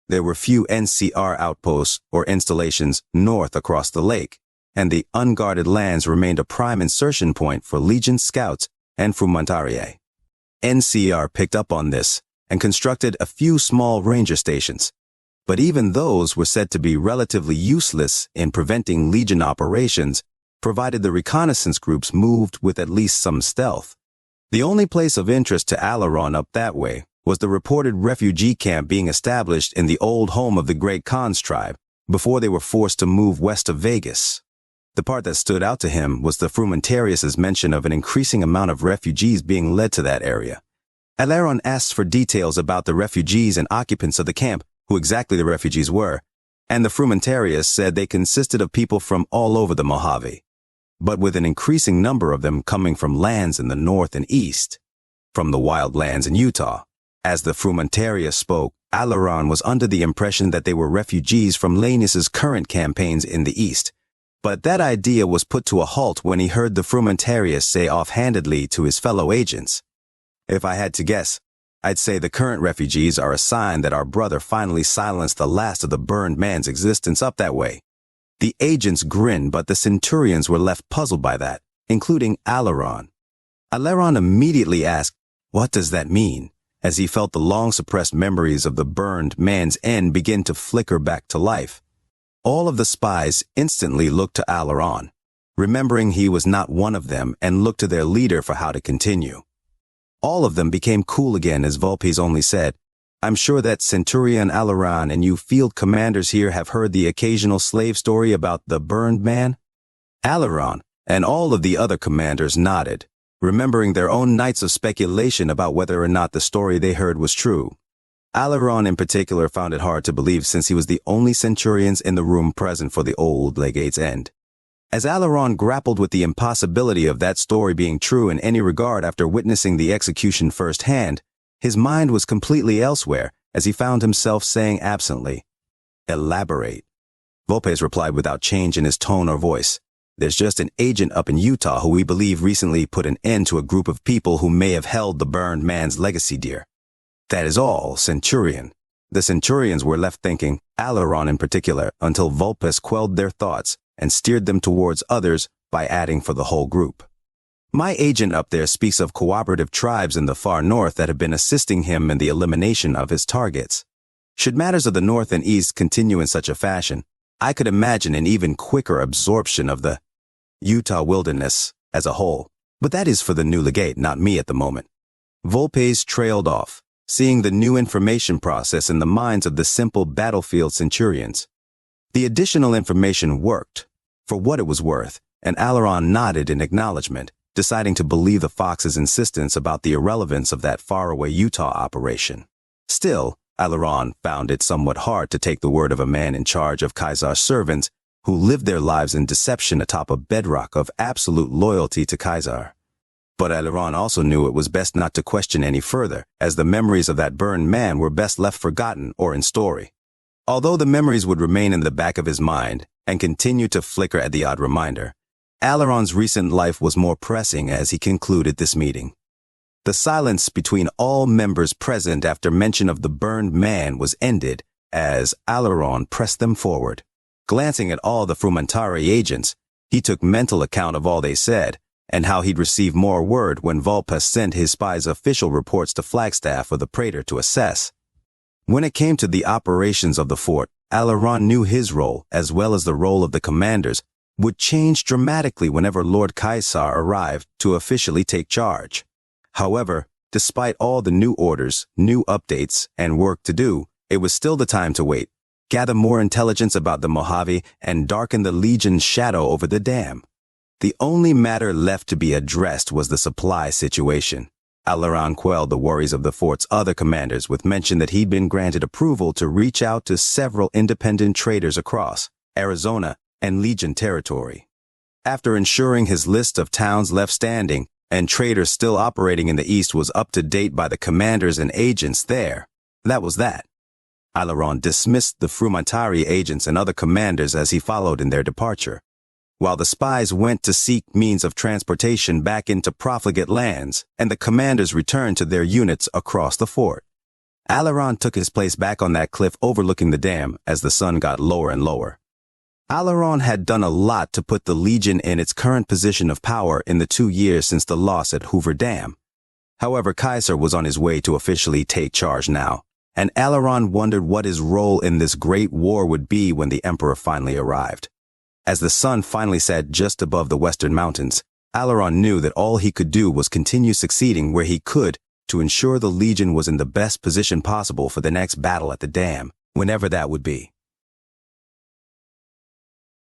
There were few NCR outposts or installations north across the lake, and the unguarded lands remained a prime insertion point for Legion scouts and Frumentarii. NCR picked up on this and constructed a few small ranger stations, but even those were said to be relatively useless in preventing Legion operations, provided the reconnaissance groups moved with at least some stealth. The only place of interest to Aleron up that way was the reported refugee camp being established in the old home of the Great Khan's tribe before they were forced to move west of Vegas. The part that stood out to him was the Frumentarius's mention of an increasing amount of refugees being led to that area. Aleron asked for details about the refugees and occupants of the camp, who exactly the refugees were, and the Frumentarius said they consisted of people from all over the Mojave, but with an increasing number of them coming from lands in the north and east, from the wild lands in Utah. As the Frumentarius spoke, Aleron was under the impression that they were refugees from Lannis's current campaigns in the east, but that idea was put to a halt when he heard the Frumentarius say offhandedly to his fellow agents, "If I had to guess, I'd say the current refugees are a sign that our brother finally silenced the last of the burned man's existence up that way." The agents grinned, but the centurions were left puzzled by that, including Aleron. Aleron immediately asked, "What does that mean?" as he felt the long-suppressed memories of the burned man's end begin to flicker back to life. All of the spies instantly looked to Aleron, remembering he was not one of them, and looked to their leader for how to continue. All of them became cool again as Vulpes only said, "I'm sure that Centurion Aleron and you field commanders here have heard the occasional slave story about the burned man?" Aleron and all of the other commanders nodded, remembering their own nights of speculation about whether or not the story they heard was true. Aleron in particular found it hard to believe since he was the only centurions in the room present for the old legate's end. As Aleron grappled with the impossibility of that story being true in any regard after witnessing the execution firsthand, his mind was completely elsewhere as he found himself saying absently, "Elaborate." Vulpes replied without change in his tone or voice, "There's just an agent up in Utah who we believe recently put an end to a group of people who may have held the burned man's legacy dear. That is all, Centurion." The Centurions were left thinking, Aleron in particular, until Vulpes quelled their thoughts and steered them towards others by adding for the whole group. "My agent up there speaks of cooperative tribes in the far north that have been assisting him in the elimination of his targets. Should matters of the north and east continue in such a fashion, I could imagine an even quicker absorption of the Utah wilderness as a whole, but that is for the new legate, not me at the moment." Vulpes trailed off, seeing the new information process in the minds of the simple battlefield centurions. The additional information worked, for what it was worth, and Aleron nodded in acknowledgement, deciding to believe the Fox's insistence about the irrelevance of that faraway Utah operation. Still, Aleron found it somewhat hard to take the word of a man in charge of Caesar's servants who lived their lives in deception atop a bedrock of absolute loyalty to Caesar. But Aleron also knew it was best not to question any further, as the memories of that burned man were best left forgotten or in story. Although the memories would remain in the back of his mind and continue to flicker at the odd reminder, Aleron's recent life was more pressing as he concluded this meeting. The silence between all members present after mention of the burned man was ended as Aleron pressed them forward. Glancing at all the Frumentari agents, he took mental account of all they said, and how he'd receive more word when Vulpes sent his spies official reports to Flagstaff for the praetor to assess. When it came to the operations of the fort, Aleron knew his role, as well as the role of the commanders, would change dramatically whenever Lord Caesar arrived to officially take charge. However, despite all the new orders, new updates, and work to do, it was still the time to wait, gather more intelligence about the Mojave, and darken the Legion's shadow over the dam. The only matter left to be addressed was the supply situation. Alaron quelled the worries of the fort's other commanders with mention that he'd been granted approval to reach out to several independent traders across Arizona and Legion territory. After ensuring his list of towns left standing and traders still operating in the east was up to date by the commanders and agents there, that was that. Alaron dismissed the Frumentari agents and other commanders as he followed in their departure, while the spies went to seek means of transportation back into profligate lands, and the commanders returned to their units across the fort. Alaron took his place back on that cliff overlooking the dam as the sun got lower and lower. Alaron had done a lot to put the Legion in its current position of power in the 2 years since the loss at Hoover Dam. However, Kaiser was on his way to officially take charge now, and Alaron wondered what his role in this great war would be when the Emperor finally arrived. As the sun finally set just above the western mountains, Alaron knew that all he could do was continue succeeding where he could to ensure the Legion was in the best position possible for the next battle at the dam, whenever that would be.